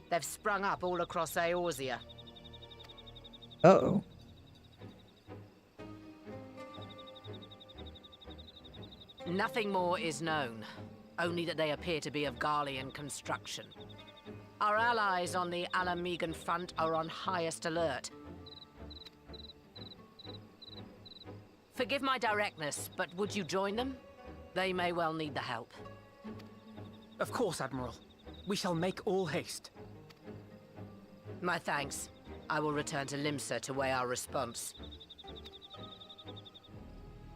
They've sprung up all across Eorzea. Uh-oh. Nothing more is known, only that they appear to be of Garlean construction. Our allies on the Alamegan front are on highest alert. Forgive my directness, but would you join them? They may well need the help. Of course, Admiral. We shall make all haste. My thanks. I will return to Limsa to weigh our response.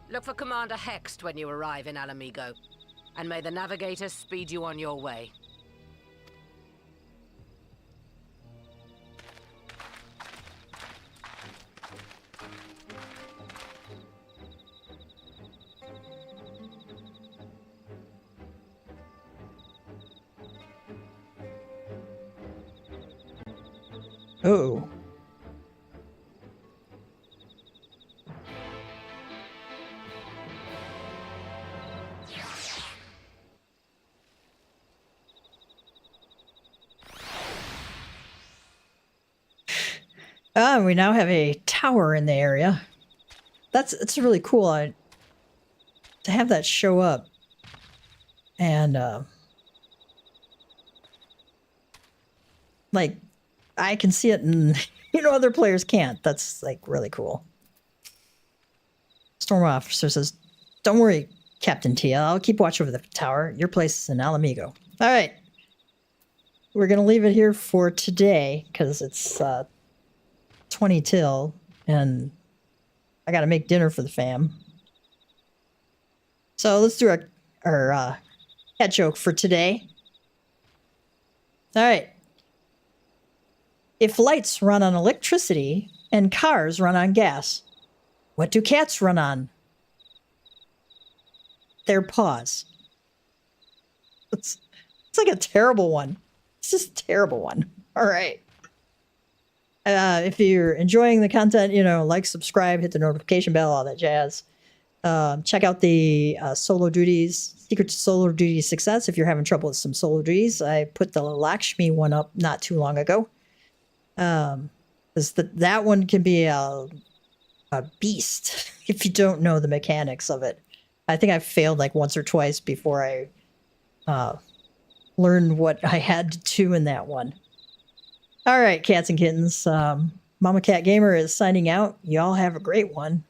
Look for Commander Hext when you arrive in Alamigo, and may the Navigator speed you on your way. Oh. We now have a tower in the area. It's really cool to have that show up. And like I can see it and other players can't. That's like really cool. Storm Officer says, "Don't worry, Captain Tia. I'll keep watch over the tower. Your place is in Alamigo." All right. We're going to leave it here for today because it's 20 till and I got to make dinner for the fam. So let's do our cat joke for today. All right. If lights run on electricity and cars run on gas, what do cats run on? Their paws. It's like a terrible one. It's just a terrible one. All right. If you're enjoying the content, like, subscribe, hit the notification bell, all that jazz. Check out the solo duties, Secret to Solo Duty Success if you're having trouble with some solo duties. I put the Lakshmi one up not too long ago. That one can be a beast if you don't know the mechanics of it. I think I failed like once or twice before I learned what I had to do in that one. All right, cats and kittens. Mama Cat Gamer is signing out. Y'all have a great one.